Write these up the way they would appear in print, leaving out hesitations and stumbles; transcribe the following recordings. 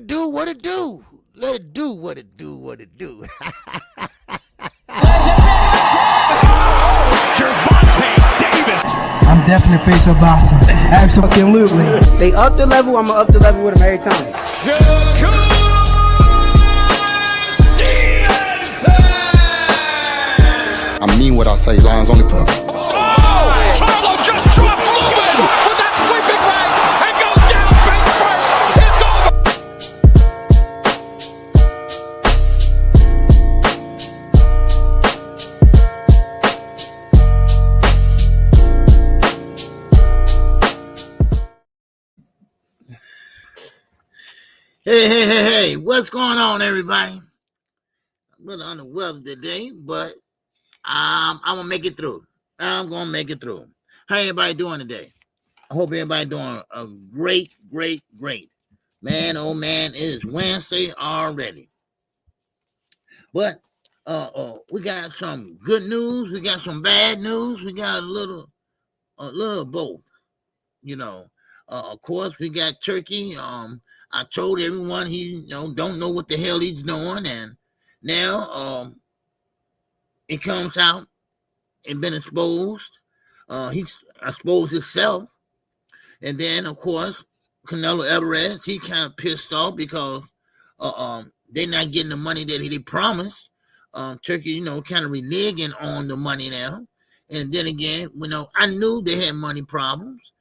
it do what it do. Let it do what it do, what it do. Gervonta Davis. I'm definitely face of boxing. Absolutely. They up the level, I'm gonna up the level with them every time. I mean what I say, lines on the pub. Oh, Charlo just dropped moving with that sweeping right and goes down face Hey, hey, hey, hey, what's going on, everybody? I'm a little under the weather today, but I'm gonna make it through. I'm gonna make it through. How everybody doing today? I hope everybody doing a great. Man, oh man, it is Wednesday already. But we got some good news, we got some bad news, we got a little of both. You know, of course, we got Turkey. I told everyone he don't know what the hell he's doing, and now it comes out. It been exposed. He's exposed himself, and then of course Canelo Alvarez, he kind of pissed off because they're not getting the money that he promised. Turkey, kind of reneging on the money now, and then again, I knew they had money problems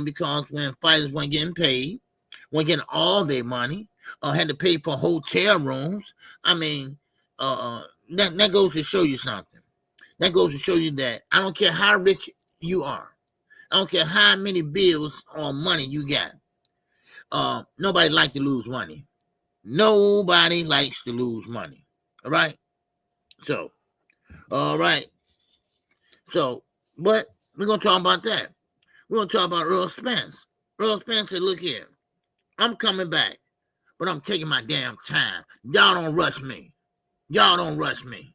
because when fighters weren't getting paid, weren't getting all their money, had to pay for hotel rooms. I mean, that goes to show you something. That goes to show you that I don't care how rich you are. I don't care how many bills or money you got. Nobody likes to lose money. Nobody likes to lose money. All right? So, all right. So, but we're going to talk about that. We're going to talk about Earl Spence. Earl Spence said, look here. I'm coming back, but I'm taking my damn time. Y'all don't rush me. Y'all don't rush me.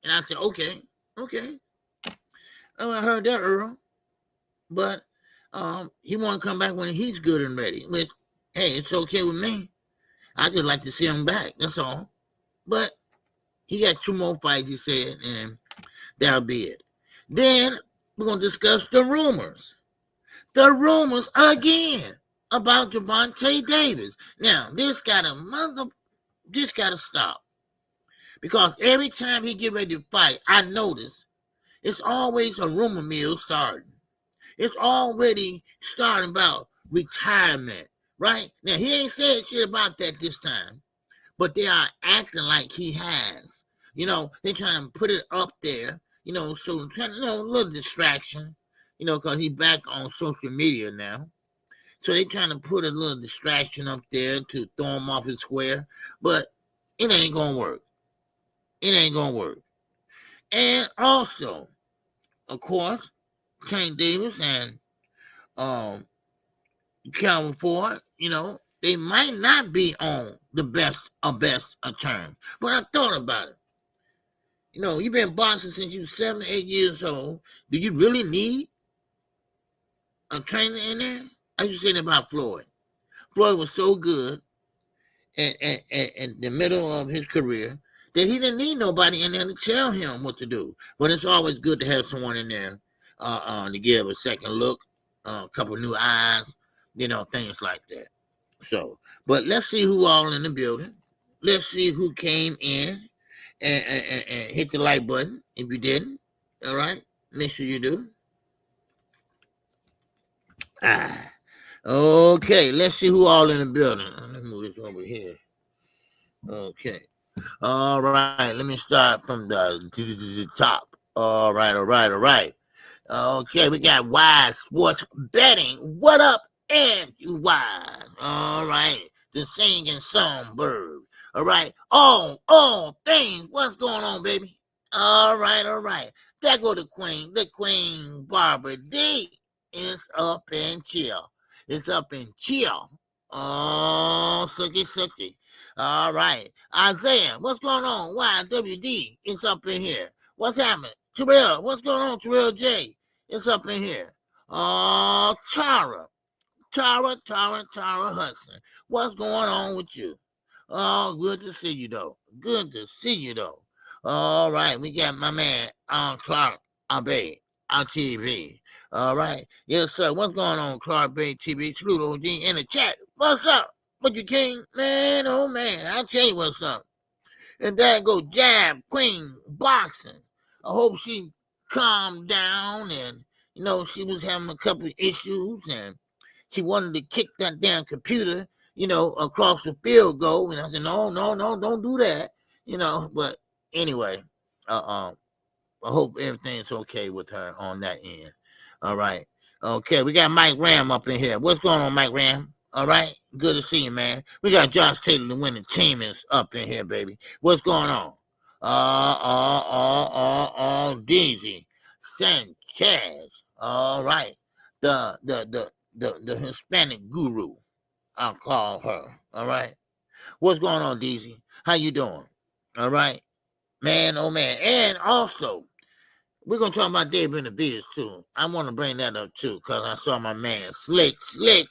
And I said, okay. Oh, I heard that, Earl. But he want to come back when he's good and ready. Which, hey, it's okay with me. I just like to see him back. That's all. But he got 2 more fights, he said, and that'll be it. Then we're going to discuss the rumors. The rumors again about Gervonta Davis. Now, this got to stop. Because every time he get ready to fight, I notice it's always a rumor mill starting. It's already starting about retirement, right? Now, he ain't said shit about that this time, but they are acting like he has. They're trying to put it up there, so a little distraction, because he's back on social media now. So they're trying to put a little distraction up there to throw him off his square, but it ain't going to work. It ain't going to work. And also, of course, Tank Davis and Calvin Ford, they might not be on the best of terms. But I thought about it. You've been boxing since you were 7, 8 years old. Do you really need a trainer in there? I used to say that about Floyd. Floyd was so good in the middle of his career that he didn't need nobody in there to tell him what to do. But it's always good to have someone in there to give a second look, a couple new eyes, things like that. So, but let's see who all in the building. Let's see who came in and hit the like button if you didn't. All right? Make sure you do. Okay, let's see who all in the building. Let me move this over here. Okay. All right, let me start from the top. All right. Okay, we got WIZE Sports Betting. What up, and you WIZE? All right, the singing songbird. All right, all things. What's going on, baby? All right. There go the Queen Barbara D is up and chill. It's up and chill. Oh, sucky. All right. Isaiah, what's going on? YWD, it's up in here. What's happening? Terrell, what's going on? Terrell J, it's up in here. Tara, Tara Hudson. What's going on with you? Oh, good to see you, though. Good to see you, though. All right, we got my man, Clark Abe on TV. All right. Yes, sir. What's going on, Clark Bay TV? Salute OG in the chat. What's up? What you king? Man, oh man, I'll tell you what's up. And there go Jab Queen boxing. I hope she calmed down and, you know, she was having a couple of issues and she wanted to kick that damn computer, you know, across the field goal. And I said, no, don't do that. You know, but anyway, I hope everything's okay with her on that end. All right. Okay, we got Mike Ram up in here. What's going on, Mike Ram? All right, good to see you, man. We got Josh Taylor, the winning team, is up in here, baby. What's going on? Daisy Sanchez. All right, the Hispanic guru, I'll call her. All right, what's going on, Daisy? How you doing? All right, man. Oh man, and also, we're going to talk about Dave Benavidez, too. I want to bring that up, too, because I saw my man Slick Rick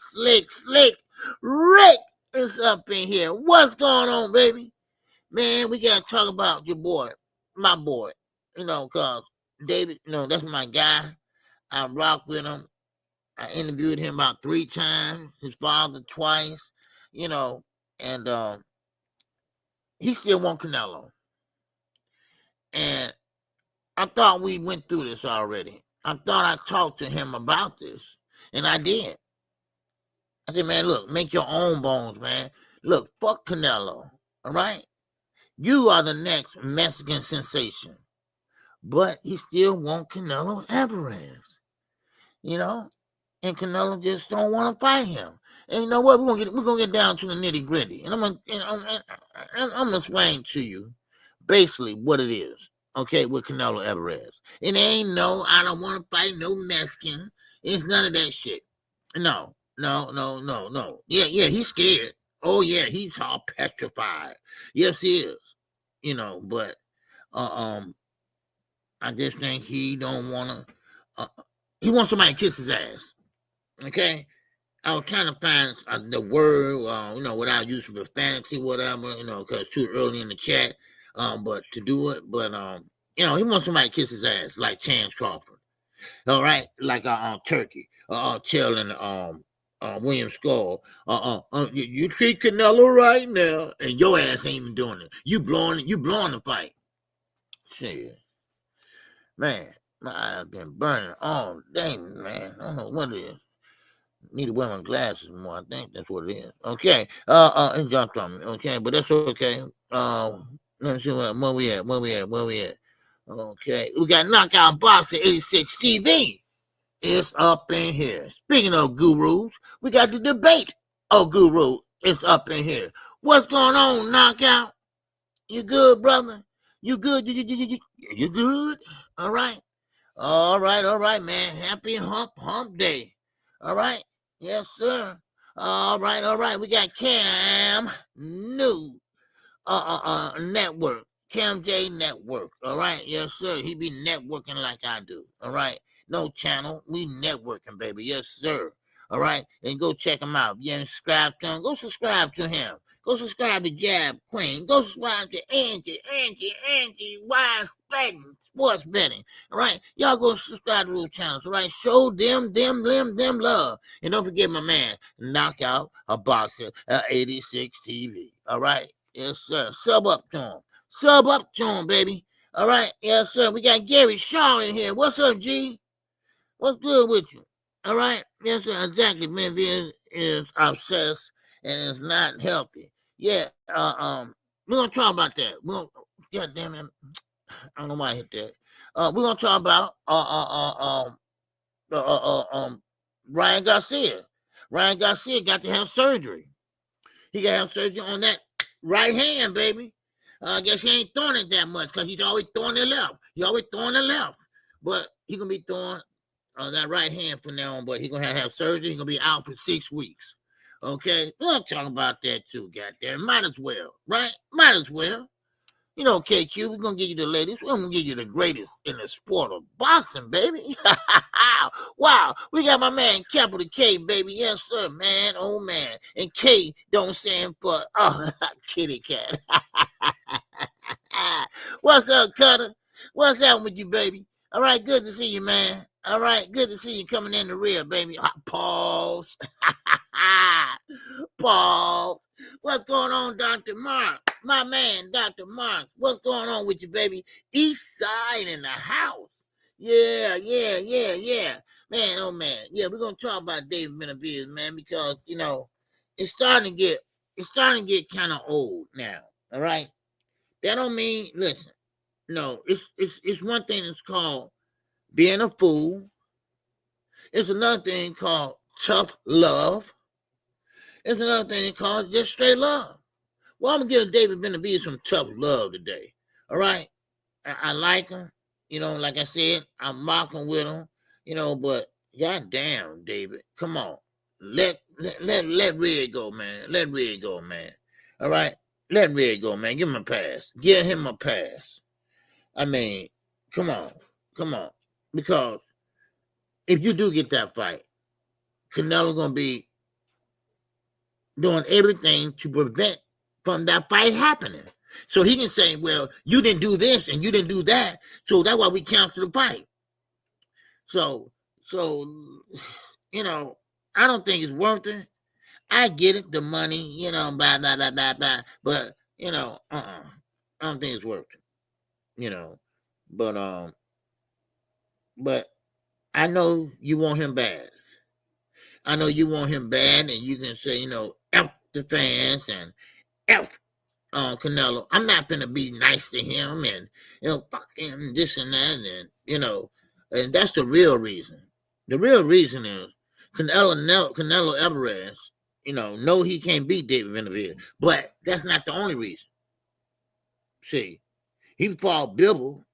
is up in here. What's going on, baby? Man, we got to talk about your boy, my boy, you know, because David, you know, that's my guy. I rock with him. I interviewed him about 3 times, his father twice, you know, and he still wants Canelo. And I thought we went through this already. I thought I talked to him about this, and I did. I said, man, look, make your own bones, man. Look, fuck Canelo, all right? You are the next Mexican sensation, but he still wants Canelo Alvarez, you know? And Canelo just don't want to fight him. And you know what? We're gonna get down to the nitty gritty, and I'm gonna explain to you basically what it is. Okay, with Canelo Alvarez. It ain't no, I don't want to fight no Mexican. It's none of that shit. No. Yeah, he's scared. Oh, yeah, he's all petrified. Yes, he is. You know, but I just think he don't want to, he wants somebody to kiss his ass. Okay? I was trying to find the word, you know, without using profanity, whatever, you know, because it's too early in the chat. But to do it, but you know, he wants somebody to kiss his ass, like Chance Crawford. All right, like Turkey, telling William Skull, you treat Canelo right now, and your ass ain't even doing it. You blowing the fight. Shit, man, my eyes been burning all day, man. I don't know what it is. Need to wear my glasses more. I think that's what it is. Okay. It jumped on me. Okay, but that's okay. Let me see where we at. Okay. We got Knockout Boxer 86 TV. It's up in here. Speaking of gurus, we got the debate of guru. It's up in here. What's going on, Knockout? You good, brother? You good? You good? All right. All right, man. Happy hump day. All right. Yes, sir. All right. We got Cam New Network. Cam J Network. All right. Yes, sir. He be networking like I do. All right. No channel. We networking, baby. Yes, sir. All right. And go check him out. If you haven't subscribed to him, go subscribe to him. Go subscribe to Jab Queen. Go subscribe to Angie WIZE Betting, Sports Betting. All right. Y'all go subscribe to those channels. All right. Show them love. And don't forget my man, Knockout a Boxer 86 TV. All right. Yes, sir. Sub up to him, baby. All right. Yes, sir. We got Gary Shaw in here. What's up, G? What's good with you? All right. Yes, sir. Exactly. Benavidez is obsessed and it's not healthy. Yeah, we're gonna talk about that. God damn it, I don't know why I hit that. We're gonna talk about Ryan Garcia. Ryan Garcia got to have surgery. He got to have surgery on that right hand, baby. I guess he ain't throwing it that much because he's always throwing the left. But he gonna be throwing that right hand from now on. But he's gonna have surgery. He's gonna be out for 6 weeks. Okay, we'll talk about that too, goddamn. Might as well, right? Might as well. You know, KQ, we're going to give you the latest. We're going to give you the greatest in the sport of boxing, baby. Wow. We got my man, capital K, baby. Yes, sir, man. Oh, man. And K don't stand for, kitty cat. What's up, Cutter? What's up with you, baby? All right, good to see you, man. All right, good to see you coming in the rear, baby. Pause. Pause. What's going on, Dr. Mark? My man, Dr. Marks. What's going on with you, baby? East side in the house. Yeah. Man, oh man. Yeah, we're gonna talk about David Benavidez, man, because you know, it's starting to get kind of old now. All right. That don't mean, listen, no, it's one thing that's called being a fool. It's another thing called tough love. It's another thing called just straight love. Well, I'm going to give David Benavidez some tough love today. All right? I like him. You know, like I said, I'm mocking with him. You know, but goddamn, David, come on. Let Red go, man. Let Red go, man. All right? Let Red go, man. Give him a pass. Give him a pass. I mean, come on. Because if you do get that fight, Canelo going to be doing everything to prevent from that fight happening. So he can say, well, you didn't do this and you didn't do that, so that's why we canceled the fight. So you know, I don't think it's worth it. I get it, the money, you know, blah, blah, blah, blah, blah. But, you know, I don't think it's worth it. You know. But I know you want him bad. I know you want him bad, and you can say, you know, F the fans and F Canelo. I'm not gonna be nice to him and, you know, fuck him, this and that, and, you know, and that's the real reason. The real reason is Canelo Alvarez, you know he can't beat David Benavidez, but that's not the only reason. See, he fought Bibble,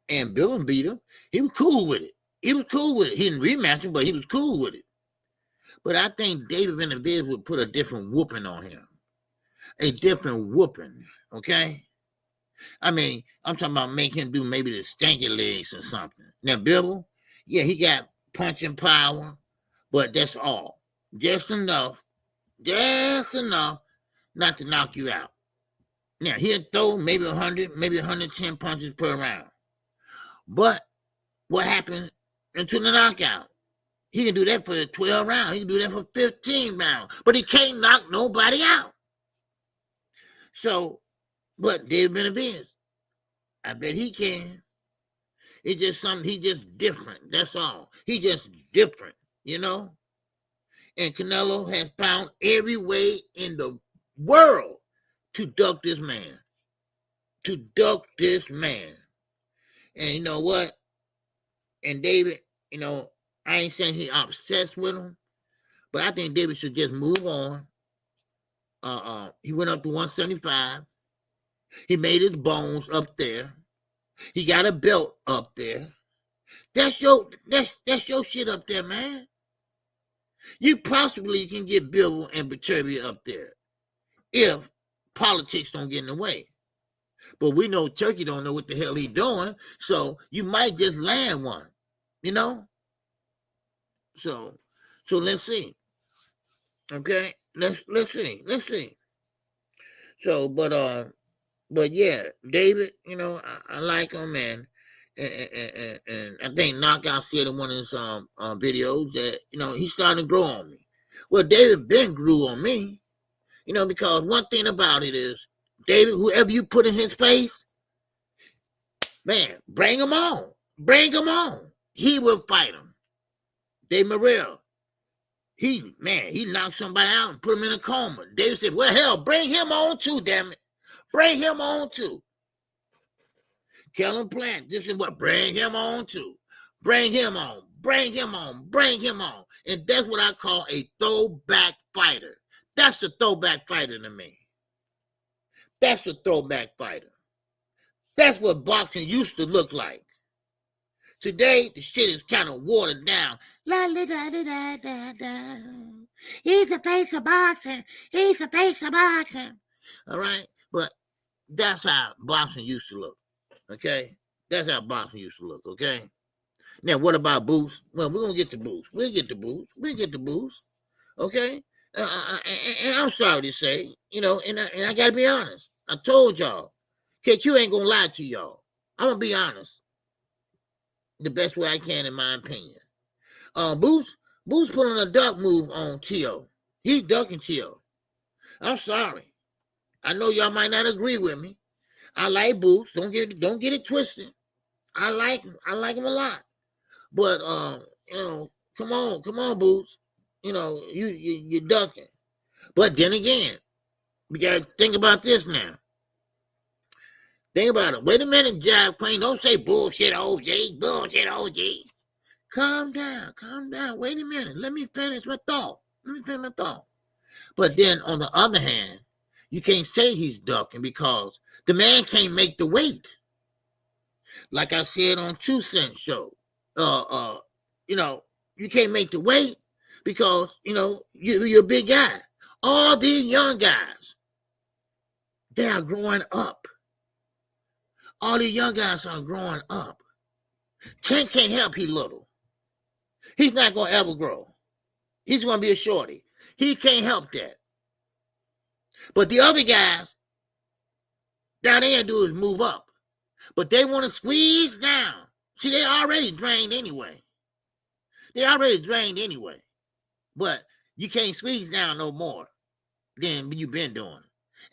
and Bibble beat him. He was cool with it. He didn't rematch him, but he was cool with it. But I think David Benavidez would put a different whooping on him. A different whooping, okay? I mean, I'm talking about making him do maybe the stanky legs or something. Now, Bibble, yeah, he got punching power, but that's all. Just enough not to knock you out. Now, he'll throw maybe 100, maybe 110 punches per round. But what happened until the knockout? He can do that for 12 rounds. He can do that for 15 rounds. But he can't knock nobody out. So, but David Benavidez, I bet he can. It's just something, he just different. That's all. He just different, you know? And Canelo has found every way in the world to duck this man. And you know what? And David, you know, I ain't saying he's obsessed with him, but I think David should just move on. He went up to 175. He made his bones up there. He got a belt up there. That's your shit up there, man. You possibly can get Bill and Beterbiev up there if politics don't get in the way. But we know Turkey don't know what the hell he's doing, so you might just land one, you know? So let's see. Okay? Let's see. So, but yeah, David, you know, I like him, and I think Knockout said in one of his videos that, you know, he's starting to grow on me. Well, David Ben grew on me, you know, because one thing about it is, David, whoever you put in his face, man, bring him on. He will fight him. Dave Morrell, he knocked somebody out and put him in a coma. David said, well, hell, bring him on too, damn it. Bring him on too. Kellen Plant, this is what, bring him on too. Bring him on. And that's what I call a throwback fighter. That's a throwback fighter to me. That's a throwback fighter. That's what boxing used to look like. Today, the shit is kind of watered down. La la da da da da da. He's the face of boxing. All right, but That's how boxing used to look. Okay? That's how boxing used to look, okay? Now, what about Boots? Well, we're going to get to Boots. We'll get to Boots. Okay? And I'm sorry to say, and I got to be honest. I told y'all, KQ ain't going to lie to y'all. I'm going to be honest. The best way I can, in my opinion. Boots pulling a duck move on T.O. He's ducking T.O. I'm sorry. I know y'all might not agree with me. I like Boots. Don't get it twisted. I like him. I like him a lot. But come on, Boots. You're ducking. But then again, we gotta think about this now. Think about it. Wait a minute, Jive Queen. Don't say bullshit, OG. Bullshit, OG. Calm down. Wait a minute. Let me finish my thought. But then on the other hand, you can't say he's ducking because the man can't make the weight. Like I said on 2 Cent show, you can't make the weight because, you're a big guy. All these young guys, they are growing up. All these young guys are growing up. Tank can't help he little. He's not going to ever grow. He's going to be a shorty. He can't help that. But the other guys, down there do is move up. But they want to squeeze down. See, they already drained anyway. But you can't squeeze down no more than you've been doing.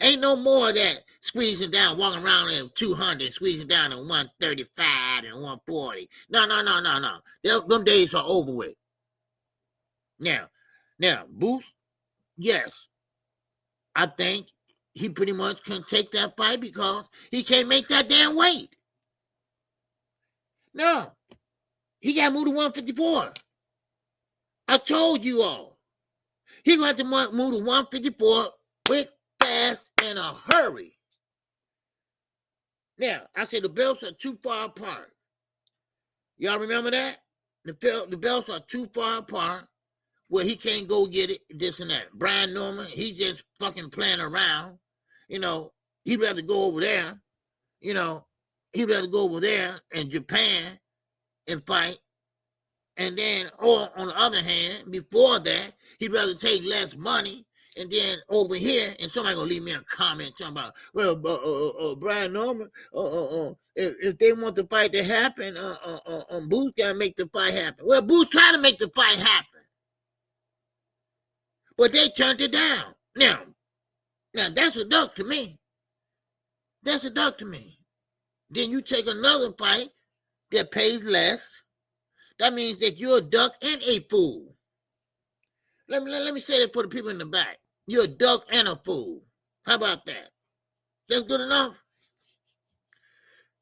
Ain't no more of that squeezing down, walking around at 200, squeezing down at 135 and 140. No. Them days are over with. Now, Boots, yes, I think he pretty much can take that fight because he can't make that damn weight. No, he got to move to 154. I told you all. He going to have to move to 154 quick, fast, in a hurry. Now, I said the belts are too far apart. Y'all remember that? The belts are too far apart where he can't go get it, this and that. Brian Norman, he just fucking playing around. He'd rather go over there. He'd rather go over there in Japan and fight. And then, or on the other hand, before that, he'd rather take less money. And then over here, and somebody gonna leave me a comment talking about, well, Brian Norman, if they want the fight to happen, Boots gotta make the fight happen. Well, Boots trying to make the fight happen, but they turned it down. Now that's a duck to me. Then you take another fight that pays less. That means that you're a duck and a fool. Let me say that for the people in the back. You're a duck and a fool. How about that? That's good enough?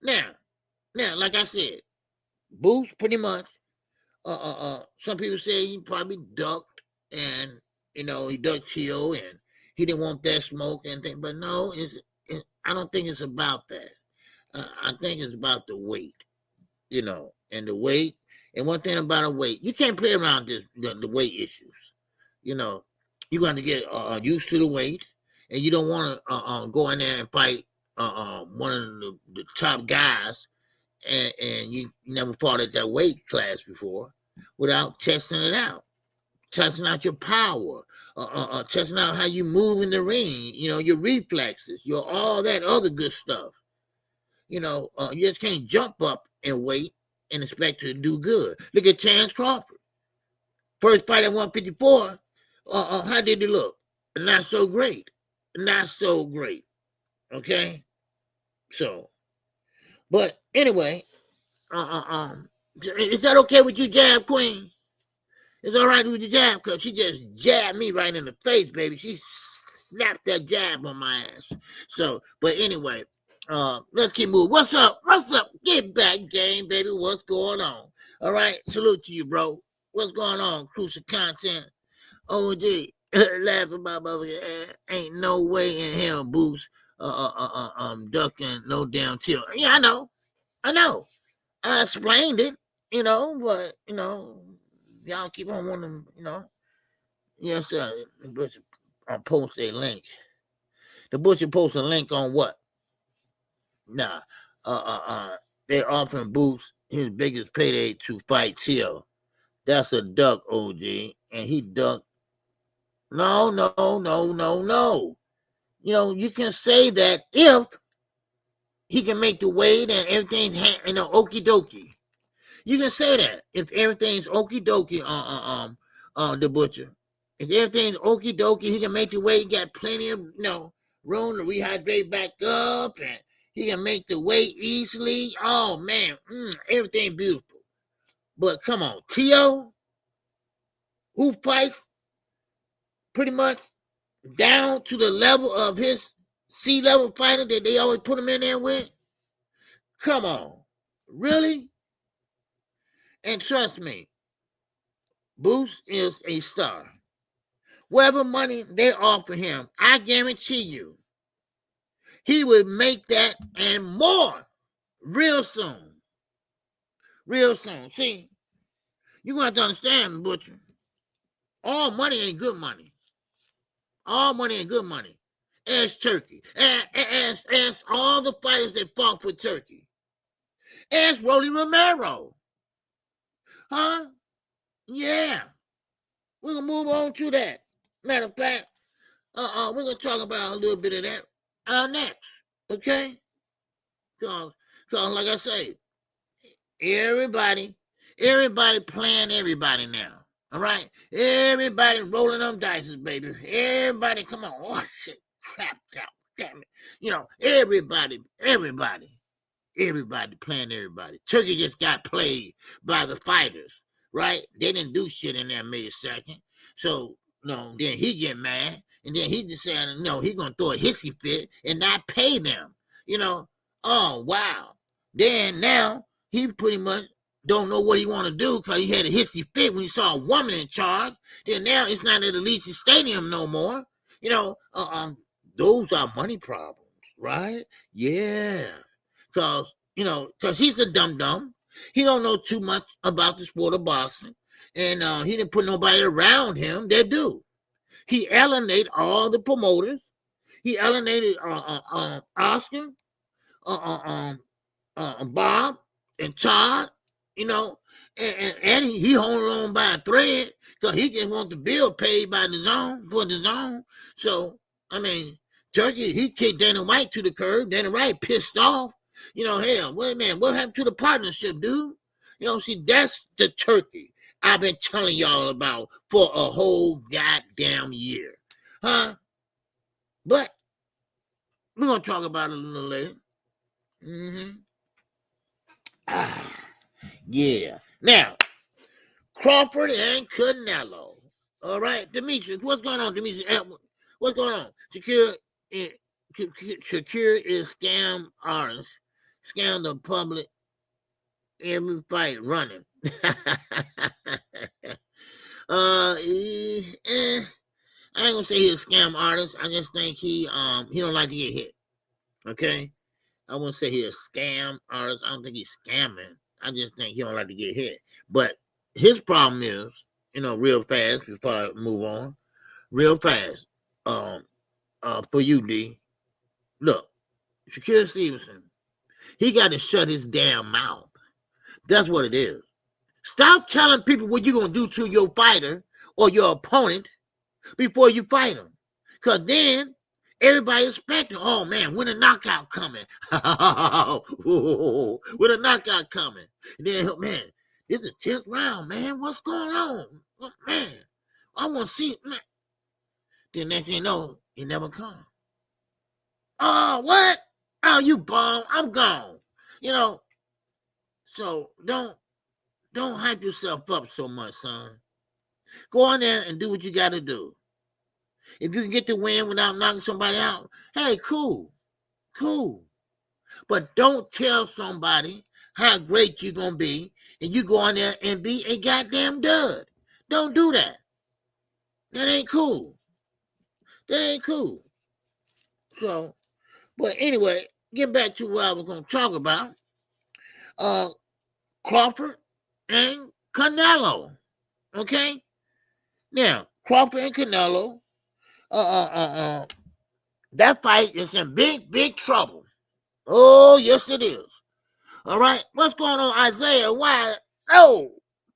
Now, like I said, Boots pretty much, some people say he probably ducked and, he ducked T.O. and he didn't want that smoke and things. But no, I don't think it's about that. I think it's about the weight, and the weight. And one thing about a weight, you can't play around the weight issues. You're going to get used to the weight, and you don't want to go in there and fight one of the top guys, and you never fought at that weight class before without testing it out, testing out your power, testing out how you move in the ring, your reflexes, your all that other good stuff. You just can't jump up and weight and expect to do good. Look at Chance Crawford. First fight at 154. How did it look? Not so great. Okay? So, but anyway, is that okay with you, Jab Queen? It's all right with you, Jab, because she just jabbed me right in the face, baby. She snapped that jab on my ass. So, but anyway, let's keep moving. What's up? Get back, game, baby. What's going on? All right, salute to you, bro. What's going on, Crucial Content? OG, laughing about motherfucker. Ain't no way in hell, Boots, ducking no damn chill. Yeah, I know. I explained it, but, y'all keep on wanting, Yes, sir. The Butcher post a link. The Butcher post a link on what? Nah. They're offering Boots his biggest payday to fight Till. That's a duck, OG. And he ducked. No. You can say that if he can make the weight and everything's, okie dokie. You can say that if everything's okie dokie the butcher. If everything's okie dokie, he can make the weight. He got plenty of room to rehydrate back up, and he can make the weight easily. Oh man, everything beautiful. But come on, T.O., who fights pretty much down to the level of his C-level fighter that they always put him in there with. Come on, really? And trust me, Boots is a star. Whatever money they offer him, I guarantee you, he would make that and more real soon. Real soon. See, you're going to have to understand, Butcher. All money ain't good money. All money ain't good money. As Turkey. As all the fighters that fought for Turkey. As Rolly Romero. Huh? Yeah. We're going to move on to that. Matter of fact, we're going to talk about a little bit of that next. Okay? So like I say, everybody playing everybody now. All right? Everybody rolling them dices, baby. Everybody, come on. Oh, shit. Crap out. Damn it. Everybody playing everybody. Turkey just got played by the fighters, right? They didn't do shit in there May 2nd. So, then he get mad, and then he decided, he's going to throw a hissy fit and not pay them. Oh, wow. Then now, he pretty much don't know what he want to do because he had a hissy fit when he saw a woman in charge. Then now it's not at the Legion Stadium no more. Those are money problems, right? Yeah. Because he's a dum-dum. He don't know too much about the sport of boxing. And he didn't put nobody around him that do. He alienated all the promoters. He alienated Oscar, Bob, and Todd, and he holding on by a thread because he just wants the bill paid by for the zone. So, Turkey, he kicked Dana White to the curb. Dana White pissed off. Hell, wait a minute, what happened to the partnership, dude? See, that's the Turkey I've been telling y'all about for a whole goddamn year. Huh? But we're going to talk about it a little later. Yeah. Now, Crawford and Canelo. All right, Demetrius, what's going on, Demetrius? What's going on? Shakir is scam artist. Scam the public every fight running. I ain't gonna say he's a scam artist. I just think he don't like to get hit. Okay? I wouldn't say he's a scam artist. I don't think he's scamming. I just think he don't like to get hit. But his problem is, real fast before I move on, real fast. For you, D. Look, Shakir Stevenson, he got to shut his damn mouth. That's what it is. Stop telling people what you're going to do to your fighter or your opponent before you fight him. Because then everybody expecting, oh, man, when a knockout coming? When a knockout coming? And then, man, this is the 10th round, man. What's going on? Oh, man, I want to see it, man. Then next thing you know, it never comes. Oh, what? Oh, you bum. I'm gone. So don't hype yourself up so much, son. Go in there and do what you got to do. If you can get the win without knocking somebody out, hey, cool. But don't tell somebody how great you're going to be and you go in there and be a goddamn dud. Don't do that. That ain't cool. So, but anyway, get back to what I was going to talk about. Crawford and Canelo. Okay? Now, Crawford and Canelo, that fight is in big, big trouble. Oh, yes, it is. All right. What's going on, Isaiah? Why? Oh,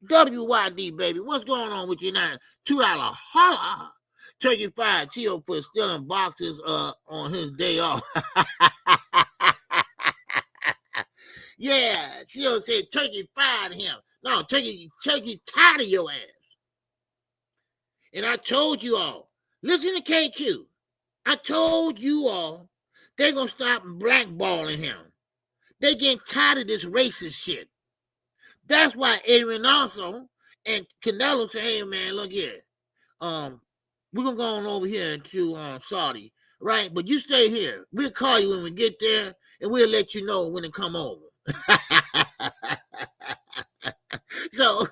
WYD, baby. What's going on with you now? $2 holla. Turkey fired Tio for stealing boxes on his day off. Yeah, Tio said Turkey fired him. No, Turkey tired of your ass. And I told you all, listen to KQ. I told you all they're going to stop blackballing him. They getting tired of this racist shit. That's why Adrian also and Canelo say, hey, man, look here. We're going to go on over here to Saudi, right? But you stay here. We'll call you when we get there, and we'll let you know when to come over. So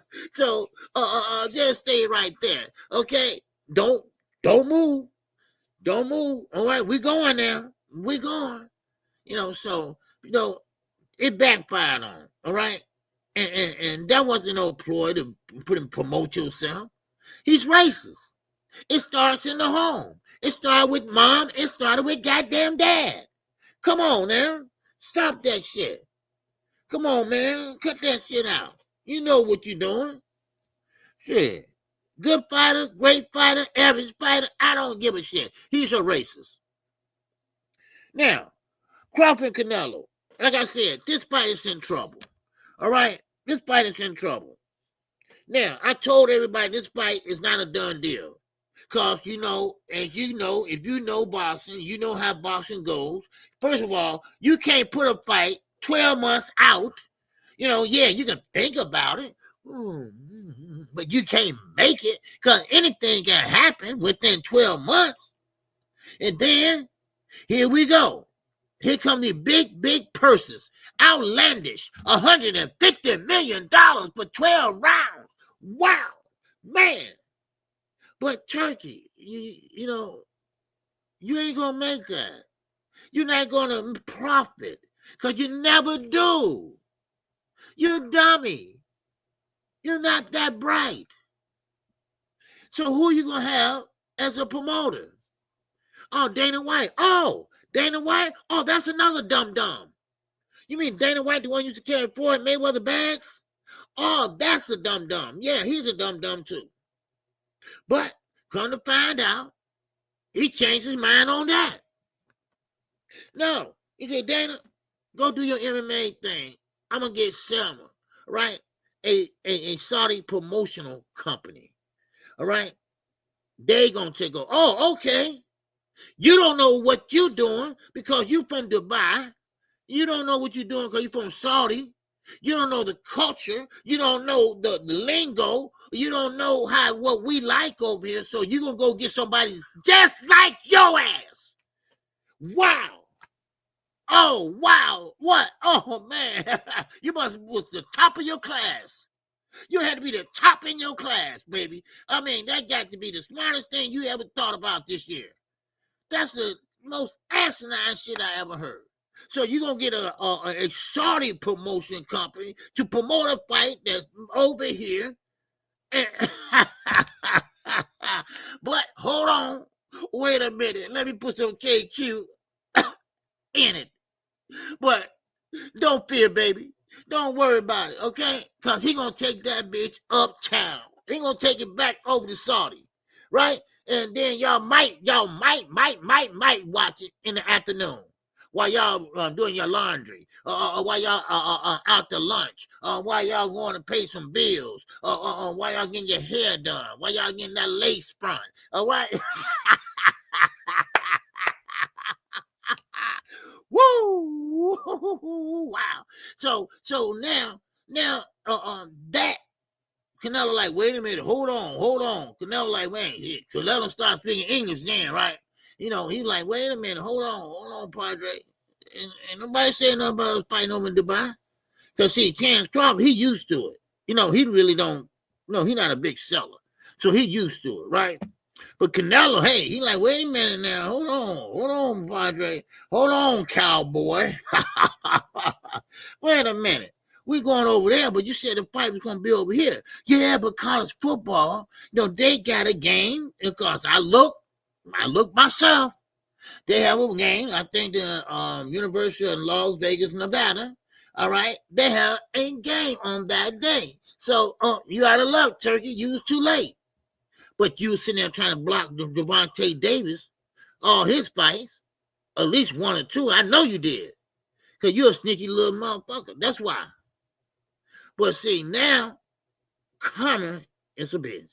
just stay right there, okay? Don't move. Don't move. All right, we going now. We going. So it backfired on him, all right? And that wasn't no ploy to promote yourself. He's racist. It starts in the home. It started with mom. It started with goddamn dad. Come on now. Stop that shit. Come on, man. Cut that shit out. You know what you're doing. Shit. Good fighter, great fighter, average fighter. I don't give a shit. He's a racist. Now, Crawford and Canelo. Like I said, this fight is in trouble. All right? This fight is in trouble. Now, I told everybody this fight is not a done deal. Because, as you know, if you know boxing, you know how boxing goes. First of all, you can't put a fight 12 months out. Yeah, you can think about it. But you can't make it because anything can happen within 12 months. And then, here we go. Here come the big purses. Outlandish. $150 million for 12 rounds. Wow. Man. But Turkey, you ain't going to make that. You're not going to profit because you never do. You're a dummy. You're not that bright. So who you going to have as a promoter? Oh, Dana White. Oh, Dana White? Oh, that's another dum-dum. You mean Dana White, the one who used to carry Floyd Mayweather bags? Oh, that's a dum-dum. Yeah, he's a dum-dum too. But come to find out, he changed his mind on that. No, he said, Dana, go do your MMA thing. I'm going to get Selma, right? A Saudi promotional company, all right? They going to take over. Oh, okay. You don't know what you're doing because you from Dubai. You don't know what you're doing because you're from Saudi. You don't know the culture. You don't know the lingo. You don't know what we like over here. So you're going to go get somebody just like your ass. Wow. Oh, wow. What? Oh, man. You must was the top of your class. You had to be the top in your class, baby. I mean, that got to be the smartest thing you ever thought about this year. That's the most asinine shit I ever heard. So you're going to get a Saudi promotion company to promote a fight that's over here. But hold on. Wait a minute. Let me put some KQ in it. But don't fear, baby. Don't worry about it, okay? Because he's going to take that bitch uptown. He's going to take it back over to Saudi, right? And then y'all might watch it in the afternoon while y'all doing your laundry, while y'all out to lunch, while y'all going to pay some bills, while y'all getting your hair done, while y'all getting that lace front, all right? Woo! Wow. So now that Canelo like, wait a minute, hold on. Canelo like, wait, Canelo start speaking English then, right? He like, wait a minute, hold on, Padre. And nobody saying nothing about us fighting over in Dubai. Because see, Terrence Crawford, he used to it. He really don't, he's not a big seller. So he used to it, right? But Canelo, hey, he like, wait a minute now. Hold on, Padre. Hold on, cowboy. Wait a minute. We're going over there, but you said the fight was going to be over here. Yeah, but college football, they got a game. Because I look myself. They have a game. I think the University of Las Vegas, Nevada. All right, they have a game on that day. So you out of luck, Turkey. You was too late. But you was sitting there trying to block Gervonta Davis, all his fights, at least one or two. I know you did, because you're a sneaky little motherfucker. That's why. But see, now, Connor is a bitch.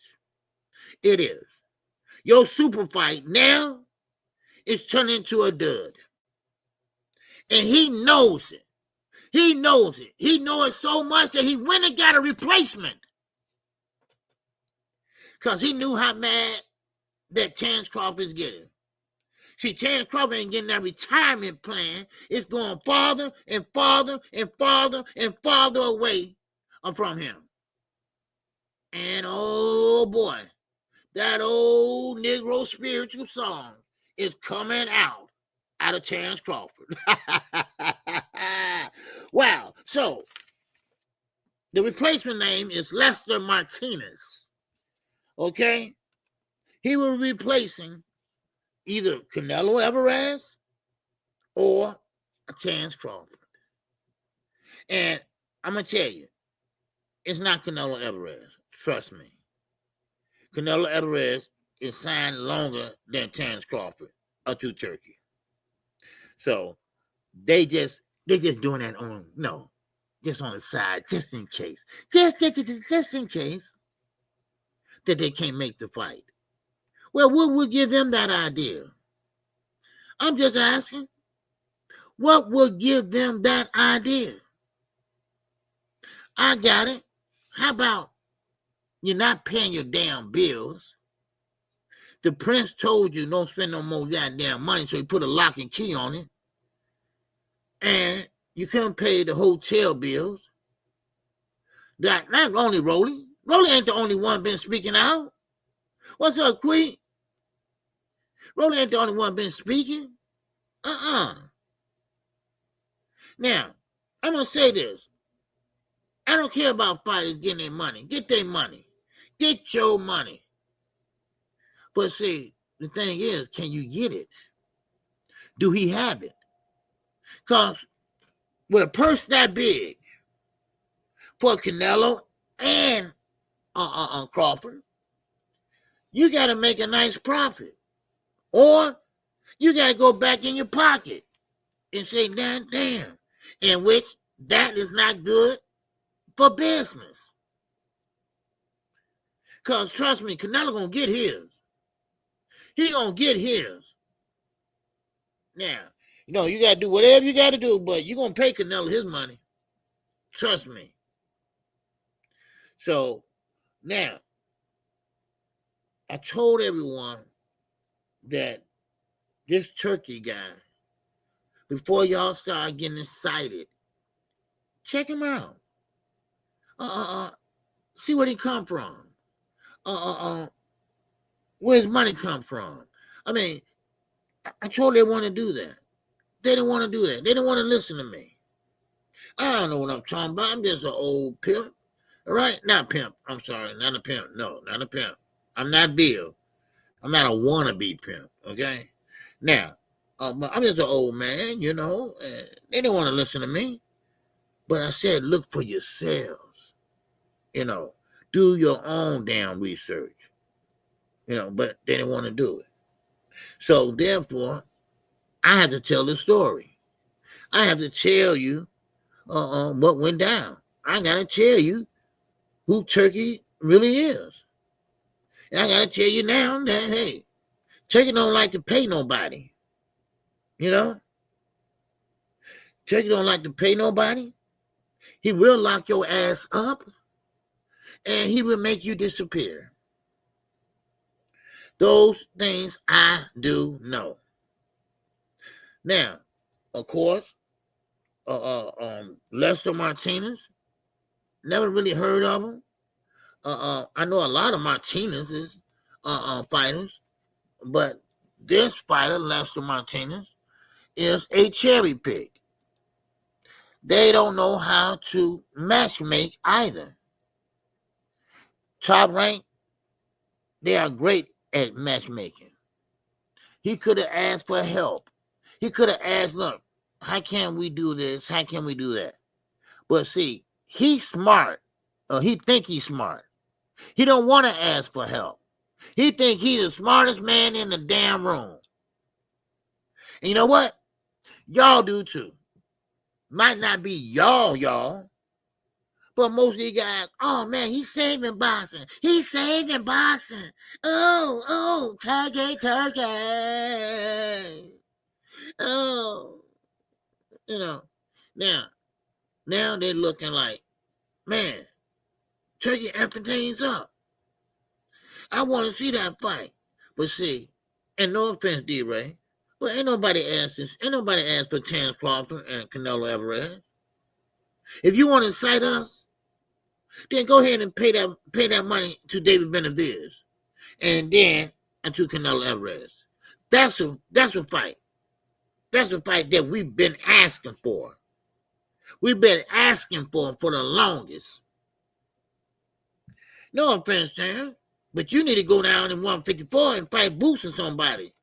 It is. Your super fight now is turning into a dud. And he knows it. He knows it. He knows it so much that he went and got a replacement. Because he knew how mad that Terence Crawford is getting. See, Terence Crawford ain't getting that retirement plan. It's going farther and farther and farther and farther away from him. And oh boy, that old Negro spiritual song is coming out of Terence Crawford. Wow. So the replacement name is Lester Martinez. Okay? He will be replacing either Canelo Alvarez or Terence Crawford. And I'm going to tell you, it's not Canelo Alvarez. Trust me. Canelo Alvarez is signed longer than Terence Crawford to Turkey. So they just doing that on, no, just on the side, just in case. Just in case that they can't make the fight. Well, what will give them that idea? I'm just asking. What will give them that idea? I got it. How about you're not paying your damn bills? The prince told you don't spend no more goddamn money, so he put a lock and key on it. And you couldn't pay the hotel bills. That not only Rolly. Rolly ain't the only one been speaking out. What's up, Queen? Rolly ain't the only one been speaking. Now, I'm going to say this. I don't care about fighters getting their money. Get their money. Get your money. But see, the thing is, can you get it? Do he have it? Because with a purse that big for Canelo and Crawford, you got to make a nice profit. Or you got to go back in your pocket and say, damn. In which that is not good for business. Because trust me, Canelo going to get his. He going to get his. Now, you got to do whatever you got to do, but you're going to pay Canelo his money. Trust me. So, now, I told everyone that this Turkey guy, before y'all start getting excited, check him out. See where he come from. Where his money come from. I mean, I told they want to do that. They didn't want to do that. They didn't want to listen to me. I don't know what I'm talking about. I'm just an old pimp. All right? Not pimp. I'm sorry. Not a pimp. No, not a pimp. I'm not Bill. I'm not a wannabe pimp. Okay? Now, I'm just an old man, they didn't want to listen to me. But I said, look for yourselves. Do your own damn research. But they didn't want to do it. So, therefore, I had to tell the story. I have to tell you what went down. I got to tell you who Turkey really is. And I got to tell you now that, hey, Turkey don't like to pay nobody. Turkey don't like to pay nobody. He will lock your ass up, and he will make you disappear. Those things I do know. Now, of course, Lester Martinez, never really heard of him. I know a lot of Martinez's fighters, but this fighter, Lester Martinez, is a cherry pick. They don't know how to matchmake either. Top rank, they are great at matchmaking. He could have asked for help. He could have asked, look, how can we do this? How can we do that? But see, he's smart. He think he's smart. He don't want to ask for help. He think he's the smartest man in the damn room. And you know what? Y'all do too. Might not be y'all. But most of these guys, oh man, he's saving boxing. He's saving boxing. Oh, Turkey. Oh, now they're looking like, man, Turkey effing things up. I want to see that fight. But see, and no offense, D-Ray, but ain't nobody asked for Terence Crawford and Canelo Alvarez. If you want to cite us, then go ahead and pay that money to David Benavidez, and then to Canelo Alvarez. That's a fight. That's a fight that we've been asking for. We've been asking for the longest. No offense, Terence, but you need to go down in 154 and fight Boots or somebody.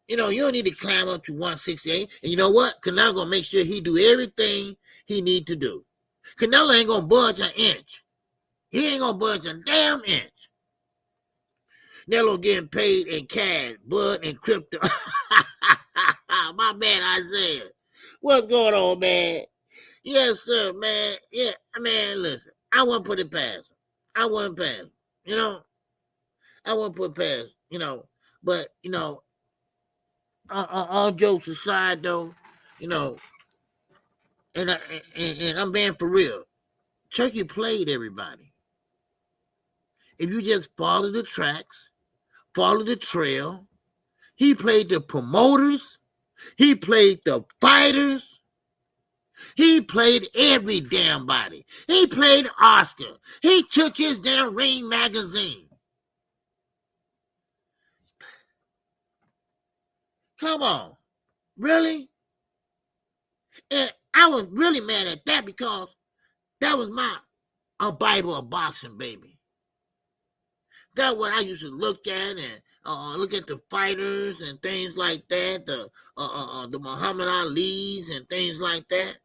You don't need to climb up to 168. And you know what? Canelo gonna make sure he do everything he need to do. Canelo ain't gonna budge an inch. He ain't gonna budge a damn inch. Canelo getting paid in cash, bud, and crypto. My man, Isaiah. What's going on, man? Yes, sir, man. Yeah, man, listen. I wouldn't put it past him. I wouldn't past him. I wouldn't put past, but, all jokes aside, though, and I'm being for real. Turkey played everybody. If you just follow the tracks, follow the trail, he played the promoters, he played the fighters, he played every damn body. He played Oscar. He took his damn Ring magazine. Come on. Really? And I was really mad at that because that was a Bible of boxing, baby. That's what I used to look at and look at the fighters and things like that, the Muhammad Ali's and things like that.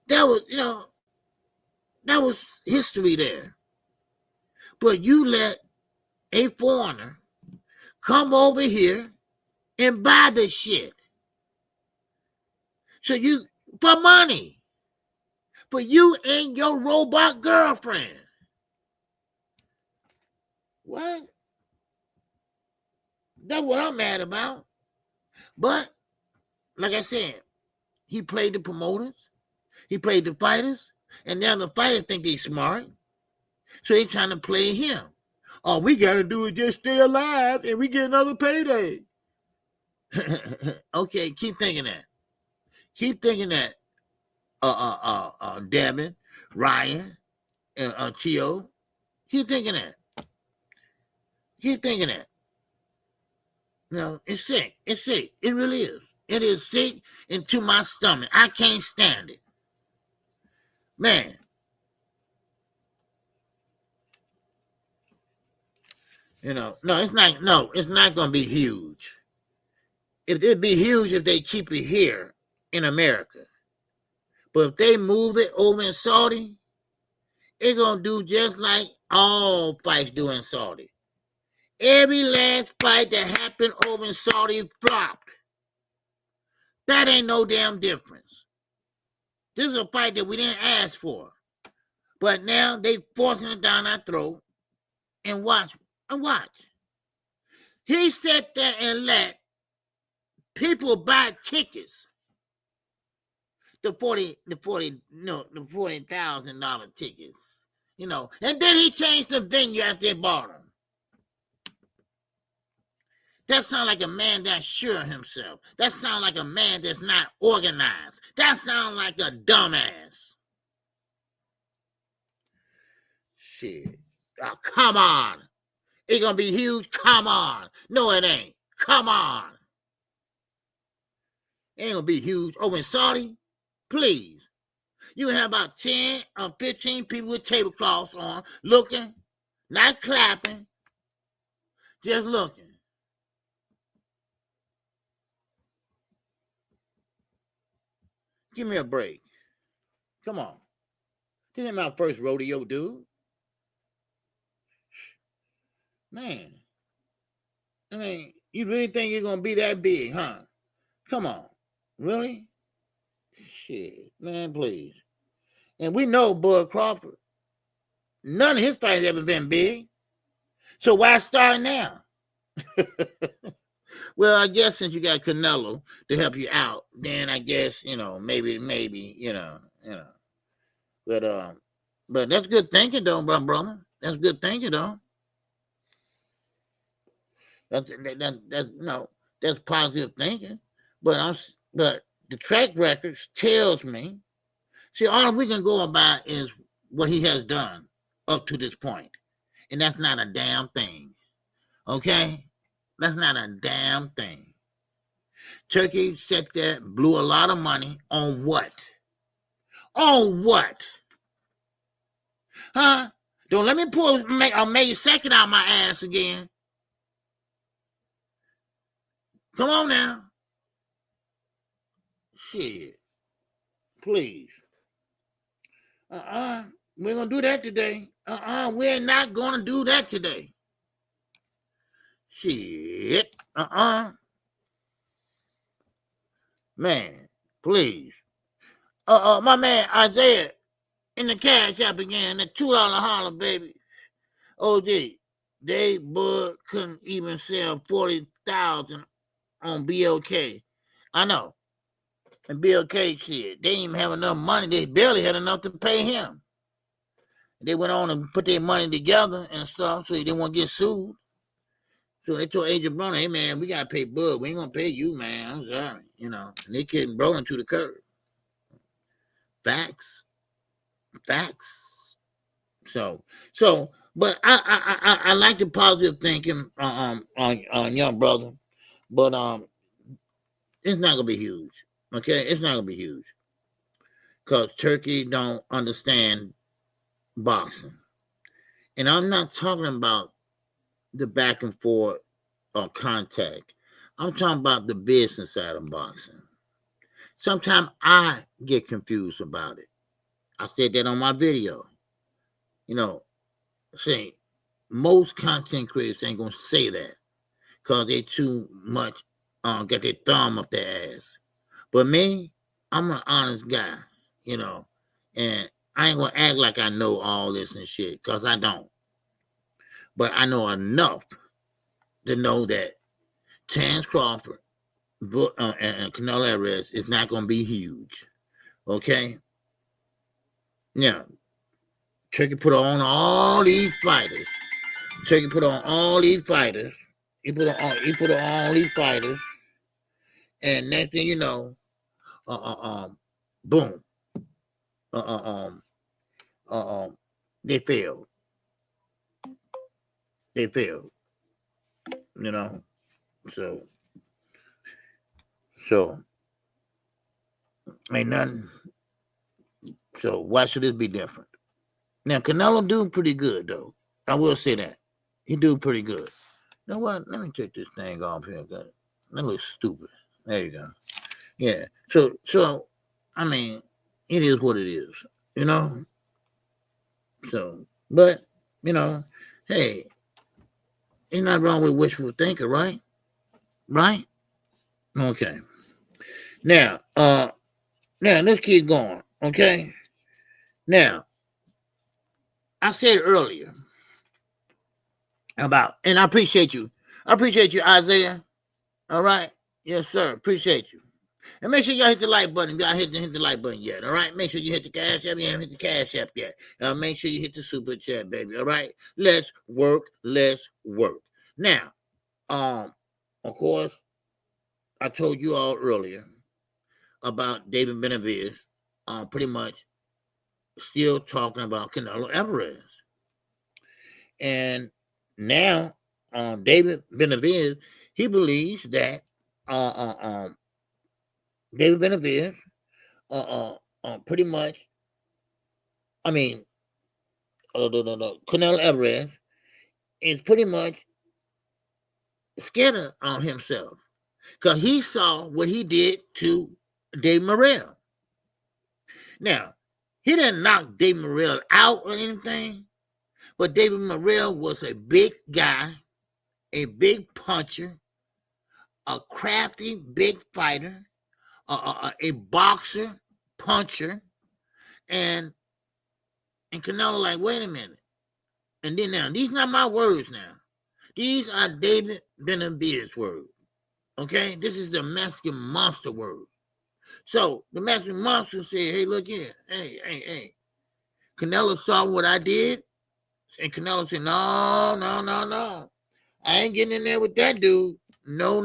That was history there. But you let a foreigner come over here and buy the shit. So for money. For you and your robot girlfriend. What? That's what I'm mad about. But, like I said, he played the promoters. He played the fighters. And now the fighters think they're smart. So they're trying to play him. All we got to do is just stay alive and we get another payday. Okay, keep thinking that. Keep thinking that. Devin, Ryan, Tio. Keep thinking that. Keep thinking that. It's sick. It's sick. It really is. It is sick into my stomach. I can't stand it. Man. It's not going to be huge. It'd be huge if they keep it here in America. But if they move it over in Saudi, it's going to do just like all fights do in Saudi. Every last fight that happened over in Saudi flopped. That ain't no damn difference. This is a fight that we didn't ask for. But now they forcing it down our throat. And watch. He sat there and let people buy tickets. The $40,000 tickets. And then he changed the venue after they bought them. That sounds like a man that's sure of himself. That sounds like a man that's not organized. That sounds like a dumbass. Shit. Oh, come on. It's going to be huge? Come on. No, it ain't. Come on. It ain't going to be huge. Over in Saudi? Please. You have about 10 or 15 people with tablecloths on, looking, not clapping, just looking. Give me a break. Come on. This ain't my first rodeo, dude. Man. I mean, you really think you're going to be that big, huh? Come on. Really? Shit. Man, please. And we know Bud Crawford. None of his fights ever been big. So why start now? Well, I guess since you got Canelo to help you out, then I guess, maybe, but that's good thinking though, brother. That's good thinking though. That's positive thinking. But the track records tells me, see, all we can go about is what he has done up to this point. And that's not a damn thing. Okay? That's not a damn thing. Turkey sat there, blew a lot of money on what? On what? Huh? Don't let me pull a May 2nd out my ass again. Come on now. Shit. Please. We're going to do that today. We're not going to do that today. Shit. Man, please. My man Isaiah in the cash app again, the $2 holler, baby. OG, Bud couldn't even sell 40,000 on BLK. I know. And BLK shit, they didn't even have enough money. They barely had enough to pay him. They went on and put their money together and stuff so they didn't want to get sued. So they told Agent Broner, hey, man, we got to pay Bud. We ain't going to pay you, man. I'm sorry. And they kicked Broner to the curb. Facts. But I like the positive thinking on young brother. But it's not going to be huge. Okay? It's not going to be huge. Because Turkey don't understand boxing. And I'm not talking about the back and forth or contact. I'm talking about the business side of boxing. Sometimes I get confused about it. I said that on my video. Say most content creators ain't going to say that because they too much got their thumb up their ass. But me, I'm an honest guy, and I ain't going to act like I know all this and shit because I don't. But I know enough to know that Terence Crawford and Canelo Alvarez is not going to be huge. Okay? Now, Turkey put on all these fighters. He put on all these fighters. And next thing you know, boom. They failed. So ain't nothing. So why should this be different? Now Canelo do pretty good though. I will say that. He do pretty good. You know what? Let me take this thing off here. That looks stupid. There you go. Yeah. So I mean, it is what it is. So, but hey, ain't nothing wrong with wishful thinking, right? Right? Okay. Now let's keep going. Okay. Now, I said earlier about, and I appreciate you. Isaiah. All right. Yes, sir. Appreciate you. And make sure y'all hit the like button. Y'all hit the like button yet. All right. Make sure you hit the cash app. You haven't hit the cash app yet. Make sure you hit the super chat, baby. All right. Let's work. Now, of course, I told you all earlier about David Benavidez, pretty much still talking about Canelo Alvarez. And now, David Benavidez, he believes that David Benavidez, pretty much, I mean, Canelo Alvarez is pretty much scared of himself because he saw what he did to Dave Morrell. Now, he didn't knock David Morrell out or anything, but David Morrell was a big guy, a big puncher, a crafty big fighter, a boxer, puncher, and Canelo like, wait a minute. And then now, these not my words now. These are David Benavidez words. Okay? This is the Mexican monster word. So the Mexican monster said, hey, look here. Hey. Canelo saw what I did. And Canelo said, no. I ain't getting in there with that dude. No.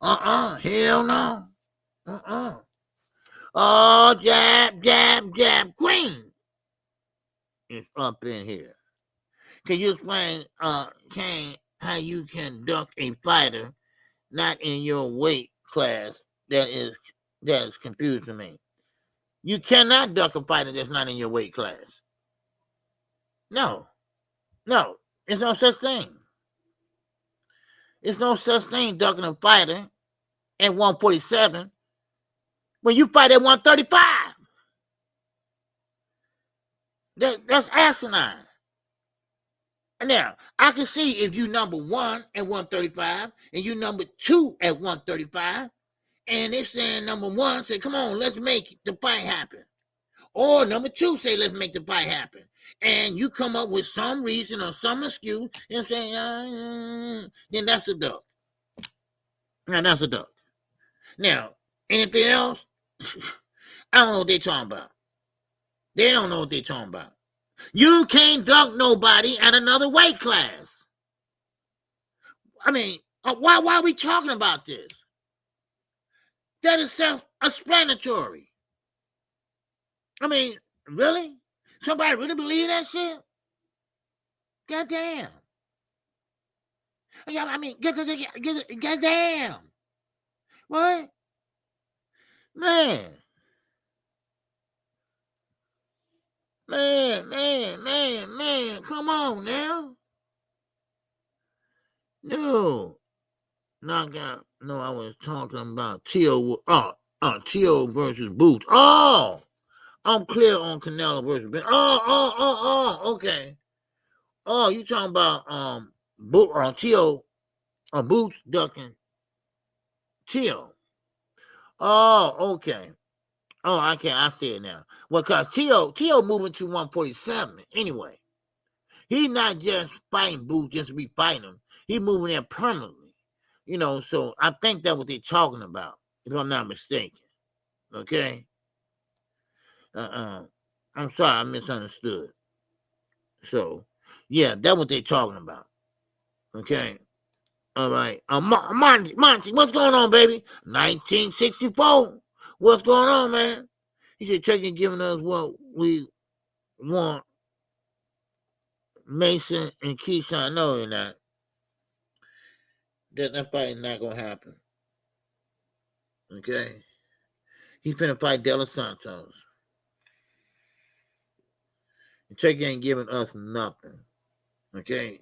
Hell no. Oh, jab. Queen is up in here. Can you explain, Kane, how you can duck a fighter not in your weight class? That is confusing me. You cannot duck a fighter that's not in your weight class. No, it's no such thing. It's no such thing ducking a fighter at 147 when you fight at 135. That's asinine. Now, I can see if you number 1 at 135 and you number 2 at 135, and they're saying number 1 say, come on, let's make the fight happen. Or number 2 say, let's make the fight happen. And you come up with some reason or some excuse and say, then that's a duck. Now, that's a duck. Now, anything else? I don't know what they're talking about. They don't know what they're talking about. You can't duck nobody at another weight class. I mean, why are we talking about this? That is self-explanatory. I mean, really? Somebody really believe that shit? Goddamn. I mean, goddamn. What? Man. Come on now. No. Knockout. No, I was talking about Tio versus Boots. Oh, I'm clear on Canelo versus Ben. Okay. Oh, you talking about Tio Boots ducking Tio. Oh, okay. Oh, I see it now. Well, because Tio moving to 147 anyway. He's not just fighting Boots just to be fighting him. He's moving there permanently. You know, so I think that's what they're talking about, if I'm not mistaken. Okay? I'm sorry, I misunderstood. So, yeah, that's what they're talking about. Okay? All right. Monty, what's going on, baby? 1964. What's going on, man? He said, Turkey giving us what we want. Mason and Keyshawn, no, you're not. That fight is not going to happen. Okay? He finna fight De Los Santos. And Turkey ain't giving us nothing. Okay?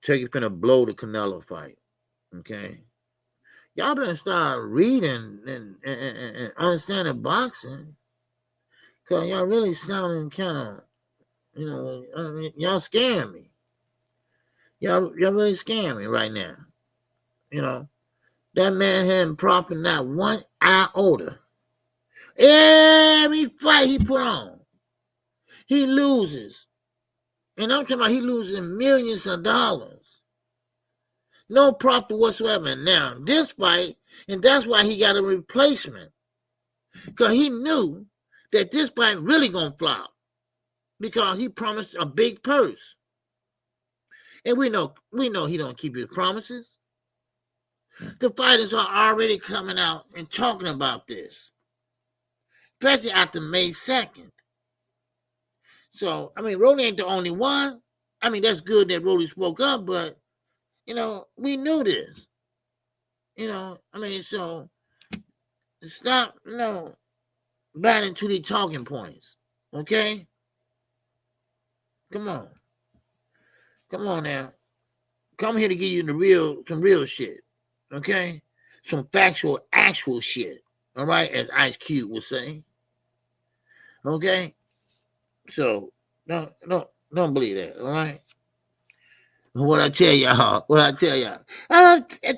Turkey finna blow the Canelo fight. Okay? Y'all better start reading and understanding boxing. Because y'all really sounding kind of, you know, y'all scaring me. Y'all really scaring me right now. You know? That man hadn't profit not 1 iota. Every fight he put on, he loses. And I'm talking about he losing millions of dollars. No profit whatsoever. Now, this fight, and that's why he got a replacement. Because he knew that this fight really going to flop. Because he promised a big purse. And we know he don't keep his promises. The fighters are already coming out and talking about this. Especially after May 2nd. So, I mean, Rolly ain't the only one. I mean, that's good that Rolly spoke up, but, you know, we knew this. You know, I mean, so stop, you know, batting to the talking points. Okay? Come on. Come on now. Come here to give you some real shit. Okay? Some factual, actual shit. All right? As Ice Cube would say. Okay? So don't believe that, all right? What I tell y'all.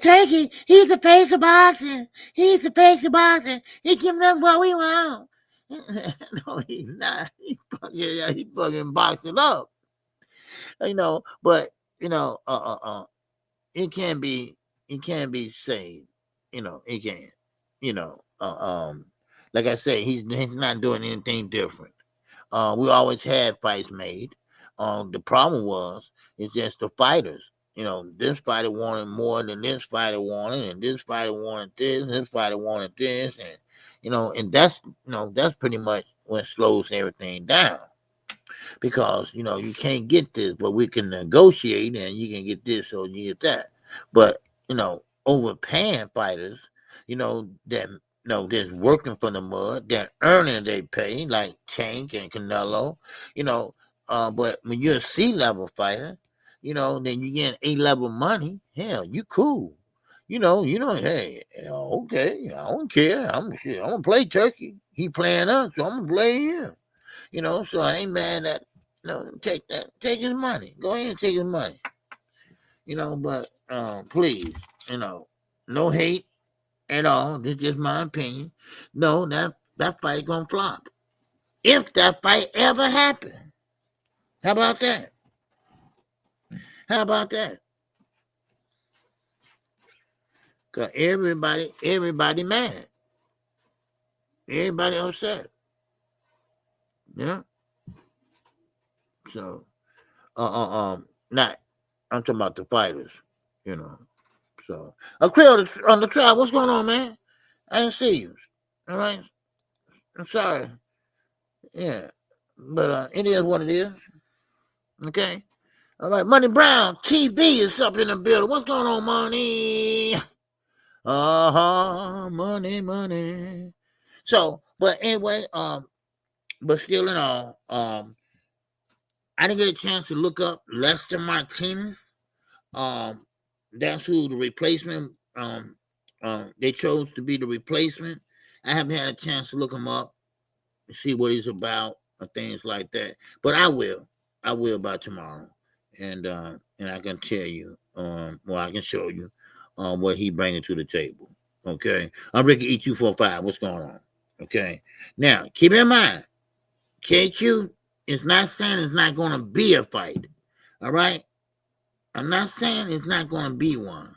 Turkey, he's the face of boxing. He's the face of boxing. He's giving us what we want. No, he's not. He fucking boxing up. But it can be saved. It can. Like I say, he's not doing anything different. We always had fights made. The problem was it's just the fighters. This fighter wanted more than this fighter wanted, and this fighter wanted this, and this fighter wanted this, and that's pretty much what slows everything down. Because you can't get this, but we can negotiate, and you can get this, so you get that. But overpaying fighters, that that's working for the mud, that earning they pay, like Tank and Canelo, but when you're a C-level fighter, then you get A-level money. Hell, you cool. Hey, okay, I don't care. I'm gonna play Turkey. He playing us, so I'm gonna play him. So I ain't mad at take his money. Go ahead and take his money. But please, no hate at all. This is just my opinion. No, that fight gonna flop. If that fight ever happened. How about that? How about that? Cause everybody mad. Everybody upset. Yeah. So not I'm talking about the fighters, So Krill on the trial, what's going on, man? I didn't see you. All right. I'm sorry. Yeah. But it is what it is. Okay. All right. Money Brown TV is up in the building. What's going on, Money? Money. So, but anyway, but still in all, I didn't get a chance to look up Lester Martinez. That's who the replacement. They chose to be the replacement. I haven't had a chance to look him up and see what he's about or things like that. But I will by tomorrow, and I can tell you, I can show you, what he bringing to the table. Okay, I'm Ricky E245. What's going on? Okay, now keep in mind, KQ is not saying it's not going to be a fight. All right, I'm not saying it's not going to be one,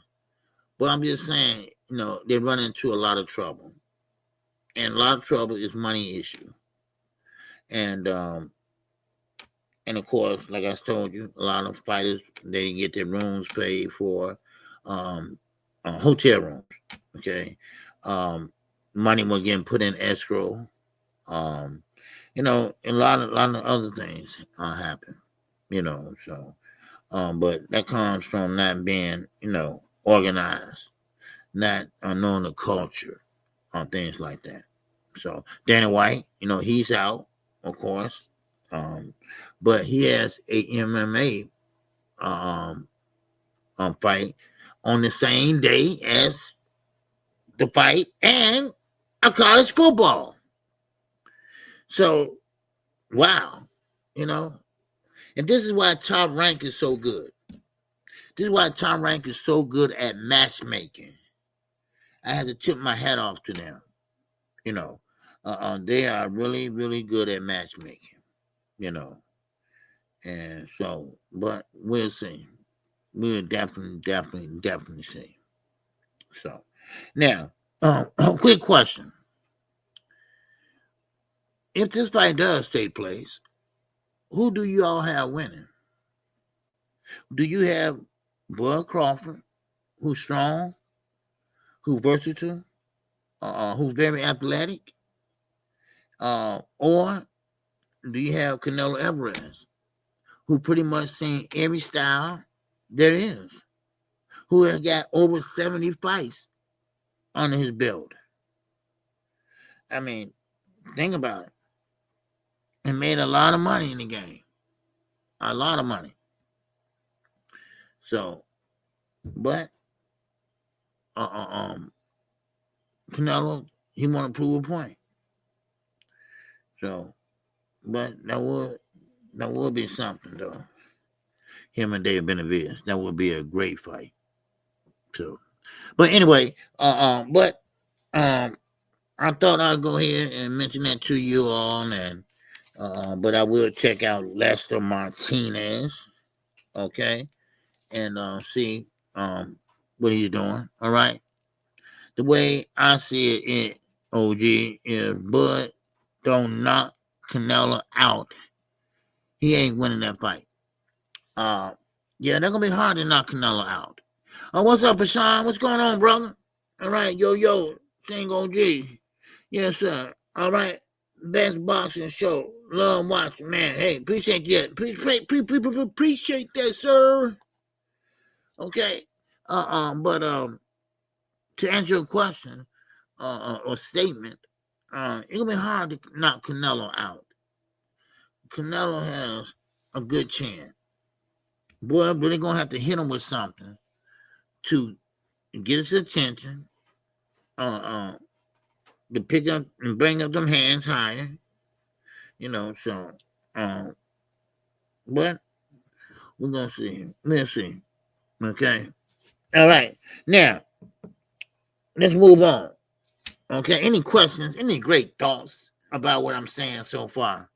but I'm just saying, they run into a lot of trouble, and a lot of trouble is money issue, and of course, like I told you, a lot of fighters, they get their rooms paid for, hotel rooms. Okay, money was getting put in escrow. And a lot of other things happen. So. But that comes from not being, organized, not knowing the culture, things like that. So Danny White, he's out, of course, but he has a MMA fight on the same day as the fight and a college football. So, wow, and this is why Top Rank is so good. This is why Top Rank is so good at matchmaking. I had to tip my hat off to them. They are really, really good at matchmaking. And so, but we'll see. We'll definitely see. So, now, quick question: if this fight does take place, who do you all have winning? Do you have Bud Crawford, who's strong, who's versatile, who's very athletic, or do you have Canelo Alvarez, who pretty much seen every style there is, who has got over 70 fights under his belt? I mean, think about it. And made a lot of money in the game. A lot of money. So, but Canelo, he want to prove a point. So, But that would be something though. Him and Dave Benavidez. That would be a great fight. So, but anyway, I thought I'd go ahead and mention that to you all, and but I will check out Lester Martinez, okay, and see what he's doing. All right. The way I see it, OG, is Bud don't knock Canelo out, he ain't winning that fight. Yeah, they're gonna be hard to knock Canelo out. What's up, Hassan? What's going on, brother? All right, yo, Sing OG. Yes, sir. All right, best boxing show. Love watching, man. Hey, appreciate that. Appreciate that, sir. Okay. But to answer your question or statement, it'll be hard to knock Canelo out. Canelo has a good chance. Boy, but they're gonna have to hit him with something to get his attention, to pick up and bring up them hands higher, so but we're gonna see. Let's see. Okay. All right. Now, let's move on. Okay. Any questions, any great thoughts about what I'm saying so far?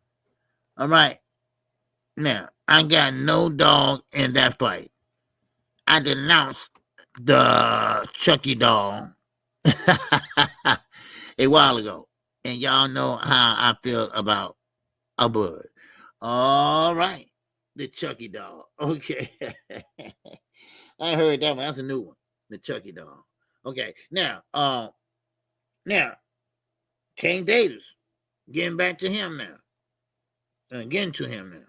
All right. Now, I got no dog in that fight. I denounced the Chucky dog a while ago. And y'all know how I feel about a Bud. All right. The Chucky dog. Okay. I heard that one. That's a new one. The Chucky dog. Okay. Now, King Davis. Getting back to him now. Getting to him now.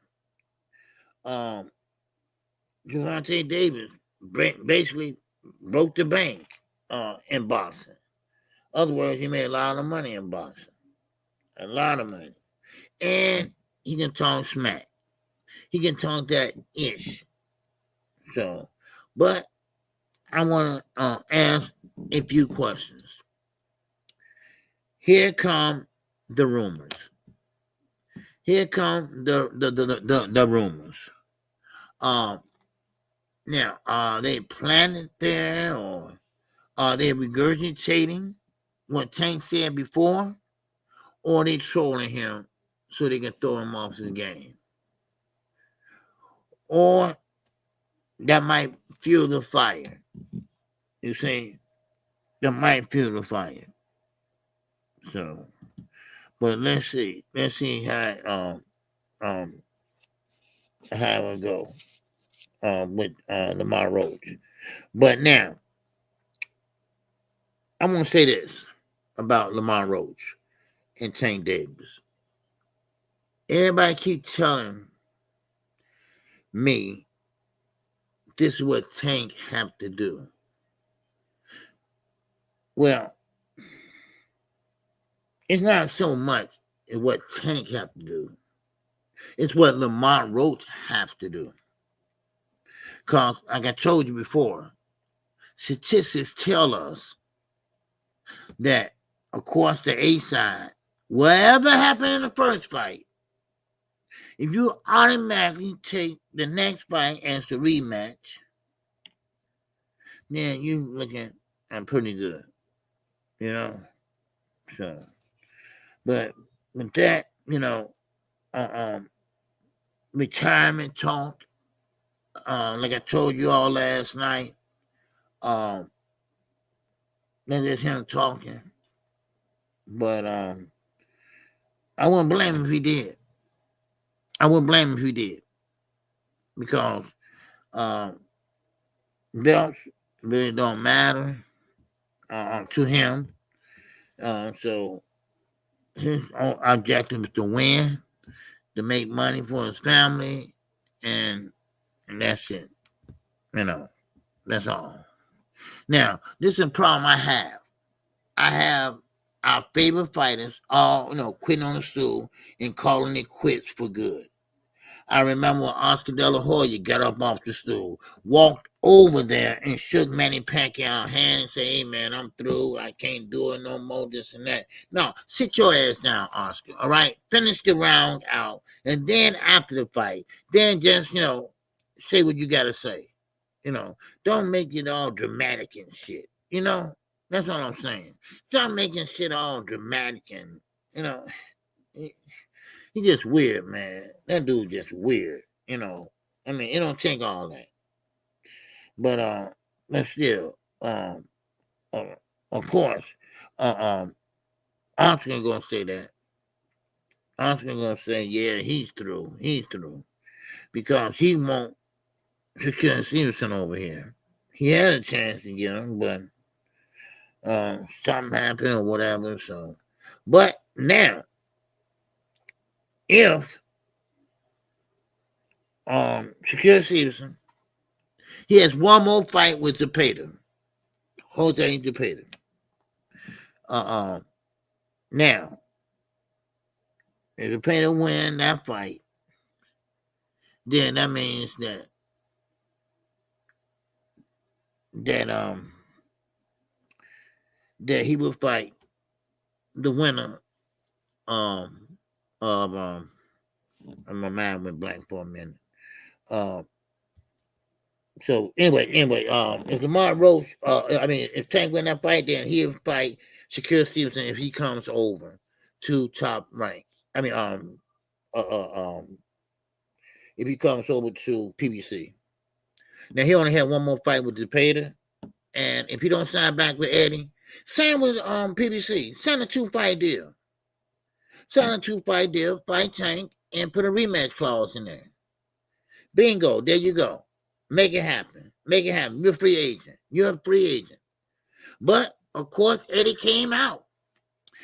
Gervonta Davis basically broke the bank in boxing. In other words, he made a lot of money in boxing. A lot of money. And he can talk smack. He can talk that ish. So, but I want to ask a few questions. Here come the rumors. Here come the rumors. Now, are they planted there, or are they regurgitating what Tank said before, or are they trolling him so they can throw him off the game? Or that might fuel the fire. You see, that might fuel the fire. So, but let's see how it go with Lamont Roach. But now, I'm gonna say this about Lamont Roach and Tank Davis. Everybody keep telling me this is what Tank have to do. Well, it's not so much what Tank have to do. It's what Lamont Roach have to do. Because, like I told you before, statistics tell us that across the A side, whatever happened in the first fight, if you automatically take the next fight as the rematch, then you looking at pretty good, So, but with that, retirement talk, like I told you all last night, that's just him talking. But I wouldn't blame him if he did. Because belts really don't matter to him. So his objective is to win, to make money for his family, and that's it. That's all. Now, this is a problem I have. I have our favorite fighters all, quitting on the stool and calling it quits for good. I remember when Oscar De La Hoya got up off the stool, walked over there and shook Manny Pacquiao's hand and say, hey, man, I'm through. I can't do it no more, this and that. No, sit your ass down, Oscar, all right? Finish the round out. And then after the fight, then just, say what you got to say. Don't make it all dramatic and shit. That's all I'm saying. Stop making shit all dramatic and, he just weird, man. That dude just weird, I mean, it don't take all that. But still, of course, Oscar gonna say that. Oscar gonna say, yeah, he's through. He's through. Because he won't Shakir Stevenson over here. He had a chance to get him, but something happened or whatever. So, but now, if Shakir Stevenson, he has one more fight with Zepeda, Jose Zepeda. Now, if Zepeda win that fight, then that means that he will fight the winner of my mind went blank for a minute. So anyway, if Lamont Roach, if Tank win that fight, then he'll fight Shakir Stevenson if he comes over to top rank. If he comes over to PBC. Now he only had one more fight with Zepeda, and if he don't sign back with Eddie, same with PBC, sign a 2-fight deal. Sign a 2-fight deal, fight Tank, and put a rematch clause in there. Bingo, there you go. Make it happen. Make it happen. You're a free agent. You're a free agent. But of course, Eddie came out,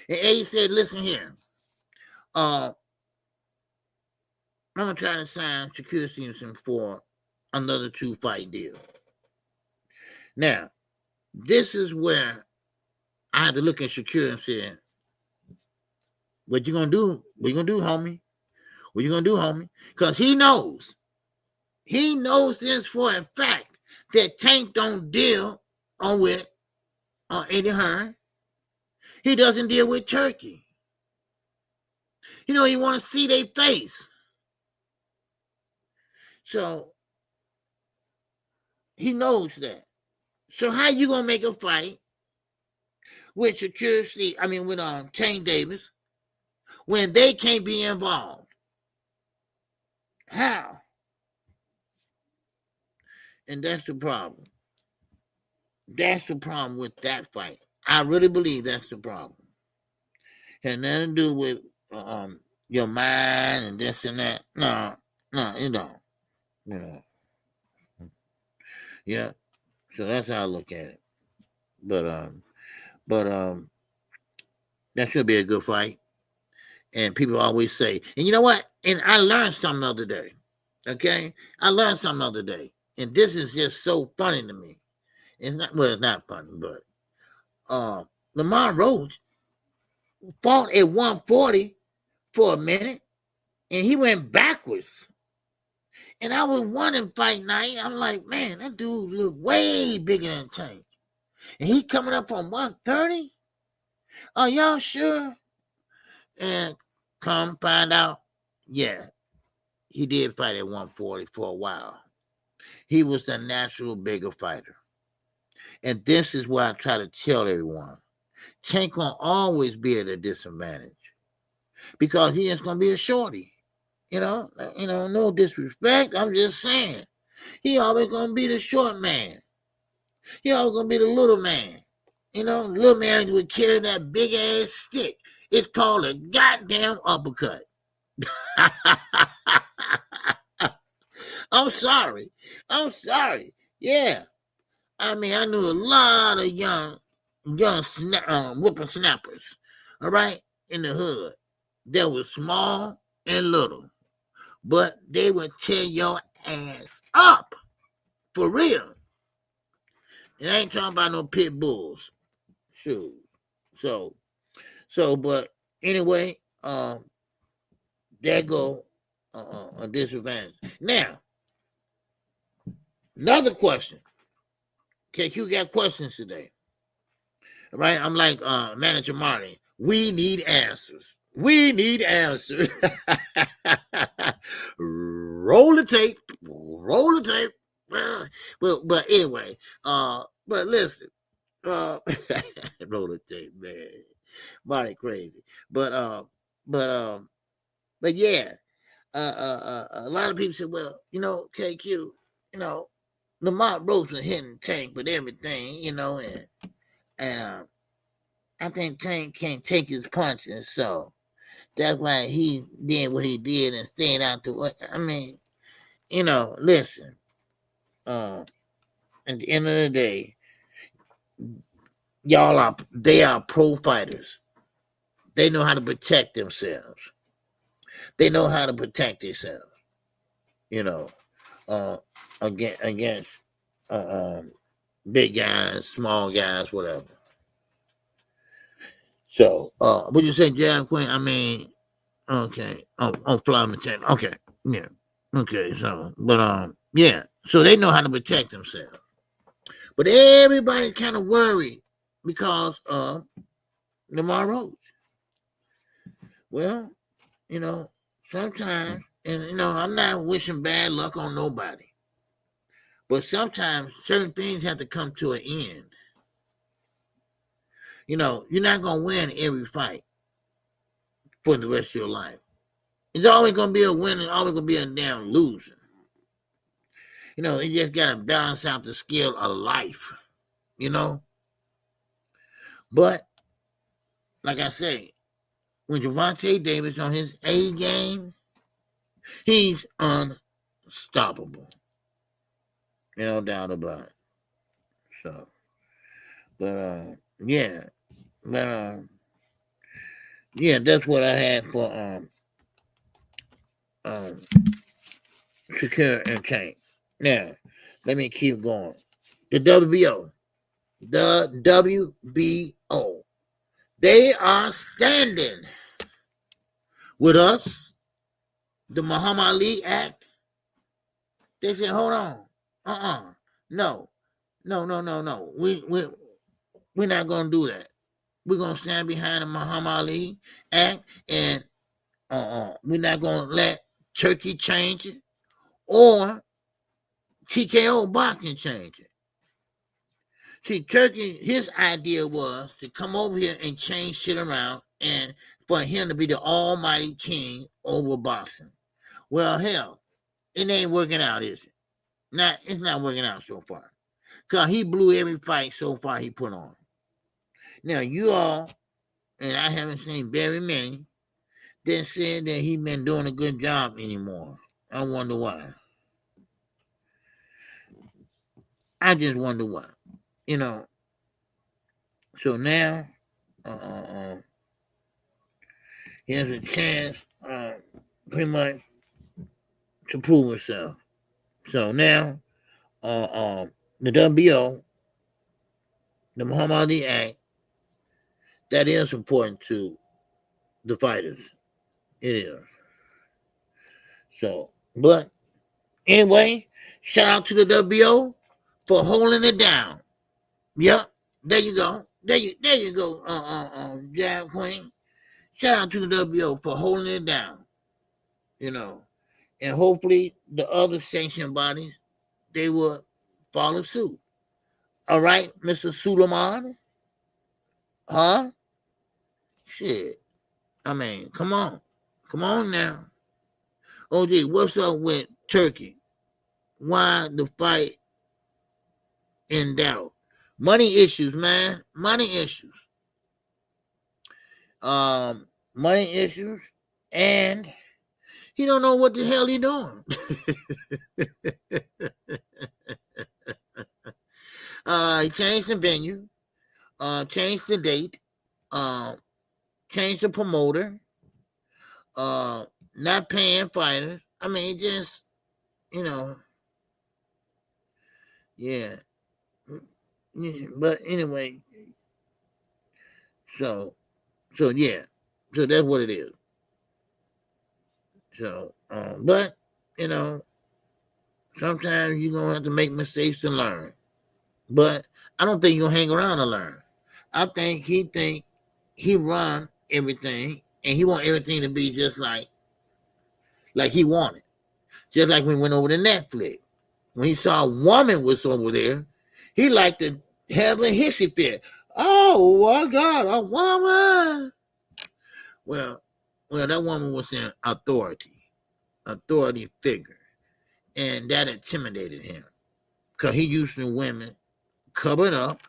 and Eddie said, "Listen here, I'm gonna try to sign Shakir Stevenson for another 2-fight deal." Now, this is where I had to look at Shakir and say, "What you gonna do? What you gonna do, homie? What you gonna do, homie?" Because he knows this for a fact that Tank don't deal with Eddie Hearn. He doesn't deal with Turki. He want to see their face. So he knows that. So how you gonna make a fight with with Tank Davis when they can't be involved? How? And that's the problem. That's the problem with that fight. I really believe that's the problem. Had nothing to do with your mind and this and that. No, it don't. Yeah. So that's how I look at it. But that should be a good fight. And people always say, and you know what? And I learned something the other day. Okay? I learned something the other day. And this is just so funny to me. It's not funny, but Lamont Roach fought at 140 for a minute, and he went backwards. And I was wondering fight night, I'm like, man, that dude look way bigger than Tank. And he coming up from 130? Are y'all sure? And come find out, yeah, he did fight at 140 for a while. He was the natural bigger fighter. And this is what I try to tell everyone. Tank gonna always be at a disadvantage because he is gonna be a shorty. No disrespect. I'm just saying. He always gonna be the short man. He always gonna be the little man. Little man would carry that big ass stick. It's called a goddamn uppercut. I'm sorry. Yeah. I knew a lot of young whippersnappers, all right, in the hood. They were small and little, but they would tear your ass up for real. And I ain't talking about no pit bulls. Shoot. So, but anyway, there go a disadvantage. Now, another question. KQ got questions today. All right, I'm like Manager Marty. We need answers. We need answers. Roll the tape. Roll the tape. But anyway, but listen, roll the tape, man. Marty crazy. But yeah, a lot of people said, well, KQ, Lamont Roach was hitting Tank with everything, and I think Tank can't take his punches, so that's why he did what he did and stayed out the way. I mean, listen, at the end of the day, they are pro fighters. They know how to protect themselves. They know how to protect themselves, against big guys, small guys, whatever. So, what you say, Jab Queen? I mean, okay, fly material. Okay, yeah, okay. So, but yeah. So they know how to protect themselves. But everybody's kind of worried because of Lamont Roach. Well, sometimes, and I'm not wishing bad luck on nobody, but sometimes certain things have to come to an end. You're not gonna win every fight for the rest of your life. It's always gonna be a winner, always gonna be a damn loser. You just gotta balance out the scale of life, But like I say, when Gervonta Davis on his A game, he's unstoppable. No doubt about it. So, but yeah, but yeah, that's what I had for Shakir and Tank. Now, let me keep going. The WBO. The WBO. They are standing with us. The Muhammad Ali Act. They said, hold on. No. We're not gonna do that. We're gonna stand behind the Muhammad Ali Act, and we're not gonna let Turkey change it or TKO boxing change it. See, Turkey, his idea was to come over here and change shit around and for him to be the almighty king over boxing. Well, hell, it ain't working out, is it? It's not working out so far. Because he blew every fight so far he put on. Now, you all, and I haven't seen very many, that said that he been doing a good job anymore. I wonder why. I just wonder why. So now, he has a chance, pretty much, to prove himself. So now, the WBO, the Muhammad Ali Act, that is important to the fighters. It is. So, but anyway, shout out to the WBO for holding it down. Yep, there you go. There you go, Jab Queen. Shout out to the WBO for holding it down. And hopefully the other sanction bodies, they will follow suit. All right, Mr. Suleiman? Huh? Shit. I mean, come on. Come on now. OG, what's up with Turkey? Why the fight in doubt? Money issues, man. Money issues. Money issues. And he don't know what the hell he doing. He changed the venue, changed the date, changed the promoter, not paying fighters. I mean, just, yeah. But anyway, so yeah. So that's what it is. So, but, sometimes you're going to have to make mistakes to learn. But I don't think he'll hang around to learn. I think he run everything and he want everything to be just like he wanted. Just like when we went over to Netflix. When he saw a woman was over there, he liked to have a hissy fit. Oh my God, a woman. Well, that woman was an authority figure. And that intimidated him. Because he used to women covered up,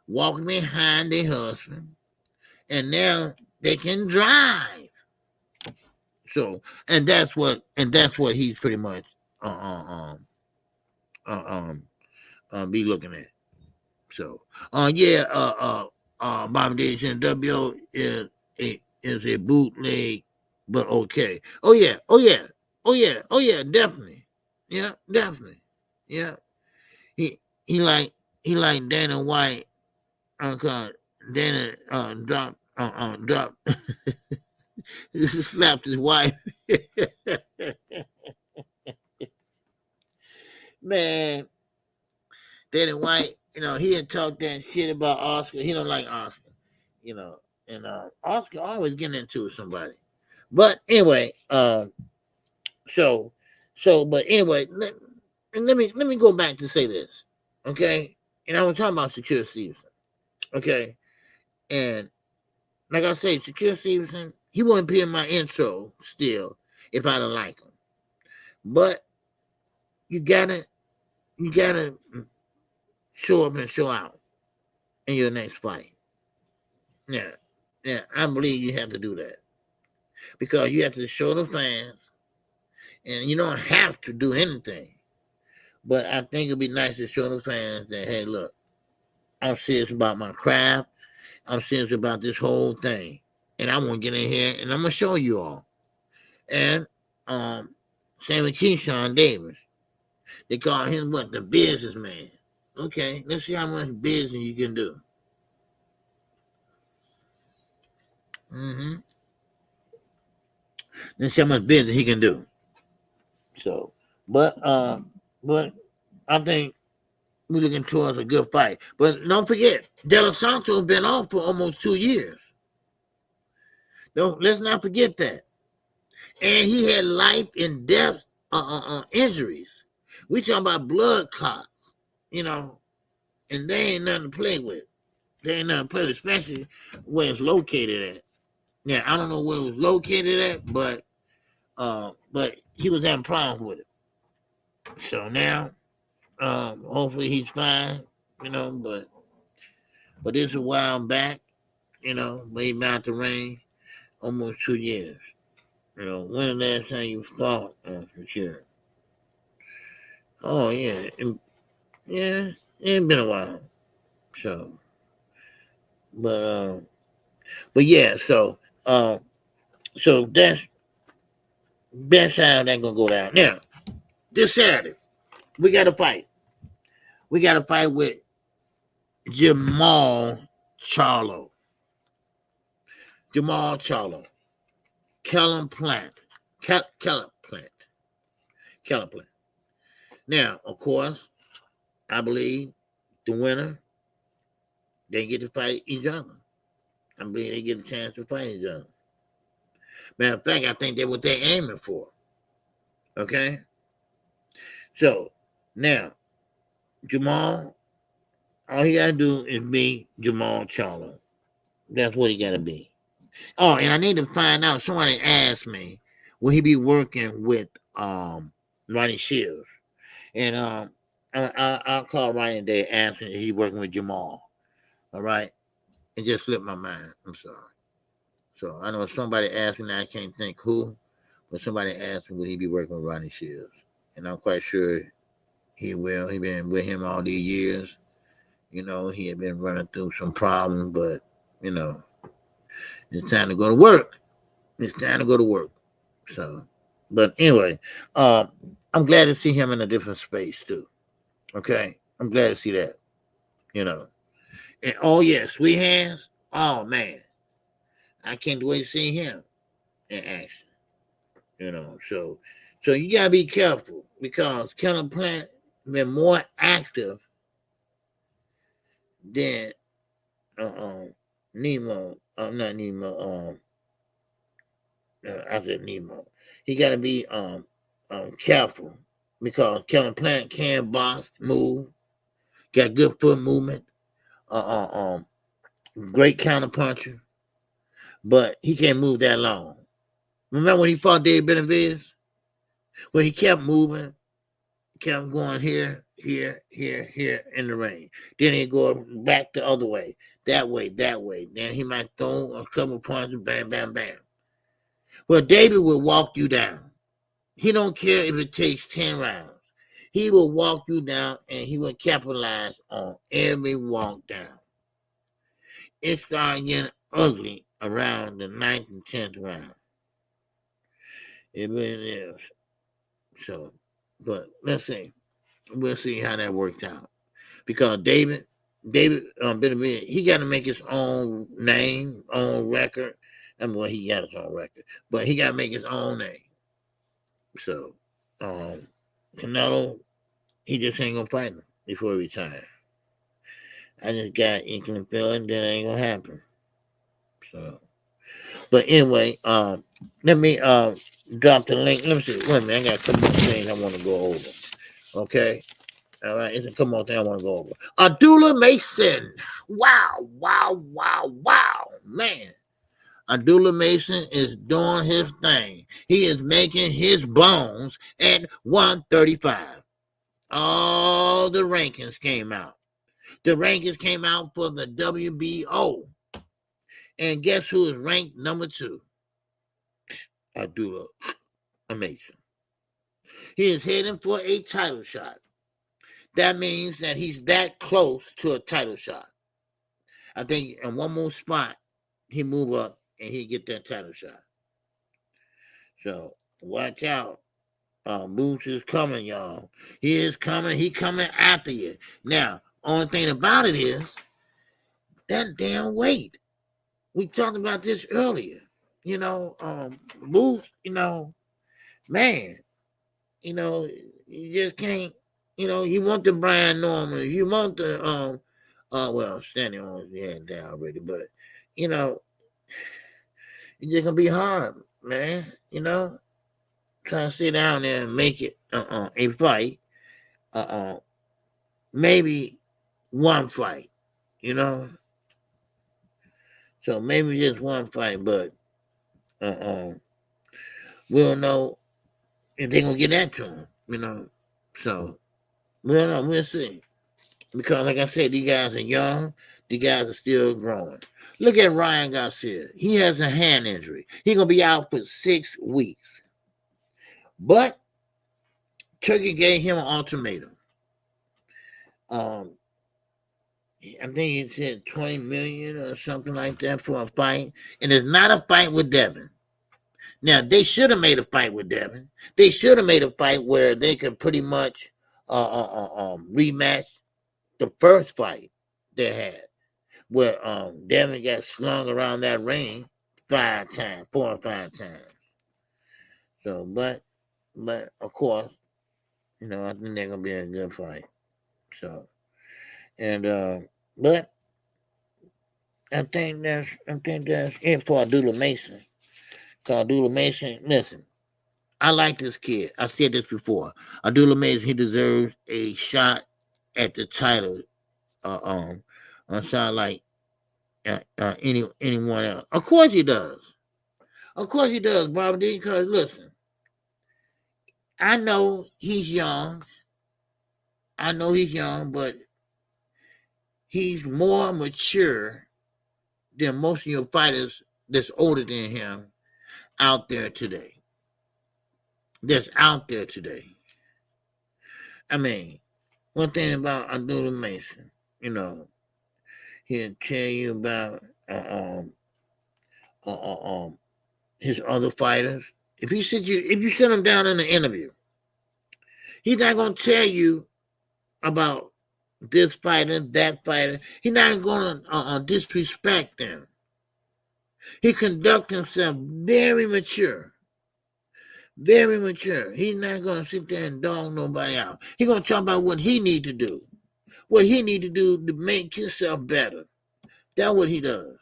walking behind their husband, and now they can drive. So, and that's what he's pretty much be looking at. So, Benavidez and WO is a bootleg, but okay. Oh yeah, definitely. Yeah, definitely. Yeah. He like Dana White Dana dropped slapped his wife. Man, Dana White, he had talked that shit about Oscar. He don't like Oscar, and Oscar always getting into somebody. But anyway, but anyway, let me go back to say this, okay? And I was talking about Shakir Stevenson, okay? And like I say, Shakir Stevenson, he wouldn't be in my intro still if I don't like him. But you gotta show up and show out in your next fight. Yeah, I believe you have to do that because you have to show the fans, and you don't have to do anything. But I think it'd be nice to show the fans that, hey, look, I'm serious about my craft. I'm serious about this whole thing, and I'm gonna get in here and I'm gonna show you all. And same with Keyshawn Davis. They call him what? The businessman. Okay, let's see how much business you can do. Let's see how much business he can do. So, but I think we're looking towards a good fight. But don't forget, De La Santo's been off for almost 2 years. Let's not forget that. And he had life and death injuries. We talking about blood clots, and they ain't nothing to play with. They ain't nothing to play with, especially where it's located at. Yeah, I don't know where it was located at, but he was having problems with it. So now, hopefully he's fine, but this is a while back, but he about to reign almost 2 years. When the last time you fought for sure? Oh yeah, it's been a while. So, but yeah, so that's how that's gonna go down. Now, this Saturday, we got to fight. We got to fight with Jamal Charlo. Kellen Plant. Now, of course, I believe the winner, they get to fight each other. I believe they get a chance to fight each other. Matter of fact, I think that's what they're aiming for. Okay? So, now, Jamal, all he got to do is be Jamal Charlo. That's what he got to be. Oh, and I need to find out. Somebody asked me, will he be working with Ronnie Shields? And I'll call Ronnie today asking if he's working with Jamal. All right? It just slipped my mind. I'm sorry. So I know somebody asked me, I can't think who, but somebody asked me, will he be working with Ronnie Shields? And I'm quite sure he will. He's been with him all these years. He had been running through some problems, but, it's time to go to work. So, but anyway, I'm glad to see him in a different space too. Okay, I'm glad to see that. And oh yeah, Sweet Hands. Oh man, I can't wait to see him in action. So you gotta be careful because Kellen Plant been more active then Nemo, not Nemo, I said Nemo. He got to be careful because Kellen Plant can box, move, got good foot movement, great counter puncher, but he can't move that long. Remember when he fought Dave Benavidez? Well, he kept moving, kept going here in the ring. Then he'd go back the other way, that way. Then he might throw a couple punches, bam, bam, bam. Well, David will walk you down. He don't care if it takes 10 rounds. He will walk you down, and he will capitalize on every walk down. It started getting ugly around the 9th and 10th round. It really is. So, but let's see. We'll see how that works out. Because David Benavidez, he got to make his own name, own record. I mean, well, he got his own record, but he got to make his own name. So, Canelo, he just ain't gonna fight him before he retires. I just got inkling feeling that ain't gonna happen. So, but anyway, let me drop the link. Let me see. Wait a minute, I got a couple more things I want to go over. Okay. All right, it's a couple more things I want to go over. Abdullah Mason. Wow. Man. Abdullah Mason is doing his thing. He is making his bones at 135. All the rankings came out. The rankings came out for the WBO. And guess who is ranked number 2? Abdullah Mason. He is heading for a title shot. That means that he's that close to a title shot. I think in one more spot, he move up and he get that title shot. So watch out. Boots is coming, y'all. He is coming. He coming after you. Now, only thing about it is that damn weight. We talked about this earlier. You know, Boots, man, you just can't, you want the Brian Norman, you want the, standing on his head down already, but, it's just going to be hard, man, trying to sit down there and make it a fight, maybe one fight, so maybe just one fight, but we'll know if they're going to get that to him, so we'll know, we'll see, because like I said, these guys are young, these guys are still growing. Look at Ryan Garcia. He has a hand injury. He's going to be out for 6 weeks. But Turkey gave him an ultimatum. I think he said $20 million or something like that for a fight. And it's not a fight with Devin. Now, they should have made a fight with Devin. They should have made a fight where they could pretty much rematch the first fight they had, where Devin got slung around that ring 4 or 5 times. So, but of course, I think they're gonna be a good fight. So, and but I think that's it for Abdullah Mason. Cause Abdullah Mason, listen, I like this kid. I said this before. Abdullah Mason, he deserves a shot at the title. A shot like anyone else. Of course he does. Of course he does, Bobby D. Because listen, I know he's young. But he's more mature than most of your fighters that's older than him out there today. I mean, one thing about Abdullah Mason, he'll tell you about his other fighters. If you sit him down in an interview, he's not gonna tell you about this fighter, that fighter. He's not gonna disrespect them. He conducts himself very mature. Very mature. He's not gonna sit there and dog nobody out. He's gonna talk about what he need to do, what he need to do to make himself better. That's what he does.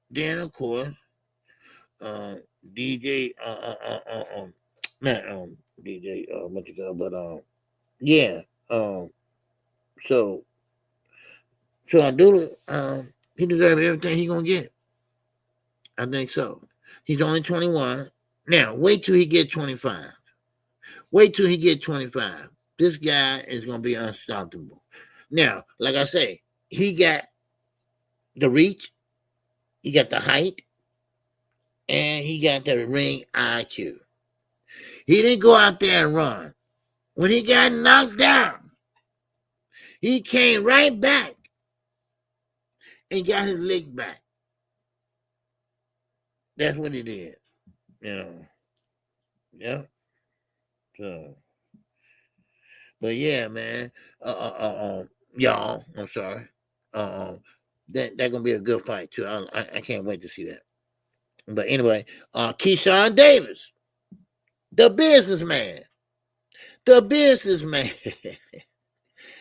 Then of course, DJ, not DJ, what you call, but yeah, so Abdullah, he deserves everything he gonna get. I think so. He's only 21. Now wait till he get 25. Wait till he get 25. This guy is gonna be unstoppable. Now, like I say, he got the reach, he got the height, and he got the ring IQ. He didn't go out there and run. When he got knocked down, he came right back and got his leg back. That's what he did. Yeah. So, but yeah, man. Y'all, I'm sorry. That gonna be a good fight too. I can't wait to see that. But anyway, Keyshawn Davis, the businessman.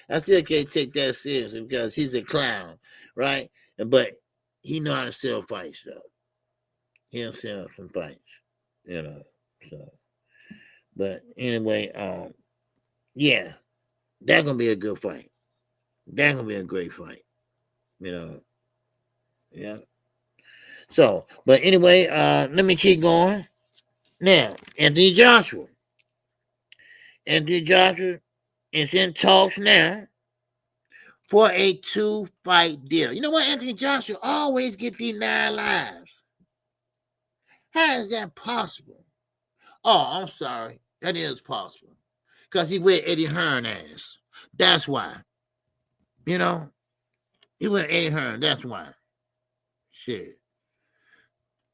I still can't take that seriously because he's a clown, right? But he know how to sell fights, though. He'll sell some fights, So, but anyway, yeah, that's gonna be a good fight. That's gonna be a great fight, Yeah. So, but anyway, let me keep going. Now, Anthony Joshua is in talks now for a 2-fight deal. You know what? Anthony Joshua always get these 9 lives. How is that possible? Oh, I'm sorry. That is possible. Because he with Eddie Hearn ass. That's why. He with Eddie Hearn. That's why. Shit.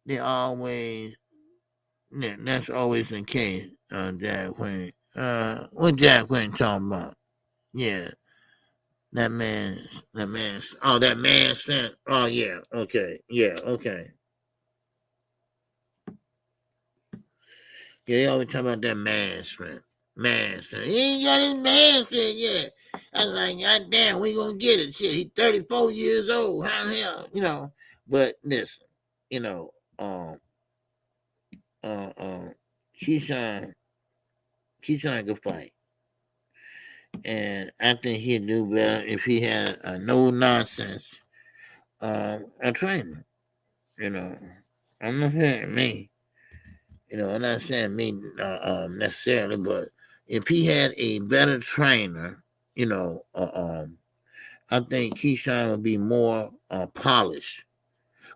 That's always the case, Jack Quinn. What Jack Quinn talking about? Yeah. That man sent. Oh, yeah. Okay. Yeah, okay. Yeah, they always talk about that man strength. He ain't got his man strength yet. I was like, God damn, we gonna get it. Shit, he's 34 years old. How the hell, But listen, Keyshawn could fight. And I think he'd do better if he had a no nonsense a trainer. I'm not saying me. I'm not saying me necessarily, but if he had a better trainer, I think Keyshawn would be more polished.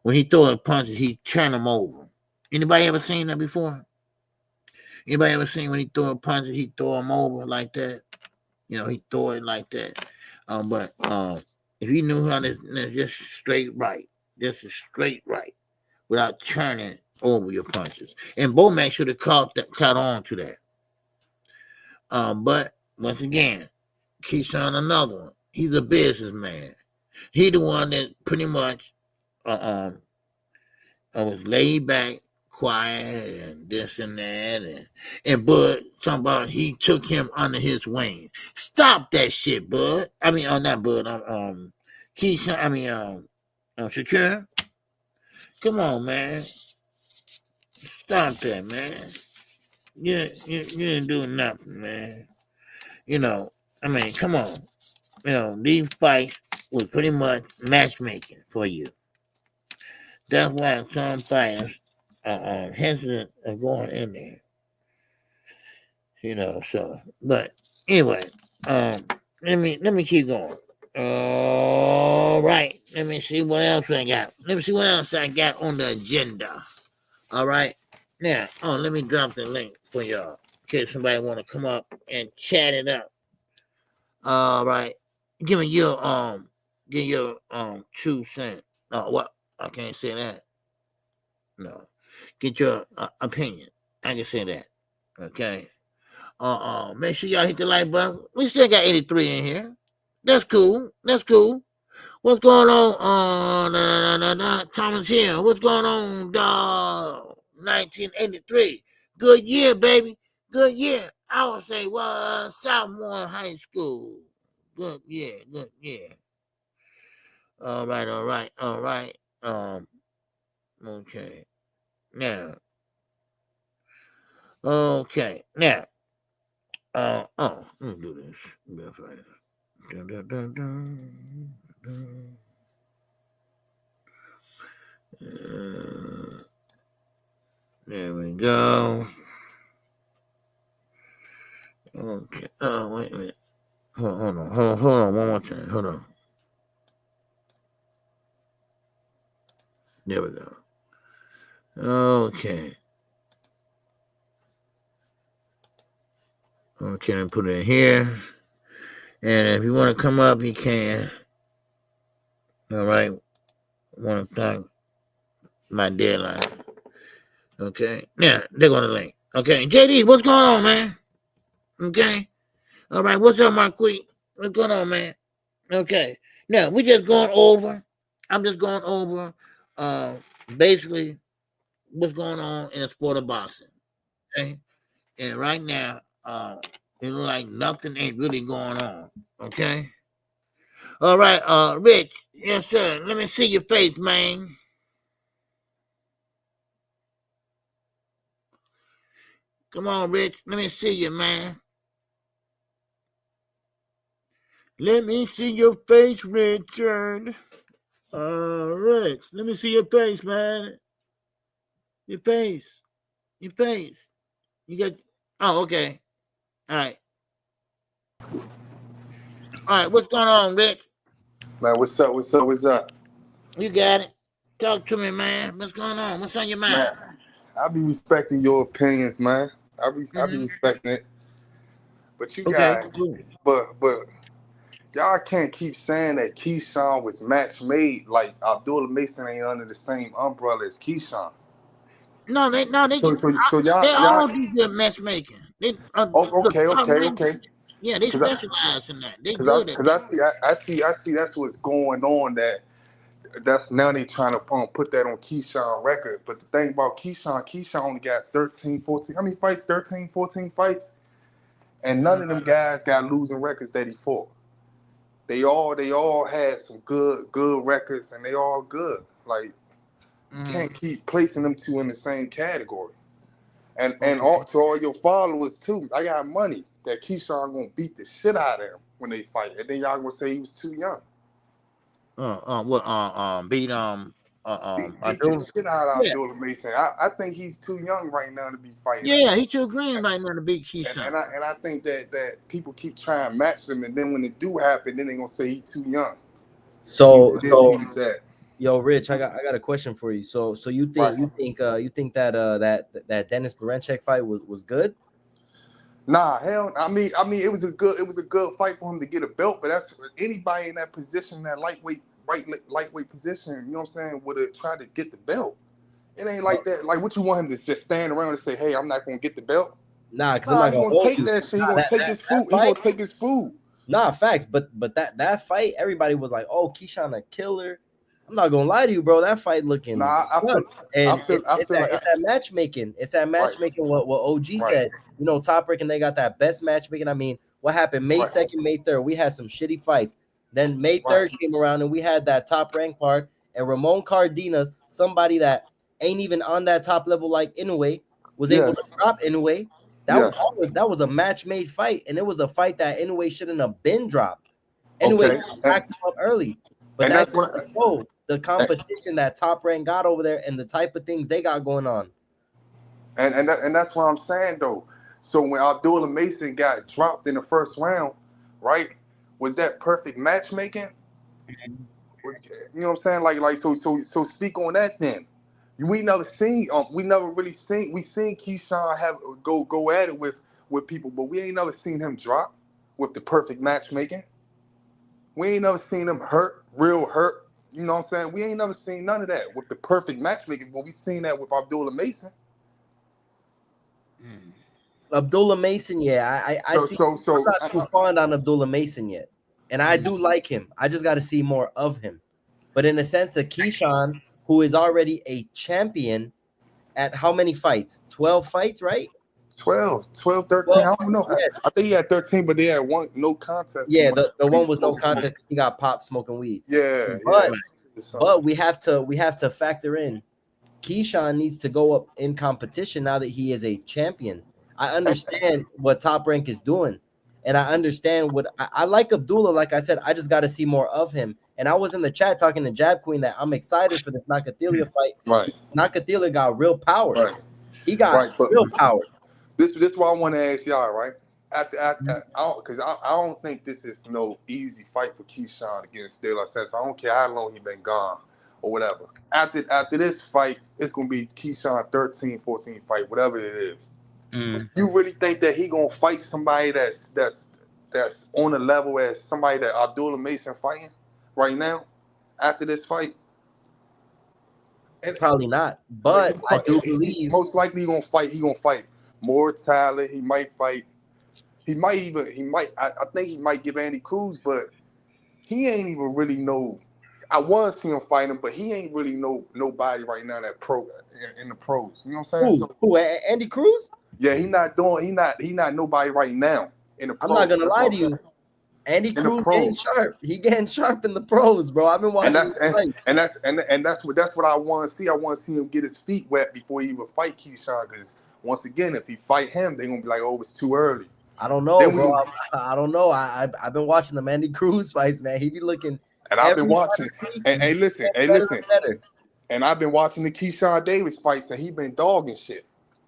When he throw a punches, he turn them over. Anybody ever seen that before? Anybody ever seen when he throw a punches, he throw them over like that? He throw it like that. But if he knew how to just straight right, without turning over your punches. And Bomac should have caught on to that. But once again, Keyshawn, another one. He's a businessman. He the one that pretty much was laid back, quiet, and this and that, and Bud talking about he took him under his wing. Stop that shit, Bud. I mean, not Bud. Keyshawn. I mean, Shakir. Come on, man. Stop that, man. You didn't do nothing, man. I mean, come on. These fights was pretty much matchmaking for you. That's why some fighters are hesitant of going in there. So, but anyway, let me keep going. All right. Let me see what else I got. On the agenda. All right. Now, let me drop the link for y'all in case somebody want to come up and chat it up. All right. Give me your 2 cents. What? I can't say that. No. Get your opinion. I can say that. Okay. Make sure y'all hit the like button. We still got 83 in here. That's cool. What's going on? Thomas Hill. What's going on, dog? 1983. Good year, baby. Good year. I would say, sophomore in high school. Good. Yeah. Good. Yeah. All right. All right. All right. Okay. Now. Okay. Now. Let me do this. That's right. Dun, dun, dun, dun, dun. There we go. Okay. Oh, wait a minute. Hold on. Hold on. One more time. Hold on. There we go. Okay. Okay, and put it in here. And if you want to come up, you can. All right. 1 o'clock, my deadline. Okay. Now, they're going to link. Okay. JD, what's going on, man? Okay. All right. What's up, my queen? What's going on, man? Okay. Now, we just going over. I'm just going over basically what's going on in the sport of boxing. Okay. And right now, it looks like nothing ain't really going on. Okay. All right, Rich. Yes, sir. Let me see your face, man. Come on, Rich. Let me see you, man. Let me see your face, Richard. Rich. Let me see your face, man. Your face. Your face. You got. Oh, okay. All right. All right. What's going on, Rich? Man, what's up? What's up? What's up? You got it. Talk to me, man. What's going on? What's on your mind? Man, I be respecting your opinions, man. I be respecting it. But you Okay. guys, but y'all can't keep saying that Keyshawn was match made like Abdullah Mason ain't under the same umbrella as Keyshawn. No, they So they y'all all do good matchmaking. They oh, look, okay. yeah, they Cause specialize in that. They good at that. I see that's what's going on that's now they trying to put that on Keyshawn record. But the thing about Keyshawn only got 13, 14. How many fights? 13, 14 fights? And none of them guys got losing records that he fought. They all had some good records, and they all good. Like you can't keep placing them two in the same category. And all to all your followers too. I got money that Keyshawn gonna beat the shit out of him when they fight, and then y'all gonna say he was too young. Beat I Beat the do. shit out of Yeah, Abdullah Mason. I think he's too young right now to be fighting him. yeah, he too green right now to beat Keyshawn. And I think that people keep trying to match them, and then when it do happen, then they gonna say he's too young. So He was that. yo, Rich, I got a question for you. So you think that Dennis Berinchek fight was good? Nah, hell, I mean, it was a good fight for him to get a belt, but that's anybody in that position, that lightweight position. You know what I'm saying? Would have tried to get the belt. It ain't like that. Like, what you want him to just stand around and say, "Hey, I'm not gonna get the belt"? Nah, because I'm Nah, not he gonna gonna hold take you. that shit. He Nah, gonna take his food. He gonna take his food. Nah, facts. But that fight, everybody was like, "Oh, Keyshawn a killer." I'm not gonna lie to you, bro. That fight looking Nah, I feel it's like that matchmaking. It's that matchmaking. What OG said. You know, Top Rank and they got that best matchmaking. I mean, what happened May 2nd, May 3rd? We had some shitty fights. Then May 3rd came around and we had that Top Rank card and Ramon Cardenas, somebody that ain't even on that top level like Inoue, was able to drop Inoue. That was a match made fight, and it was a fight that Inoue shouldn't have been dropped. Inoue backed him up early, but that showed the competition that Top Rank got over there and the type of things they got going on. And that's what I'm saying though. So when Abdullah Mason got dropped in the first round, right? Was that perfect matchmaking? You know what I'm saying? Like so speak on that then. We never really seen Keyshawn have go at it with people, but we ain't never seen him drop with the perfect matchmaking. We ain't never seen him real hurt. You know what I'm saying? We ain't never seen none of that with the perfect matchmaking, but we seen that with Abdullah Mason. Abdullah Mason, yeah, I'm not too fond on Abdullah Mason yet, and I do like him. I just got to see more of him. But in the sense of Keyshawn, who is already a champion at how many fights? 12 fights, right? 12, 13. Well, I don't know. yeah, I think he had 13, but they had one no contest. yeah. One. The He one was no smoked some. contest. He got popped smoking weed. Yeah, But yeah. but we have to factor in Keyshawn needs to go up in competition now that he is a champion. I understand what Top Rank is doing, and I understand what I like Abdullah. Like I said, I just got to see more of him. And I was in the chat talking to Jab Queen that I'm excited for this Nakathila fight. Right. Nakathila got real power. Right. He got But real power. this is what I want to ask y'all, right? Because I don't think this is no easy fight for Keyshawn against De La Santa. I don't care how long he been gone or whatever. After this fight, it's gonna be Keyshawn 13, 14 fight, whatever it is. You really think that he gonna fight somebody that's on the level as somebody that Abdullah Mason fighting right now after this fight? And Probably not, but I do believe most likely he gonna fight more talent. He might fight. I think he might give Andy Cruz, but he ain't even really know. I want to see him fight him, but he ain't really nobody right now that pro in the pros. You know what I'm saying? Who Andy Cruz? Yeah, he not nobody right now in the pros. I'm not gonna lie to you. Andy Cruz getting sharp. He getting sharp in the pros, bro. I've been watching. And that's what I want to see. I want to see him get his feet wet before he even fight Keyshawn. Because once again, if he fight him, they're gonna be like, "Oh, it's too early." I don't know, bro. I don't know. I've been watching the Andy Cruz fights, man. He be looking. And I've been watching. And hey, listen. And I've been watching the Keyshawn Davis fights, and he been dogging shit.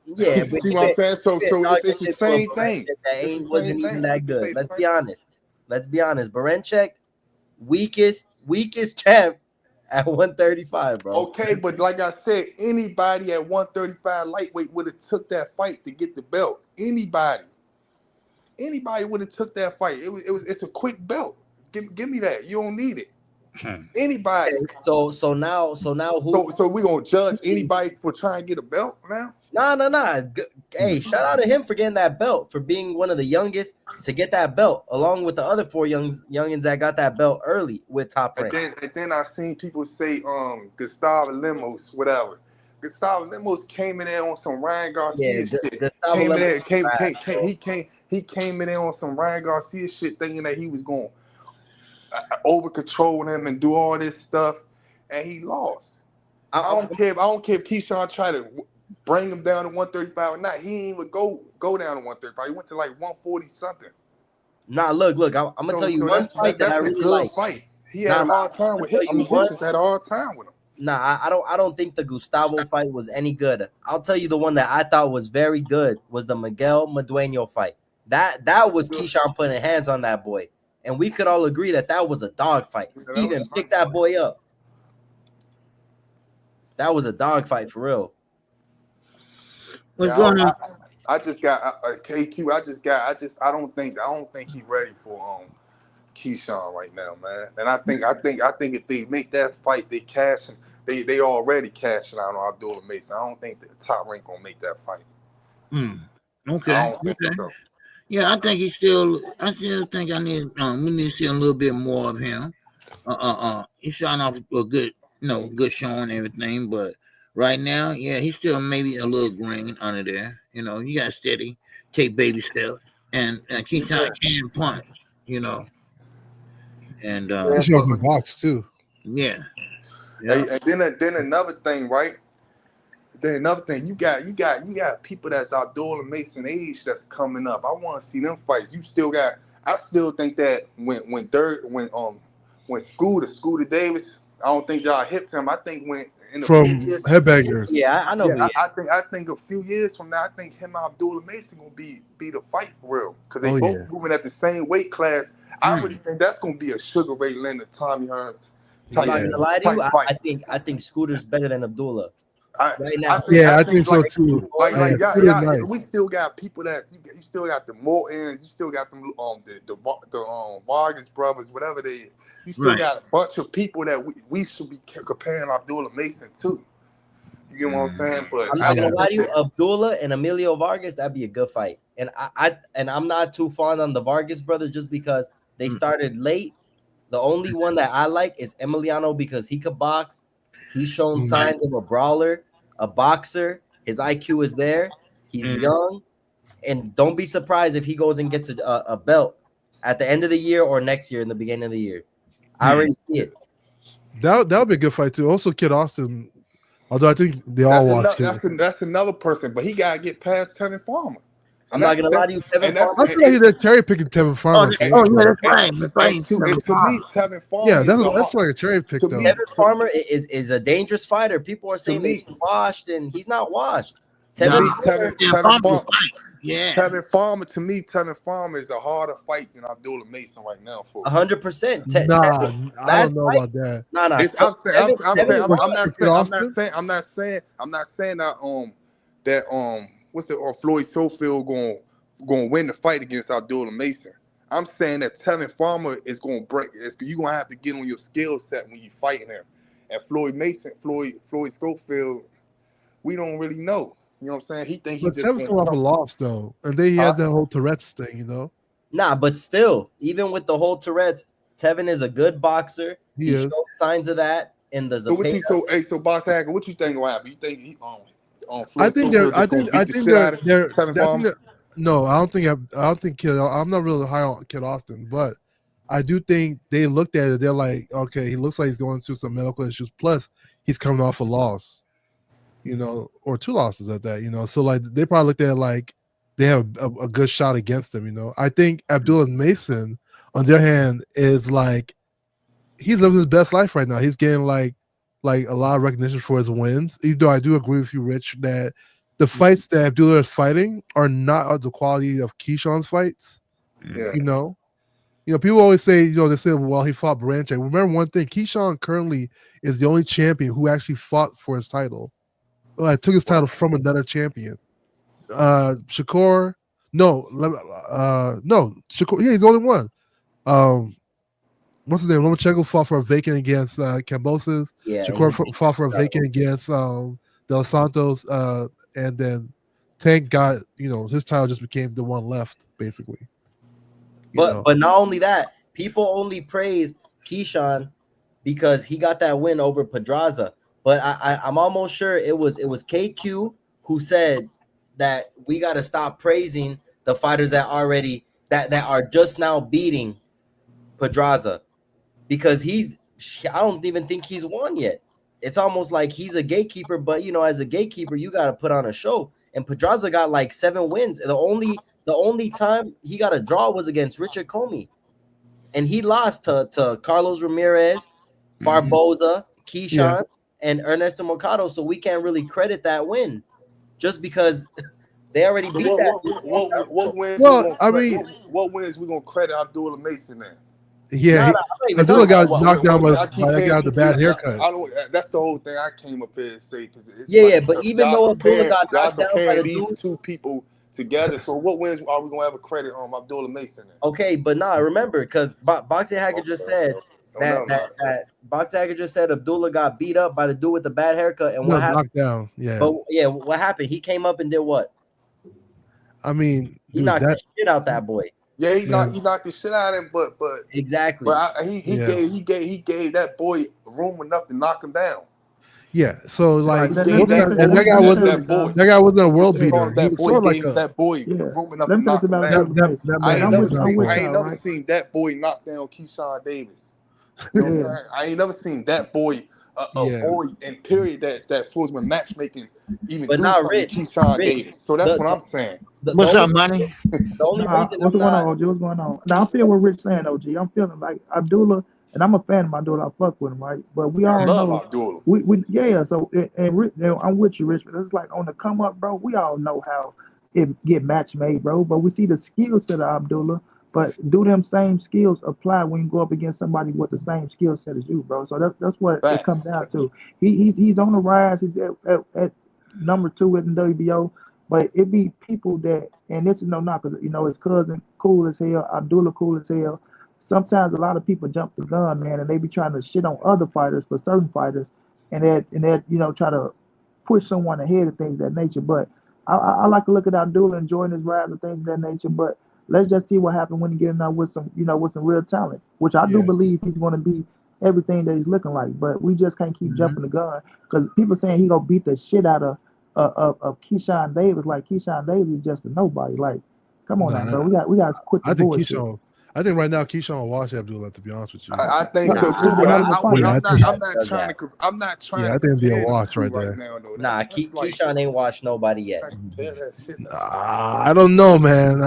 Yeah, but see what I'm saying? So it's the same thing. That wasn't even that good. Let's be honest. Let's be honest. Barenchek, weakest champ at 135, bro. Okay, but like I said, anybody at 135 lightweight would have took that fight to get the belt. Anybody would have took that fight. It's a quick belt. Give me that. You don't need it. Anybody. So now who? So we gonna judge anybody for trying to get a belt now? Nah. Hey, shout out to him for getting that belt, for being one of the youngest to get that belt, along with the other 4 youngins that got that belt early with Top Rank. And then I seen people say Gustavo Lemos, whatever. Gustavo Lemos came in there on some Ryan Garcia shit. He came in there on some Ryan Garcia shit, thinking that he was going over control him and do all this stuff, and he lost. I don't care if Keyshawn tried to bring him down to 135 or not. He didn't even go down to 135. He went to like 140 something. Nah, look, I'm gonna tell you one fight that I really like. Fight. He had a hard time with him. He just had a hard time with him. Nah, I don't think the Gustavo fight was any good. I'll tell you the one that I thought was very good was the Miguel Madueño fight. That was Keyshawn putting hands on that boy. And we could all agree that was a dog fight. He even picked that boy up. That was a dog fight for real. What's going on? I just got KQ. I don't think he's ready for Keyshawn right now, man. And I think if they make that fight, they cash him. They already cashing out on Abdullah Mason. I don't think the Top Rank gonna make that fight. Okay. I don't think so. Yeah, I think I still think we need to see a little bit more of him. He's starting off a good, good showing and everything, but right now, yeah, he's still maybe a little green under there. You got steady, take baby steps, and keep trying to punch. And he's open box too. Yeah. And then another thing, right? Then another thing, you got people that's Abdullah Mason age that's coming up. I want to see them fights. I still think that when Scooter Davis, I don't think y'all hit him. I think when in the from Headbangers. Yeah, I know. Yeah, I think a few years from now, I think him and Abdullah Mason gonna be the fight for real because they both moving at the same weight class. I really think that's gonna be a Sugar Ray Leonard, Tommy Hearns. I'm not gonna lie to you. I think Scooter's better than Abdullah. Right now. I think so too. We still got people that you still got the Mortons, you still got them the Vargas brothers, whatever they. You still got a bunch of people that we should be comparing Abdullah Mason to. You get what I'm saying? But I'm not gonna lie to you, Abdullah and Emilio Vargas, that'd be a good fight. And I'm not too fond on the Vargas brothers just because they started late. The only one that I like is Emiliano because he could box. He's shown signs of a brawler, a boxer. His IQ is there. He's young. and don't be surprised if he goes and gets a belt at the end of the year or next year in the beginning of the year. I already see it. That would be a good fight too. Also, Kid Austin. Although I think they all watched it. That's another person, but he gotta get past Tevin Farmer. I'm not gonna lie to you, Tevin Farmer. I feel like they're cherry picking Tevin Farmer. Yeah, that's right. To me, Tevin Farmer. Yeah, that's like a cherry pick though. Tevin Farmer is a dangerous fighter. People are saying that he's washed, and he's not washed. Tevin Farmer, to me, Tevin Farmer is a harder fight than Abdullah Mason right now. For 100%. I don't know about that. I'm not saying that what's it? Or Floyd Schofield going to win the fight against Abdullah Mason. I'm saying that Tevin Farmer is going to break. You're going to have to get on your skill set when you're fighting him. And Floyd Schofield, we don't really know. You know what I'm saying? He thinks But Tevin's coming off a loss though, and then he had that whole Tourette's thing, you know. Nah, but still, even with the whole Tourette's, Tevin is a good boxer. He showed signs of that in the Zapata. So Boss Hager, what you think will happen? You think he I think they're no, I don't think Kid. I'm not really high on Kid Austin, but I do think they looked at it. They're like, okay, he looks like he's going through some medical issues. Plus, he's coming off a loss, you know, or 2 losses at that, you know. So like they probably looked at it like they have a good shot against him, you know. I think Abdullah Mason, on their hand, is like he's living his best life right now. He's getting like a lot of recognition for his wins. Even though I do agree with you, Rich, that the fights that Abdullah is fighting are not of the quality of Keyshawn's fights. Yeah. You know, people always say, you know, they say, well, he fought Branche. Remember one thing: Keyshawn currently is the only champion who actually fought for his title. Took his title from another champion. Shakir, Shakir. Yeah, he's the only one. What's his name? Lomachenko fought for a vacant against Kambosos. Yeah, Shakir fought for a vacant against Dos Santos. And then Tank got, you know, his title just became the one left, basically. But not only that, people only praise Keyshawn because he got that win over Pedraza. But I'm almost sure it was KQ who said that we got to stop praising the fighters that are just now beating Pedraza, because I don't even think he's won yet. It's almost like he's a gatekeeper, but you know, as a gatekeeper, you got to put on a show. And Pedraza got like 7 wins. The only time he got a draw was against Richard Comey, and he lost to Carlos Ramirez, Barboza, Keyshawn, and Ernesto Mercado. So we can't really credit that win just because they already beat that. What wins? What wins we gonna credit Abdullah Mason in? Yeah, Abdullah got knocked down by that guy with the bad haircut. That's the whole thing I came up here to say. But even though Abdullah got knocked down by these 2 people together, so what wins are we gonna have a credit on Abdullah Mason in? Okay, but remember, because Boxing Hacker just said that Boxing Hacker just said Abdullah got beat up by the dude with the bad haircut, and what happened? Knocked down. Yeah. But what happened? He came up and did what? I mean, he knocked the shit out that boy. Yeah, he knocked the shit out of him, but exactly. But he gave that boy room enough to knock him down. Yeah, so like that guy wasn't a world beater. That boy room enough to knock him down. I ain't never seen that boy knock down Keyshawn Davis. You know what I'm saying? I ain't never seen that boy boy in period that supposed to be matchmaking even but not Rich Keyshawn Davis. So that's what I'm saying. What's up, money? What's going on, OG? What's going on? Now I'm feeling what Rich saying, OG. I'm feeling like Abdullah, and I'm a fan of Abdullah. I fuck with him, right? But we all know Abdullah. So I'm with you, Rich. But it's like on the come up, bro. We all know how it get match made, bro. But we see the skill set of Abdullah. But do them same skills apply when you go up against somebody with the same skill set as you, bro? So that's what it comes down to. He's on the rise. He's at number 2 in the WBO. But it be people that, and this is no knock, because, you know, his cousin cool as hell, Abdullah cool as hell. Sometimes a lot of people jump the gun, man, and they be trying to shit on other fighters for certain fighters, and that you know, try to push someone ahead of things of that nature. But I like to look at Abdullah enjoying his rise and things of that nature. But let's just see what happens when he get in there with some real talent, which I do believe he's going to be everything that he's looking like. But we just can't keep jumping the gun, because people saying he gonna beat the shit out of of Keyshawn Davis. Like Keyshawn Davis is just a nobody. Like, come on now, Nah, bro. We got to quit the I think bullshit. I think right now Keyshawn will watch Abdullah. To be honest with you, I think so Nah, too, but I have a fight. I'm Yeah, not trying to Yeah, I think compare it'd be a the watch two right right there. now though. Nah, That's like Keyshawn ain't watched nobody yet. compare that shit. I don't know, man.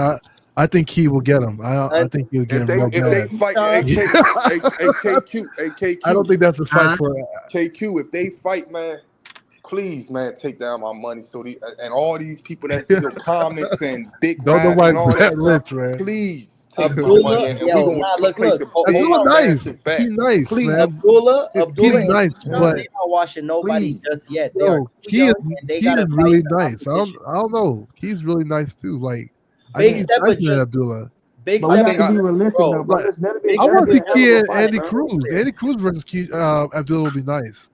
I think Key will get him. I think he'll get him real If bad. they fight, KQ, I don't think that's a fight for. KQ. If they fight, man, please, man, take down my money. So and all these people that's in your comments and Big Don't Rad nobody and all that bet rich, stuff, man. please take my Abdullah, money and we yo, gonna nah, look, place look. a Hold big on. Nice. massive bet. He nice, Please. man. Abdullah Just He's and nice, Keyshawn, but they not watching nobody please, just yet. They are yo, too Key is young and they gotta fight really the nice. I competition. don't know. He's really nice too. Like I Big think Step he's is nicer than just Abdullah. Big But we Step. have to be realistic, bro, though, bro. Like, That'll Big be I Step want to a see hell Key of a and fight, Andy bro. Cruz. Andy Cruz versus Abdullah will be nice.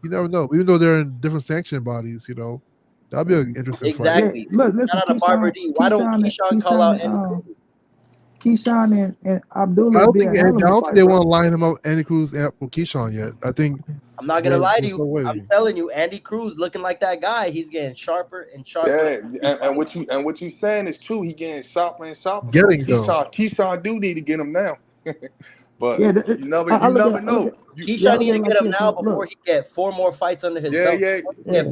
You never know. Even though they're in different sanction bodies, you know, that'll be an interesting fight. Yeah, Exactly. look, listen, Shout out to Barber D. Why don't Keyshawn call out Andy Cruz? Keyshawn and I Abdullah don't be think a hell of a fight, they bro. want to line him up Andy Cruz and Keyshawn yet. I think I'm not gonna lie to there's no you. way. I'm telling you, Andy Cruz looking like that guy. He's getting sharper and sharper. Yeah, and what you saying is true. He getting sharper and sharper. Getting So Keyshawn do need to get him now. But Yeah, you never know. Keyshawn need to like get him this, now look. before he get 4 more fights under his belt. Yeah.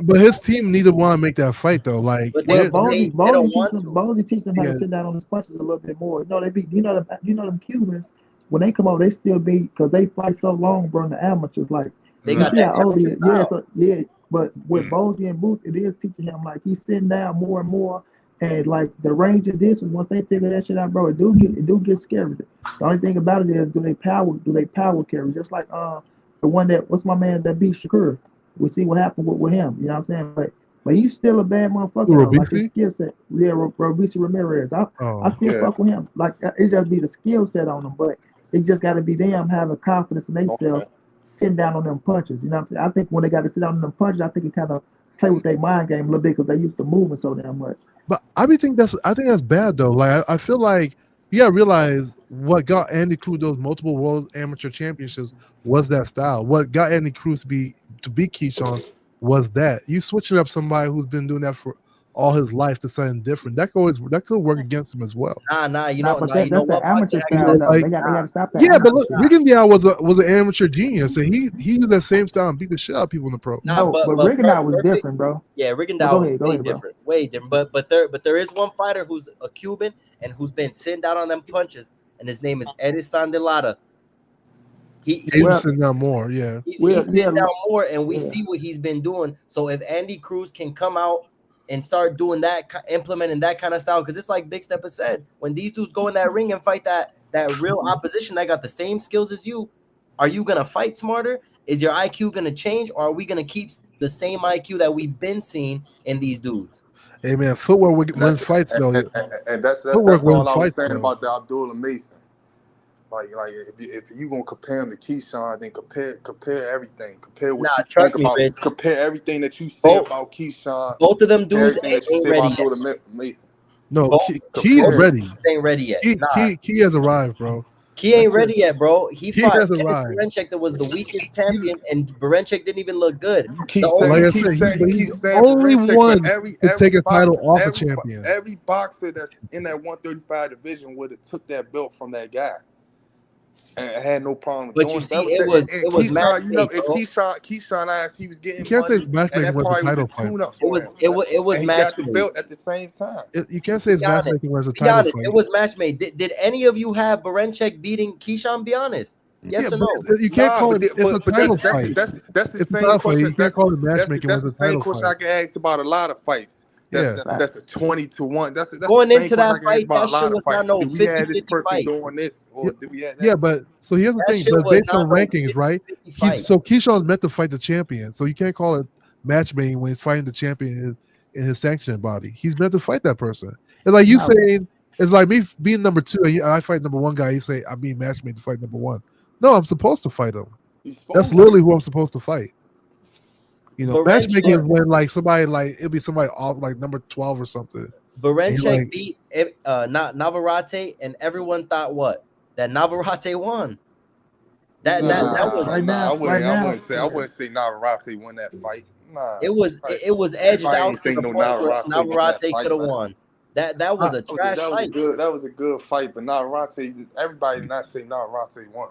But his team neither want to make that fight though. Like But Well, they Bozy don't want to. teach them how to sit down on his punches a little bit more. You know, them Cubans, when they come over, they still be, because they fight so long, bro, in the amateurs. Like, They you got see that how old he is. amateur Yeah, style. but with Bozy and Boots, it is teaching him, like, he's sitting down more and more. And, like, the range of distance, once they figure that shit out, bro, it do get scary. The only thing about it is, do they power carry? Just like the one that, what's my man that beat Shakir? We see what happened with him. You know what I'm saying? But he's still a bad motherfucker, though. Like, his skill set. Yeah, Robici Ramirez. I still fuck with him. Like, it just be the skill set on him, but it just got to be them having confidence in themselves, sitting down on them punches. You know what I'm saying? I think when they got to sit down on them punches, I think it kind of play with their mind game a little bit because they used to moving so damn much. But I think that's bad though. Like I feel like you gotta realize what got Andy Cruz those multiple world amateur championships was that style. What got Andy Cruz to beat Keyshawn was that you switching up somebody who's been doing that for all his life to something different. That could work against him as well. You know but what? the amateur style. Though. They got to stop that. Yeah, but look, Rigondeaux was an amateur genius, and he used that same style and beat the shit out of people in the pro. No, but Rigondeaux was different, bro. Yeah, Rigondeaux was different. Way different. But there is one fighter who's a Cuban and who's been sitting down on them punches, and his name is Ennis Sandelada. He's sitting down more, yeah. He's sitting down more, and we see what he's been doing. So if Andy Cruz can come out and start doing that, implementing that kind of style, because it's like Big Step has said, when these dudes go in that ring and fight that real opposition that got the same skills as you, are you gonna fight smarter? Is your IQ gonna change, or are we gonna keep the same IQ that we've been seeing in these dudes? Hey man, footwork wins fights though. And that's all I was saying about the Abdullah Mason. Like if you gonna compare him to Keyshawn, then compare everything. Compare what you trust think me, about. Rich. Compare everything that you say about Keyshawn. Both of them dudes ain't ready yet. Mason. No, Key's ready. Ain't ready yet. Key has arrived, bro. Key ain't ready yet, bro. He fought has Ennis arrived. Berenchek that was the weakest champion, and Berenchek didn't even look good. He's the only one to take a title off a champion. Every boxer that's in that 135 division would have took that belt from that guy. And had no problem. But you see, it was Keyshawn, you know, if Keyshawn asked, he was getting. You can't say matchmaking was a title fight. It was matchmaking. He got the belt at the same time. You can't say it's matchmaking was a title fight. It was matchmade. Did any of you have Berenchek beating Keyshawn? Be honest. Yes or no? You can't call it. It's a title fight. That's the it's same question. You can't call it matchmaking was a title question fight. I get asked about a lot of fights. That's a 20-1. That's going into that fight. That shit was not no 50-50 we had this person fight. doing this, or did we have that? Yeah, but so here's the thing. But based on rankings, right? So Keyshawn's meant to fight the champion, so you can't call it matchmaking when he's fighting the champion in his sanctioning body. He's meant to fight that person. It's like you saying, it's like me being number 2 and I fight number 1 guy. You say I'm being matchmade to fight number 1. No, I'm supposed to fight him. That's literally who I'm supposed to fight. You know, matchmaking is when like somebody it'll be somebody off like number 12 or something. Berenchek beat Navarrete, and everyone thought what? That Navarrete won. That was I wouldn't say Navarrete won that fight. Nah, It was edged everybody out ain't to think the no point where Navarrete could have won. That was a trash fight, that was a good fight, but Navarrete, everybody did not say Navarrete won.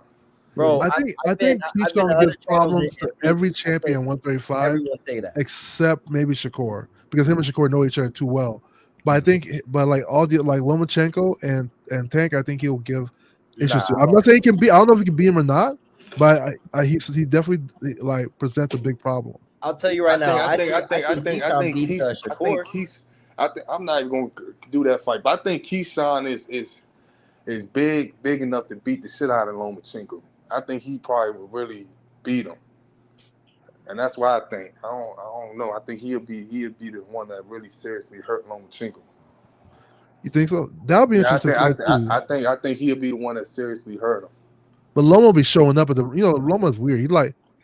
bro. I I've been think to Keyshawn other gives channels problems to and every people say, champion 135, everyone say that. except maybe Shakur, because him and Shakur know each other too well. But I think, like all the like Lomachenko and Tank, I think he'll give issues to. I'm not saying he can beat. I don't know if he can beat him or not, but he definitely like presents a big problem. I'll tell you right now. I think Keyshawn. I'm not even going to do that fight, but I think Keyshawn is big enough to beat the shit out of Lomachenko. I think he probably would really beat him, and that's why I think I don't know. I think he'll be the one that really seriously hurt Lomachenko. You think so? That'll be interesting fight too. I think he'll be the one that seriously hurt him. But Loma will be showing up at the. Loma's weird.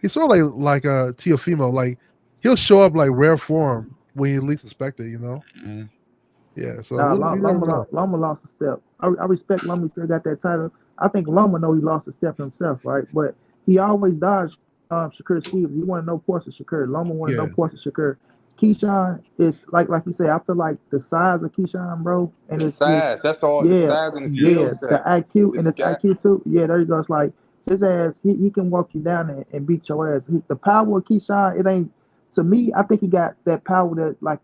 He's sort of like a Teofimo. Like he'll show up like rare form when you least expect it. Mm-hmm. Yeah. So Loma lost a step. I respect Loma. He still got that title. I think Loma know he lost a step himself, right? But he always dodged Shakur's skills. He wanted no parts of Shakur. Loma wanted no parts of Shakur. Keyshawn is like you say. I feel like the size of Keyshawn, bro, and his size. That's all. Yeah, the size and the skill set. The IQ and his IQ too. Yeah, there you go. It's like his ass. He can walk you down and beat your ass. The power of Keyshawn, it ain't. To me, I think he got that power that like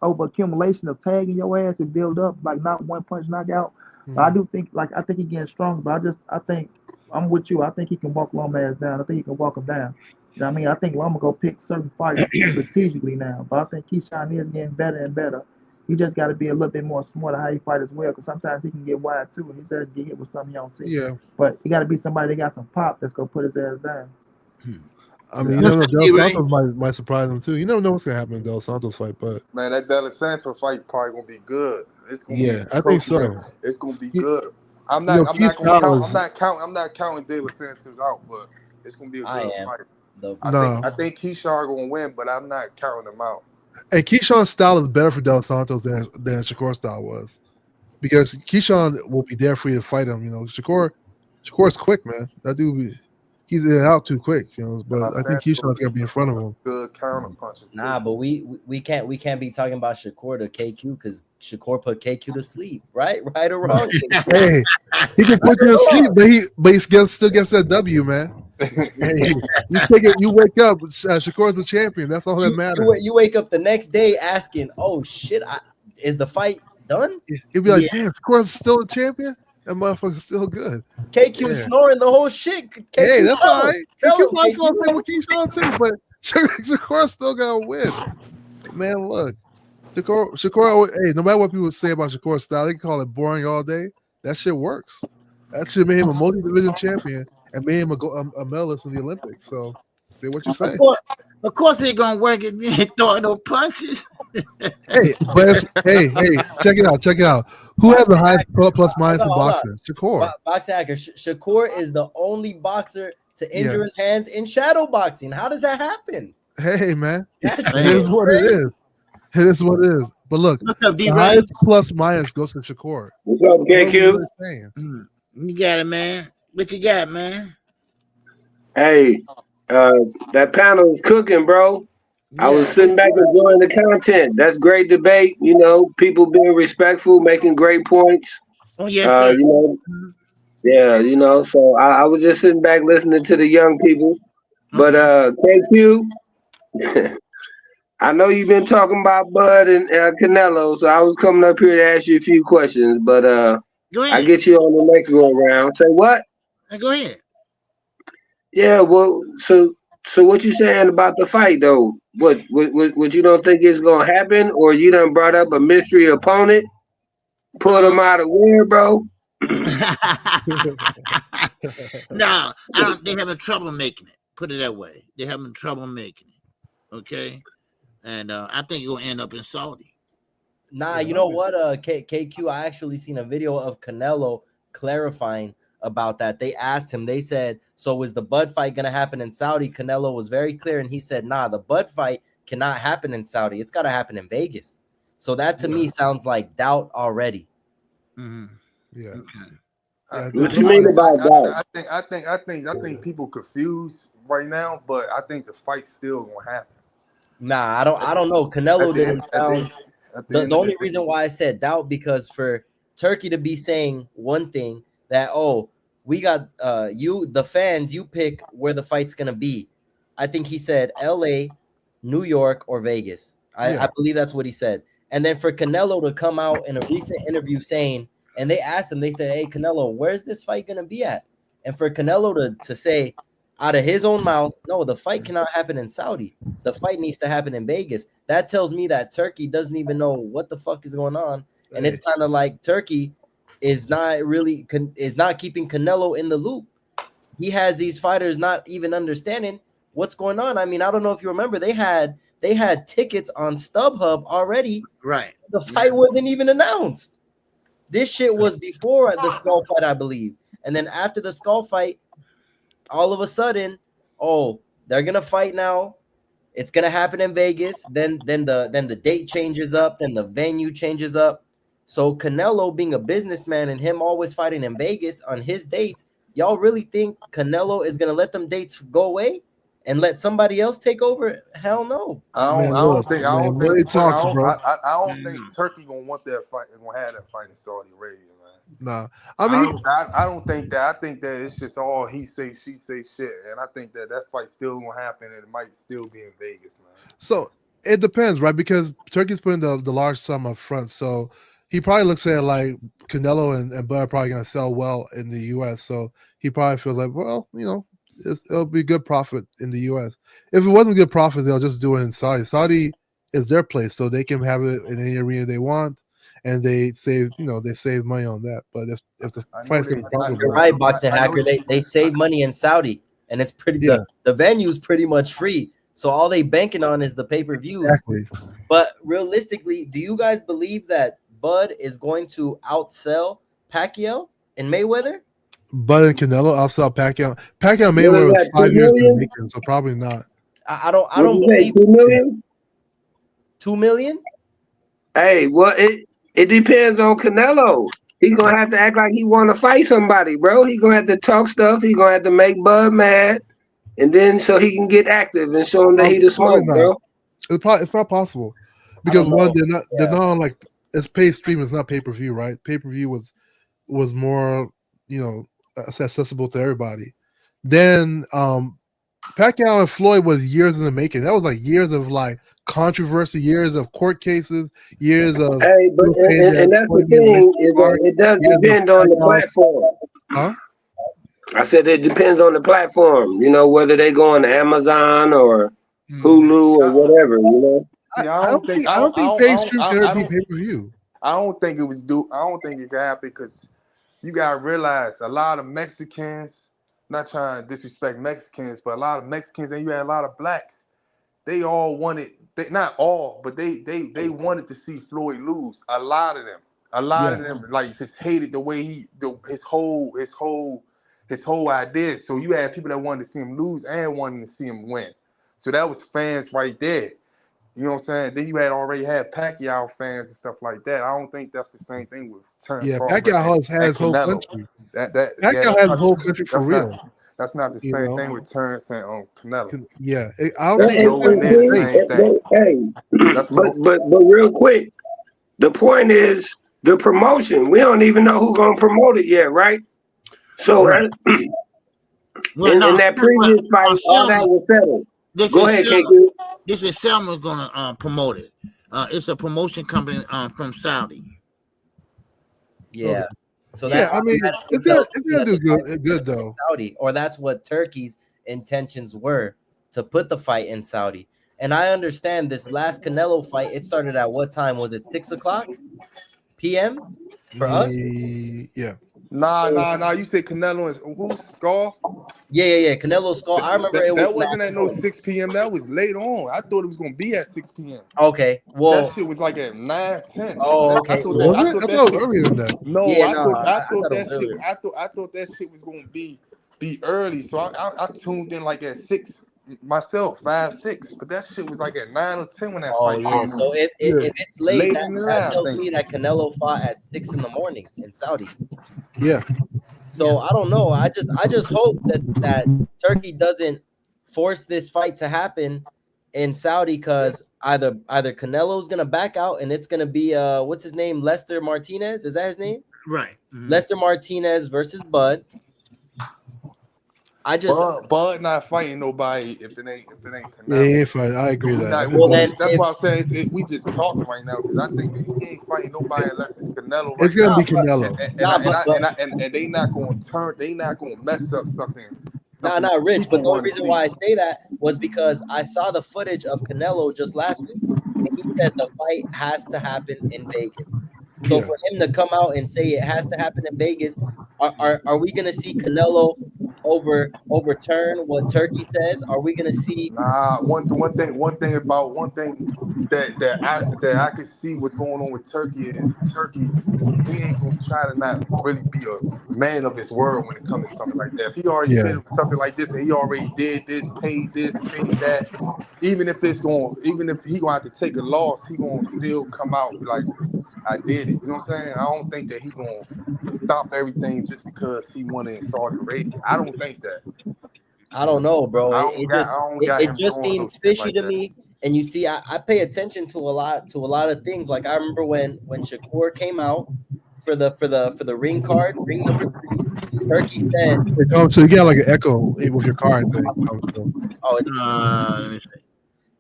over accumulation of tagging your ass and build up, like not one punch knockout. But I do think I think he getting strong. But I think I'm with you. I think he can walk Loma ass down. I think he can walk him down. You know what I mean? I think Loma go pick certain fights strategically now. But I think Keyshawn is getting better and better. He just got to be a little bit more smart how he fight as well, because sometimes he can get wide too, and he does get hit with something you don't see. Yeah. But he got to be somebody that got some pop that's gonna put his ass down. I mean, Del Santos might surprise him too. You never know what's gonna happen in Del Santos fight, but man, that Del Santos fight probably gonna be good. It's gonna be I think so. It's gonna be good. I'm not counting De La Santos out, but it's gonna be a good fight. I think Keyshawn gonna win, but I'm not counting him out. And Keyshawn's style is better for Del Santos than Shakur's style was, because Keyshawn will be there for you to fight him. Shakur's quick, man. That dude, he's in and out too quick. But I think Keyshawn's gonna be in front of him. Good counter puncher. Nah, but we can't be talking about Shakur to KQ because Shakur put KQ to sleep, right or wrong. Hey, he can put you to sleep, but he still gets that W, man. Hey, you wake up, Shakur's a champion. That's all that matters. You wake up the next day asking, "Oh shit, is the fight done?" He'd be like, "Damn, Shakur's still a champion. That motherfucker's still good." KQ snoring the whole shit. Hey, that's all right. KQ might fall asleep with Keyshawn too, but Shakur still gotta win. Man, look, Shakur. Hey, no matter what people say about Shakur's style, they can call it boring all day. That shit works. That shit made him a multi-division champion and made him a medalist in the Olympics. So, say what you say. Of course, they're gonna work it. You ain't throwing no punches. hey, check it out. Who has the highest plus minus in boxing? Shakur. Boxing hacker. Shakur is the only boxer to injure his hands in shadow boxing. How does that happen? Hey, man, it is what it is. It is what it is. But look, the highest plus minus goes to Shakur. What's up, KQ? You got it, man. What you got, man? Hey, that panel is cooking, bro. Yeah. I was sitting back enjoying the content. That's great debate. People being respectful, making great points. Oh, yes. So I was just sitting back listening to the young people. But KQ, I know you've been talking about Bud and Canelo, so I was coming up here to ask you a few questions, but go ahead. I get you on the next go around. Say what? Go ahead. Yeah, well, so what you saying about the fight though? What you don't think is gonna happen, or you done brought up a mystery opponent, pulled him out of where, bro? No, I don't. They're having trouble making it. Put it that way. They're having trouble making it. Okay, and I think you'll end up in Saudi. Nah, you know what? KQ, I actually seen a video of Canelo clarifying about that. They asked him, they said, so is the Bud fight going to happen in Saudi? Canelo was very clear, and he said, nah, the Bud fight cannot happen in Saudi. It's got to happen in Vegas. So that to me sounds like doubt already. Mm-hmm. Yeah. What you mean about that? I think people confuse right now, but I think the fight's still gonna happen. Nah, I don't know. Canelo didn't sound. The only day. reason why I said doubt because for Turkey to be saying one thing that we got you the fans you pick where the fight's gonna be. I think he said L.A., New York, or Vegas. I believe that's what he said. And then for Canelo to come out in a recent interview saying, and they asked him, they said, "Hey Canelo, where's this fight gonna be at?" And for Canelo to say out of his own mouth, no, the fight cannot happen in Saudi. The fight needs to happen in Vegas. That tells me that Turkey doesn't even know what the fuck is going on. And it's kind of like Turkey is not keeping Canelo in the loop. He has these fighters not even understanding what's going on. I mean, I don't know if you remember, they had tickets on StubHub already. Right. The fight wasn't even announced. This shit was before the Skull fight, I believe. And then after the Skull fight, all of a sudden, they're gonna fight now. It's gonna happen in Vegas. Then the date changes up, then the venue changes up. So Canelo being a businessman and him always fighting in Vegas on his dates, y'all really think Canelo is gonna let them dates go away and let somebody else take over? Hell no. I don't think Turkey gonna want that fight. Gonna have that fight in Saudi Arabia, man. Nah, I mean, I don't think that. I think that it's just all he say, she say shit, and I think that fight still gonna happen, and it might still be in Vegas, man. So it depends, right? Because Turkey's putting the large sum up front, so he probably looks at it like Canelo and Bud are probably gonna sell well in the U.S. So he probably feels like, well, it'll be good profit in the U.S. If it wasn't good profit, they'll just do it in Saudi. Saudi is their place, so they can have it in any arena they want. And they save money on that. But if the fight's gonna be, you're right, Boxing Hacker. They save money in Saudi, and it's pretty. The venue's pretty much free. So all they banking on is the pay-per-views. Exactly. But realistically, do you guys believe that Bud is going to outsell Pacquiao and Mayweather? Bud and Canelo outsell Pacquiao. Pacquiao Mayweather was 5 years in the making, so probably not. I don't believe 2 million. 2 million. Hey, well, it depends on Canelo. He's gonna have to act like he want to fight somebody, bro. He's gonna have to talk stuff. He's gonna have to make Bud mad, and then so he can get active and show him that he the smoke, bro. It's not possible because one, they're not on like it's pay stream. It's not pay per view, right? Pay per view was more accessible to everybody. Then Pacquiao and Floyd was years in the making. That was like years of like controversy, years of court cases, years of. Hey, but and that's the thing is that it does depend on the platform. Huh? I said it depends on the platform. Whether they go on Amazon or Hulu or whatever. I don't think pay stream can ever be pay per view. I don't think it was I don't think it could happen because you gotta realize a lot of Mexicans. Not trying to disrespect Mexicans, but a lot of Mexicans and you had a lot of blacks. They all wanted, not all, but they wanted to see Floyd lose. A lot of them, like just hated the way his whole idea. So you had people that wanted to see him lose and wanted to see him win. So that was fans right there. You know what I'm saying? Then you already had Pacquiao fans and stuff like that. I don't think that's the same thing with Crawford. Pacquiao has whole country. Pacquiao has the whole country for real. That's not the same thing with Terrence and Canelo. Yeah, I don't think the same thing. But real quick, the point is the promotion. We don't even know who's gonna promote it yet, right? So in that previous fight, all that was settled. Go ahead, KQ. This is Selma's gonna promote it. It's a promotion company from Saudi. Yeah. So I mean, it's gonna do good though. Saudi, or that's what Turkey's intentions were, to put the fight in Saudi. And I understand this last Canelo fight. It started at what time? Was it 6:00 p.m. for us? Yeah. Nah. You said Canelo is who's Skull? Yeah. Canelo Skull. I remember that wasn't at no 6 p.m. That was late on. I thought it was gonna be at 6 p.m. Okay, well that shit was like at 9:10. Oh, okay. I thought that earlier than that. No, yeah, I thought that shit was gonna be early. So I tuned in like at 6 myself, 5, 6. But that shit was like at 9 or 10 when that fight came. So if it's late, that tells me that Canelo fought at 6 in the morning in Saudi. Yeah. So I don't know. I just hope that Turkey doesn't force this fight to happen in Saudi because either Canelo's gonna back out and it's gonna be what's his name, Lester Martinez, is that his name? Right. Mm-hmm. Lester Martinez versus Bud. Bud not fighting nobody if it ain't Canelo. Yeah, he ain't fighting. I agree with that. Well, then, that's why I'm saying we just talking right now because I think that he ain't fighting nobody unless it's Canelo. Right It's gonna now. be Canelo. And they not going to turn. They not going to mess up something. Not Rich, but the only reason why I say that was because I saw the footage of Canelo just last week, and he said the fight has to happen in Vegas. So for him to come out and say it has to happen in Vegas, are we gonna see Canelo overturn what Turkey says? Are we gonna see? Nah, one thing that I can see what's going on with Turkey is Turkey. He ain't gonna try to not really be a man of his word when it comes to something like that. If he already said something like this and he already did this, paid that, even if he gonna have to take a loss, he gonna still come out like, I did it. You know what I'm saying? I don't think that he's gonna stop everything just because he won in Saudi Arabia. I don't think that. I don't know, bro. It just seems fishy to me. And you see, I pay attention to a lot of things. Like I remember when Shakir came out for the ring card, ring number 3, Turkey said. So you got like an echo with your card thing. Let me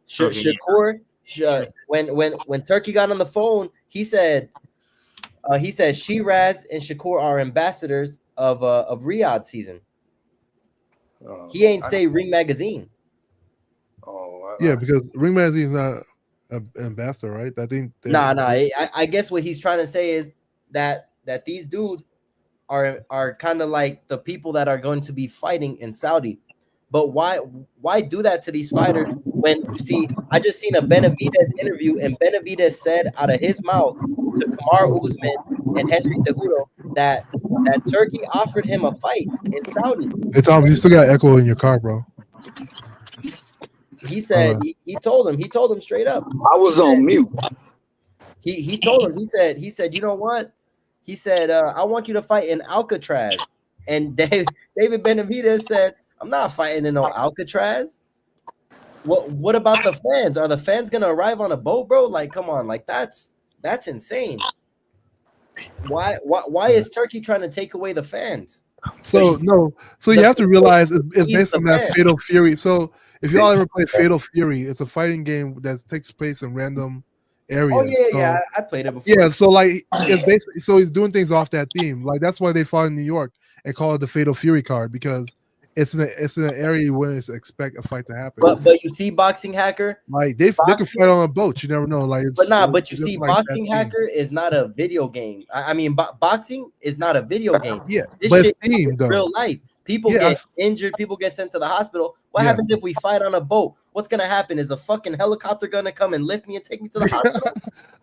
see. Shakir, when Turkey got on the phone, he said Shiraz and Shakir are ambassadors of Riyadh season. He ain't say Ring Magazine. Yeah, because Ring Magazine is not an ambassador, right? I think. Nah. I guess what he's trying to say is that these dudes are kind of like the people that are going to be fighting in Saudi. But why do that to these fighters when you see? I just seen a Benavidez interview, and Benavidez said out of his mouth to Kamaru Usman and Henry Cejudo that Turkey offered him a fight in Saudi. Hey Tom, you still got echo in your car, bro. He said he told him straight up. I was on mute. He told him, he said, you know what? He said, I want you to fight in Alcatraz. And David Benavidez said, I'm not fighting in no Alcatraz. What about the fans? Are the fans gonna arrive on a boat, bro? Like, come on, like that's insane. Why is Turkey trying to take away the fans? So you have to realize it's based on that Fatal Fury. So if y'all ever play Fatal Fury, it's a fighting game that takes place in random areas. Oh yeah, I played it before. Yeah, so like it's basically, so he's doing things off that theme. Like that's why they fought in New York and call it the Fatal Fury card, because it's in an area where it's expect a fight to happen. But you see, Boxing Hacker, like they can fight on a boat. You never know. Like, but you see, like Boxing Hacker is not a video game. I mean, boxing is not a video game. Yeah, this but shit it's themed, though. Real life. People get injured. People get sent to the hospital. What happens if we fight on a boat? What's gonna happen? Is a fucking helicopter gonna come and lift me and take me to the hospital?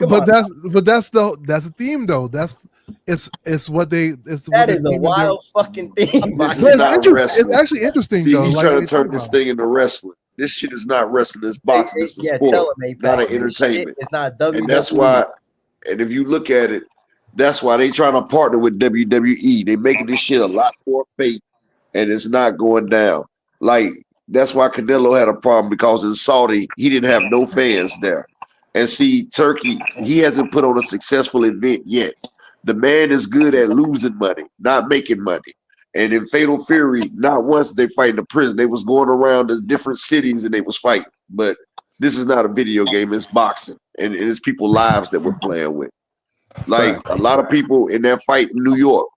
That's the theme though. It's what they. That is a wild fucking theme. It's actually interesting though. He's trying to turn this thing into wrestling. This shit is not wrestling. It's boxing. It's a sport, not an entertainment. It's not WWE. And that's why. And if you look at it, that's why they trying to partner with WWE. They making this shit a lot more fake, and it's not going down. Like, that's why Canelo had a problem, because in Saudi, he didn't have no fans there. And see, Turkey, he hasn't put on a successful event yet. The man is good at losing money, not making money. And in Fatal Fury, not once they fight in the prison. They was going around to different cities and they was fighting. But this is not a video game. It's boxing. And it's people's lives that we're playing with. Like, a lot of people in that fight in New York,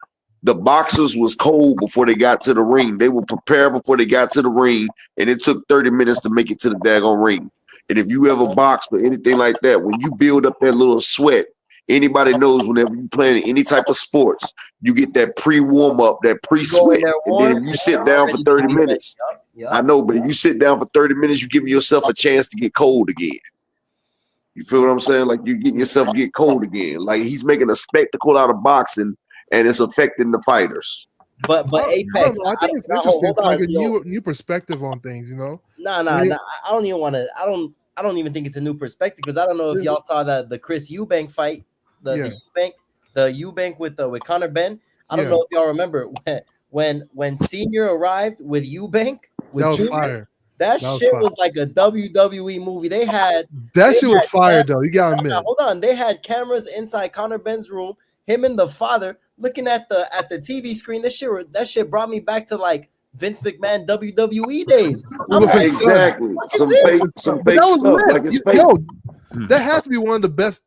the boxers was cold before they got to the ring. They were prepared before they got to the ring, and it took 30 minutes to make it to the daggone ring. And if you ever boxed or anything like that, when you build up that little sweat, anybody knows whenever you playing any type of sports, you get that pre-warm-up, that pre-sweat. And then if you sit down for 30 minutes, I know, but if you sit down for 30 minutes, you're giving yourself a chance to get cold again. You feel what I'm saying? Like, you're getting yourself to get cold again. Like, he's making a spectacle out of boxing, and it's affecting the fighters. But Apex, I think it's interesting, like a new perspective on things, you know. I don't even want to. I don't even think it's a new perspective, because I don't know if y'all saw the Chris Eubank fight, the Eubank with Conor Ben. I don't know if y'all remember when Senior arrived with Eubank. That was fire. That shit was like a WWE movie. They had that shit was fire though. You gotta admit. Hold on, they had cameras inside Conor Benn's room. Him and the father looking at the TV screen. That shit brought me back to like Vince McMahon WWE days. Exactly. Some fake stuff. Like it's fake. Yo, that has to be one of the best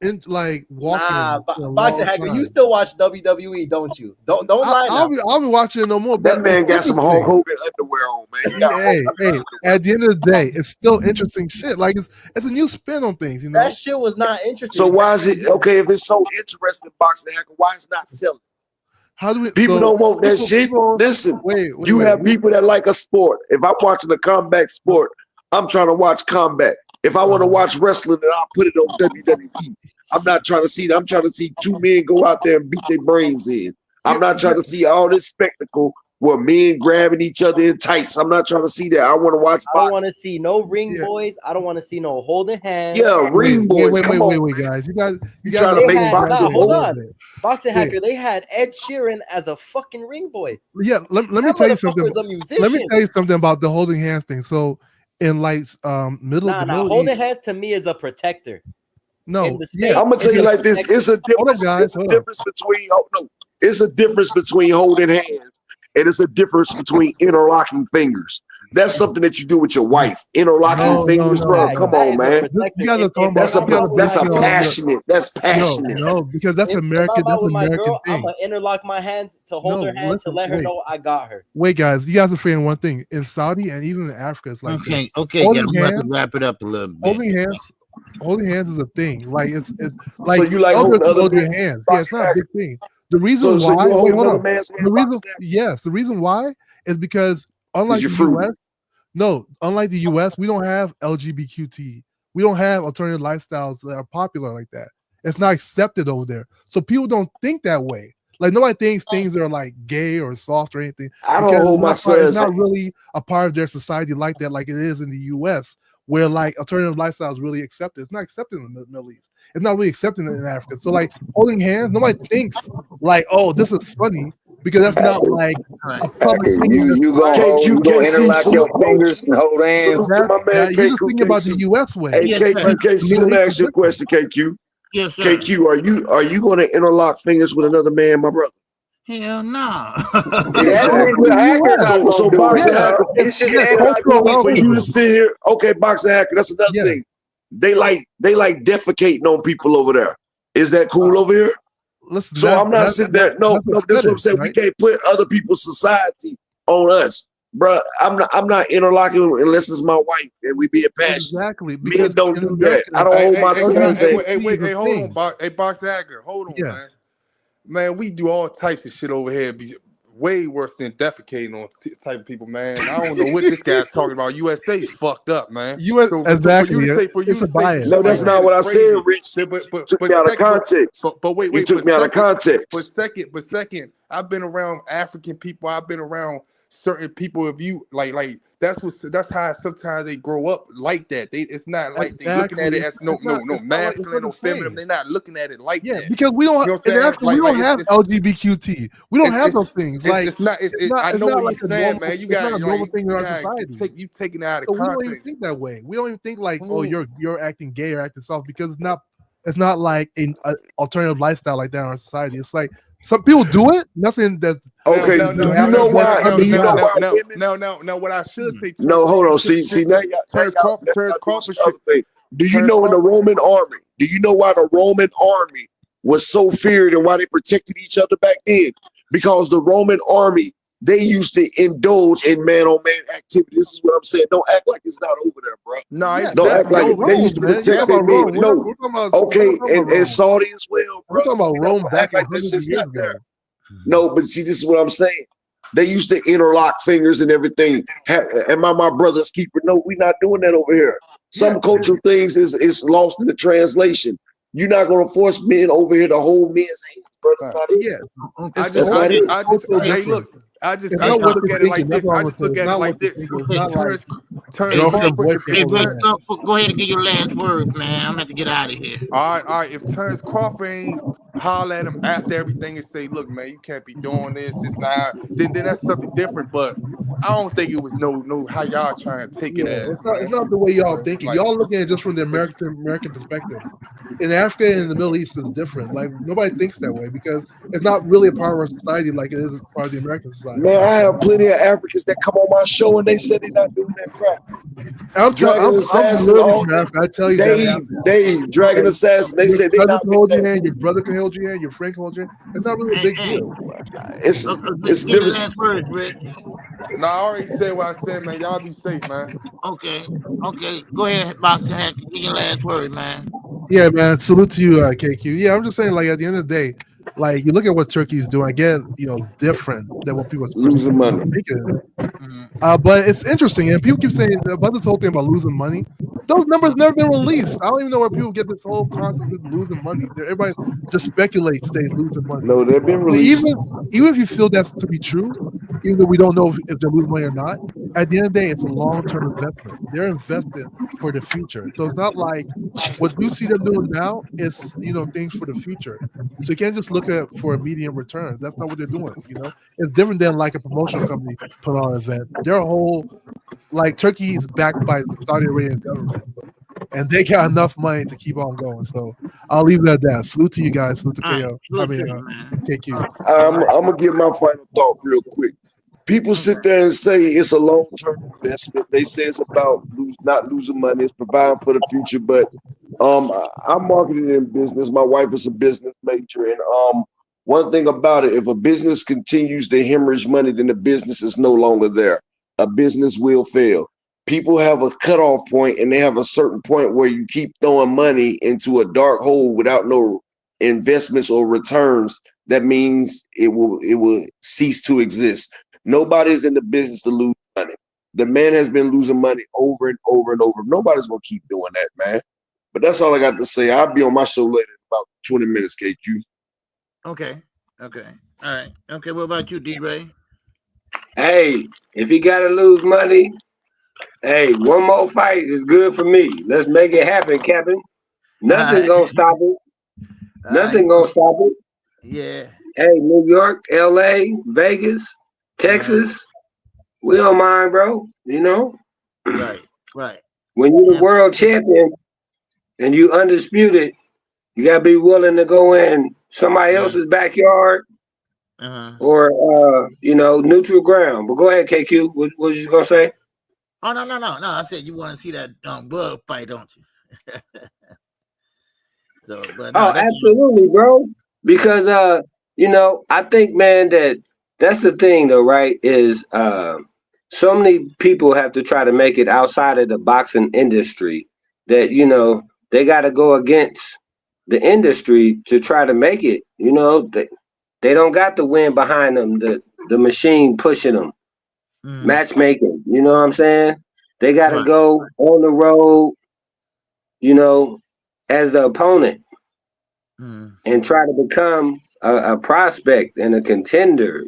walking. Boxing Hacker, you still watch WWE, don't you? Don't lie. I'll be watching it no more. That man got some Hulk Hogan underwear on, man. Hey, at the end of the day, it's still interesting shit. Like it's a new spin on things, you know. That shit was not interesting. So why is it okay if it's so interesting, Boxing Hacker? Why is it not selling? How do we? People don't want that shit. Listen, you have people that like a sport. If I'm watching a combat sport, I'm trying to watch combat. If I want to watch wrestling, then I'll put it on WWE. I'm not trying to see that. I'm trying to see two men go out there and beat their brains in. I'm not trying to see all this spectacle where men grabbing each other in tights. I'm not trying to see that. I want to watch boxing. I don't want to see no ring boys. I don't want to see no holding hands. Yeah, ring boys. Wait, guys. You trying to make boxing? Hold on. Boxing Hacker, they had Ed Sheeran as a fucking ring boy. Yeah, let me tell you something. Let me tell you something about the holding hands thing. So in like middle holding hands to me is a protector. No, I'm gonna tell you like this. It's a difference. It's a difference between holding hands and it's a difference between interlocking fingers. That's something that you do with your wife. Interlocking fingers, bro. Come on, man. That's passionate. That's passionate. No, because that's American. That's American thing. I'm gonna interlock my hands to hold her hand to let her know I got her. Wait, guys, you guys are forgetting one thing. In Saudi and even in Africa, it's like okay. Yeah, I'm about to wrap it up a little bit. Holding hands is a thing. Like it's like so you like holding your hands. Yeah, it's not a big thing. The reason why, wait, hold on. The reason why is because unlike the US, unlike the US, we don't have LGBTQ. We don't have alternative lifestyles that are popular like that. It's not accepted over there. So people don't think that way. Like nobody thinks things are like gay or soft or anything. I don't hold my son. It's not really a part of their society like that, like it is in the US, where like alternative lifestyle is really accepted. It's not accepted in the Middle East. It's not really accepted in Africa. So like holding hands, nobody thinks like, oh, this is funny because that's not like a public thing. You go interlock your fingers and hold hands. You're just thinking about the US way. Hey, KQKC, let me ask you a question, KQ. Yes, sir. KQ, are you going to interlock fingers with another man, my brother? Hell no. So Boxing Hacker, you just sit here. Okay, Boxing Hacker, that's another thing. They like defecating on people over there. Is that cool over here? Listen, so I'm not sitting there. No, this is what I'm saying. Right? We can't put other people's society on us, bro. I'm not interlocking unless it's my wife and we be a passion. Exactly. Men don't do that. I don't hold my son. Hey, hold on, hey, Boxing Hacker, hold on, man. Man, we do all types of shit over here. Way worse than defecating on type of people, man. I don't know what this guy's talking about. USA is fucked up, man. Exactly. It's a bias. No, that's not what I said, Rich. But took me out of context. But wait. You took me out of context. But second, I've been around African people. I've been around certain people. If you like that's how sometimes they grow up like that. It's not like they looking at it as no masculine or feminine. They're not looking at it like that. Because we don't in Africa, we don't have LGBTQT. We don't have those things. Like it's not. I know what you're saying, man. You got a normal thing in our society. You taking it out of context. We don't even think that way. We don't even think like, oh, you're acting gay or acting soft because it's not like an alternative lifestyle like that in our society. It's like some people do it. Nothing that's okay. No, you know why? No. What I should say. No, hold on. See now, Crawford. Do you know in the Roman army? Do you know why the Roman army was so feared and why they protected each other back then? Because the Roman army, they used to indulge in man-on-man activity. This is what I'm saying. Don't act like it's not over there, bro. No, don't act like they used to protect their men. No, okay, and Saudi as well, bro. We're talking about Rome back like this is not there. No, but see, this is what I'm saying. They used to interlock fingers and everything. And my brother's keeper. No, we're not doing that over here. Some cultural things is lost in the translation. You're not going to force men over here to hold men's hands, bro. That's not it. I just look at it like this. I just look at it like this. Go ahead and give your last words, man. I'm going to get out of here. All right. If Terrence Crawford ain't holler at him after everything and say, look, man, you can't be doing this. It's not. Then that's something different. But I don't think it was no how y'all trying to take it Yeah, as, it's not. It's man. not the way y'all It's thinking. like, Y'all looking at it just from the American perspective. In Africa and in the Middle East is different. Like nobody thinks that way because it's not really a part of our society like it is part of the American society. Man, I have plenty of Africans that come on my show and they said they're not doing that crap. I'm Assassins, literally all from Africa. I tell you that happens. they Dragon Assassin. They Your say they cousin not can with hold your that. hand, your brother can hold your hand, your friend can hold your hand. It's not really a big deal. It's Get the different. last word, Rick. no, I already said what I said, man. Y'all be safe, man. Okay. Go ahead, box. Get your last word, man. Yeah, man. Salute to you, KQ. Yeah, I'm just saying, like at the end of the day, like you look at what Turkey's doing. Again, it's different than what people Losing money. But it's interesting, and people keep saying about this whole thing about losing money. Those numbers never been released. I don't even know where people get this whole concept of losing money. Everybody just speculates they're losing money. No, they've been But released. even if you feel that's to be true, even though we don't know if they're losing money or not, at the end of the day, it's a long-term investment. They're invested for the future. So it's not like what you see them doing now is things for the future. So you can't just look at for immediate return. That's not what they're doing. It's different than like a promotional company put on an event. Their whole Turkey is backed by the Saudi Arabian government, and they got enough money to keep on going. So I'll leave it at that. Salute to you guys. Salute to KO. KQ. I'm gonna give my final thought real quick. People sit there and say it's a long-term investment. They say it's about not losing money, it's providing for the future. But I'm marketing in business. My wife is a business major, and one thing about it, if a business continues to hemorrhage money, then the business is no longer there. A business will fail. People have a cutoff point, and they have a certain point where you keep throwing money into a dark hole without no investments or returns. That means it will cease to exist. Nobody's in the business to lose money. The man has been losing money over and over and over. Nobody's gonna keep doing that, man. But that's all I got to say. I'll be on my show later in about 20 minutes, KQ. Okay. All right. Okay, what about you, D-Ray? Hey, if he got to lose money, hey, one more fight is good for me. Let's make it happen, Captain. Nothing gonna stop it. Nothing gonna stop it. Yeah. Hey, New York, LA, Vegas, Texas, we don't mind, bro. Right. When you're the world champion and you undisputed, you gotta be willing to go in somebody else's backyard or neutral ground. But go ahead, KQ. What was you gonna say? Oh no! I said you want to see that blood fight, don't you? Absolutely, bro. Because I think, man, that's the thing, though, right? Is so many people have to try to make it outside of the boxing industry that they got to go against the industry to try to make it. They don't got the wind behind them, the machine pushing them, matchmaking. You know what I'm saying? They got to go on the road, as the opponent and try to become a prospect and a contender,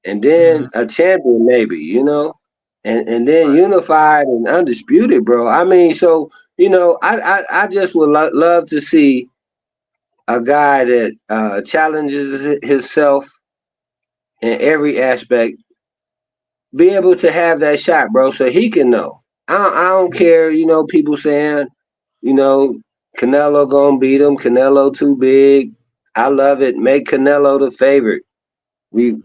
and then a champion maybe, and then unified and undisputed, bro. I mean, so, I just would love to see a guy that challenges himself in every aspect, be able to have that shot, bro, so he can know. I don't care, people saying, Canelo gonna beat him. Canelo too big. I love it. Make Canelo the favorite. We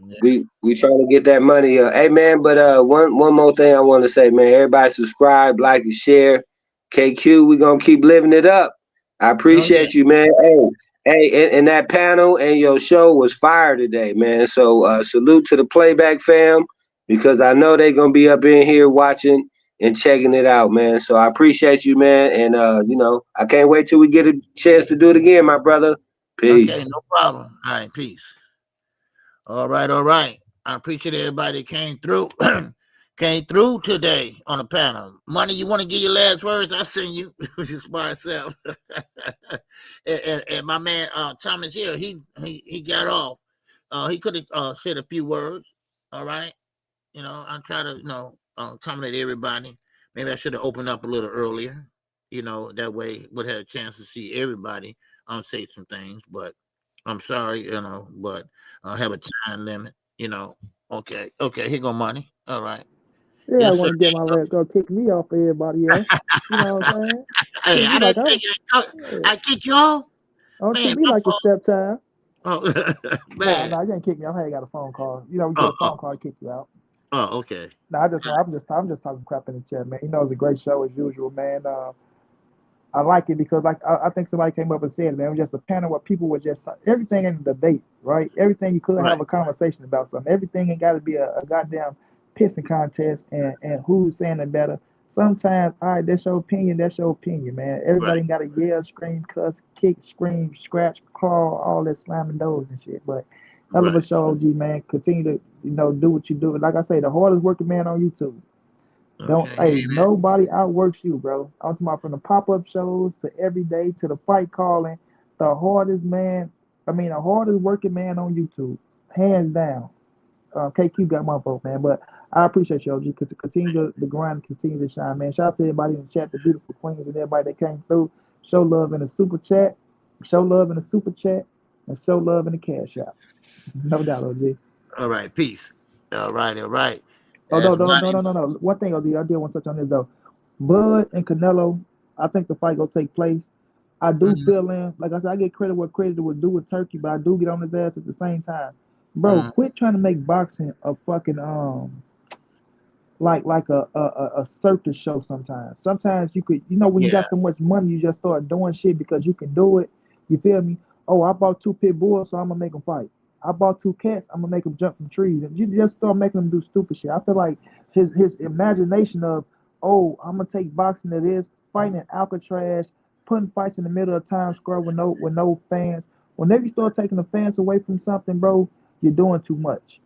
trying to get that money. Hey man, but one more thing I want to say, man. Everybody subscribe, like, and share. KQ, we gonna keep living it up. I appreciate you, man. Hey, and that panel and your show was fire today, man. So salute to the playback fam, because I know they gonna be up in here watching and checking it out, man. So I appreciate you, man. And I can't wait till we get a chance to do it again, my brother. Peace. Okay, no problem. All right, peace. All right. I appreciate everybody that came through. Came through today on the panel. Money, you want to give your last words? I send you with your smart self. and my man Thomas here, he got off. He could have said a few words. All right. I try to accommodate everybody. Maybe I should have opened up a little earlier. That way would have a chance to see everybody say some things. But I'm sorry, but I have a time limit. Okay, here go money. All right. Yeah, I Yes, sir. want to get my leg go kick me off of everybody else. You know what I'm saying? Hey, Treat I me like didn't think I kick you off. don't Man, treat me my like the fault. stepchild. Oh, Nah, man. you didn't kick me. I ain't got a phone call. You know, we get Oh, a phone call, kick you out. okay. Nah, I'm just talking crap in the chat, man. You know, it's a great show as usual, man. I like it because, like, I think somebody came up and said, man, it was just a panel where people were just everything in the debate, right? Everything you could Right. have a conversation about something. Everything ain't got to be a goddamn pissing contest and who's saying it better. Sometimes, all right, that's your opinion. That's your opinion, man. Everybody got to yell, scream, cuss, kick, scream, scratch, claw, all that slamming doors and shit. But hell of a Right. show, OG, man. Continue to do what you do. Like I say, the hardest working man on YouTube. Don't Okay. nobody outworks you, bro. I'm talking about from the pop-up shows to every day to the fight calling. The hardest working man on YouTube, hands down. KQ got my vote, man. But I appreciate you, OG. Continue to grind, continue to shine, man. Shout out to everybody in the chat, the beautiful queens and everybody that came through. Show love in the super chat, and show love in the cash app. No doubt, OG. All right. Peace. All right. All right. Oh no, That's no, no, money. no, no, no. One thing, OG, I did want to touch on this though. Bud and Canelo, I think the fight gonna take place. I do feel in, like I said, I get credit where credit would do with Turkey, but I do get on his ass at the same time. Bro, quit trying to make boxing a fucking like a circus show sometimes. Sometimes you could, when you Yeah. got so much money, you just start doing shit because you can do it. You feel me? Oh, I bought 2 pit bulls, so I'm gonna make them fight. I bought 2 cats, I'm gonna make them jump from trees. And you just start making them do stupid shit. I feel like his imagination of, oh, I'm gonna take boxing to this, fighting in Alcatraz, putting fights in the middle of Times Square with no fans. Whenever you start taking the fans away from something, bro, you're doing too much.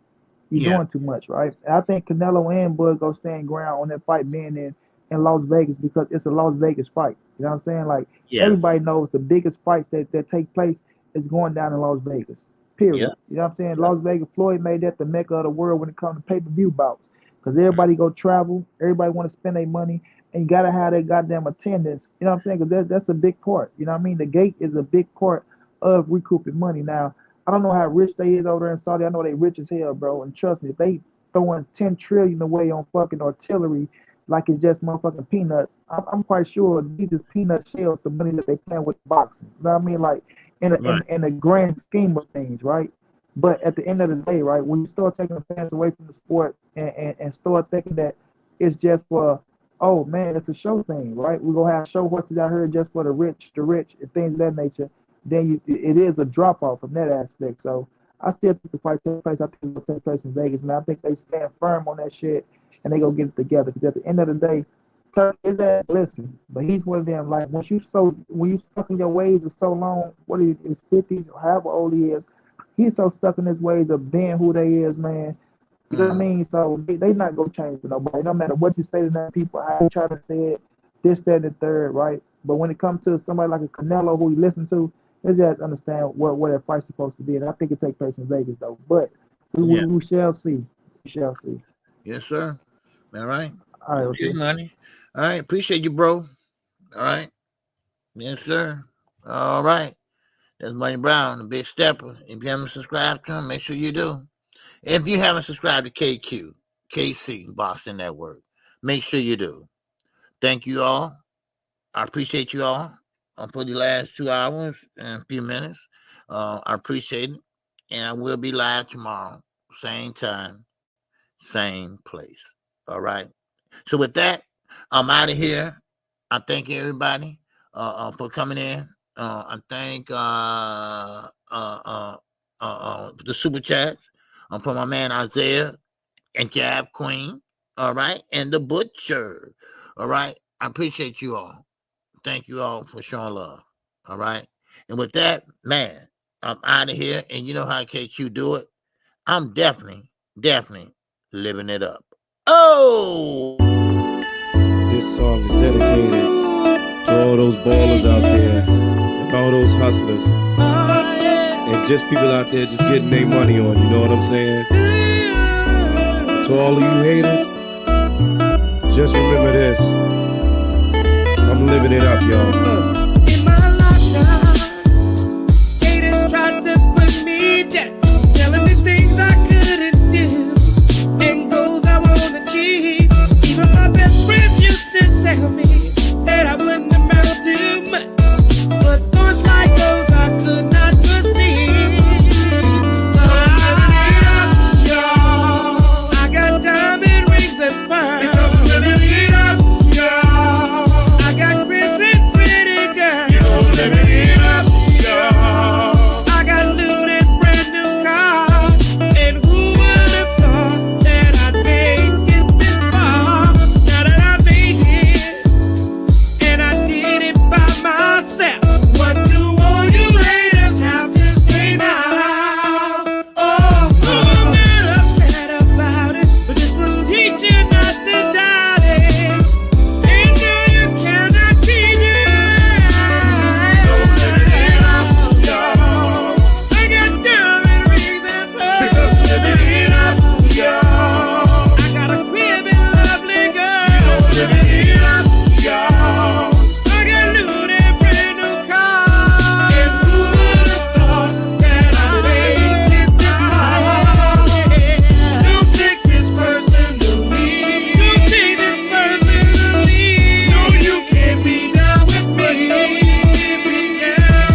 You're Yeah. doing too much, right? And I think Canelo and Bud go stand ground on that fight being in Las Vegas because it's a Las Vegas fight. You know what I'm saying? Like Yeah. everybody knows the biggest fights that take place is going down in Las Vegas. Period. Yeah. You know what I'm saying? Las Vegas, Floyd made that the mecca of the world when it comes to pay-per-view bouts. Because everybody go travel, everybody want to spend their money, and you gotta have that goddamn attendance. You know what I'm saying? Because that's a big part. You know what I mean? The gate is a big part of recouping money. Now, I don't know how rich they is over there in Saudi. I know they rich as hell, bro. And trust me, if they throwing 10 trillion away on fucking artillery like it's just motherfucking peanuts, I'm quite sure these is peanut shells, the money that they playing with boxing. You know what I mean? Like in a grand scheme of things, right? But at the end of the day, right, when you start taking the fans away from the sport and start thinking that it's just for, oh man, it's a show thing, right? We're gonna have show horses out here just for the rich, and things of that nature. Then it is a drop off from that aspect. So I still think the fight takes place. I think it'll take place in Vegas, man. I think they stand firm on that shit and they go get it together. Because at the end of the day, Turk, his ass listen, but he's one of them. Like when you stuck in your ways for so long, what is his 50s, however old he is, he's so stuck in his ways of being who they is, man. You know what I mean? So they not gonna change for nobody. No matter what you say to them people, how you try to say it, this, that, and the third, right? But when it comes to somebody like a Canelo who you listen to, they just understand what that fight's supposed to be. And I think it takes place in Vegas though. But we shall see. We shall see. Yes, sir. All right. All right, Okay, okay. money. All right. Appreciate you, bro. All right. Yes, sir. All right. That's Money Brown, the big stepper. If you haven't subscribed to him, make sure you do. If you haven't subscribed to KQKC Boxing Network, make sure you do. Thank you all. I appreciate you all for the last 2 hours and a few minutes. I appreciate it. And I will be live tomorrow, same time, same place. All right. So with that, I'm out of here. I thank everybody for coming in. I thank the super chats for my man Isaiah and Jab Queen. All right. And the Butcher. All right. I appreciate you all. Thank you all for showing love. All right. And with that, man, I'm out of here. And you know how KQ do it. I'm definitely living it up. Oh! This song is dedicated to all those ballers out there and all those hustlers and just people out there just getting their money on, you know what I'm saying? To all of you haters, just remember this. I'm living it up, y'all.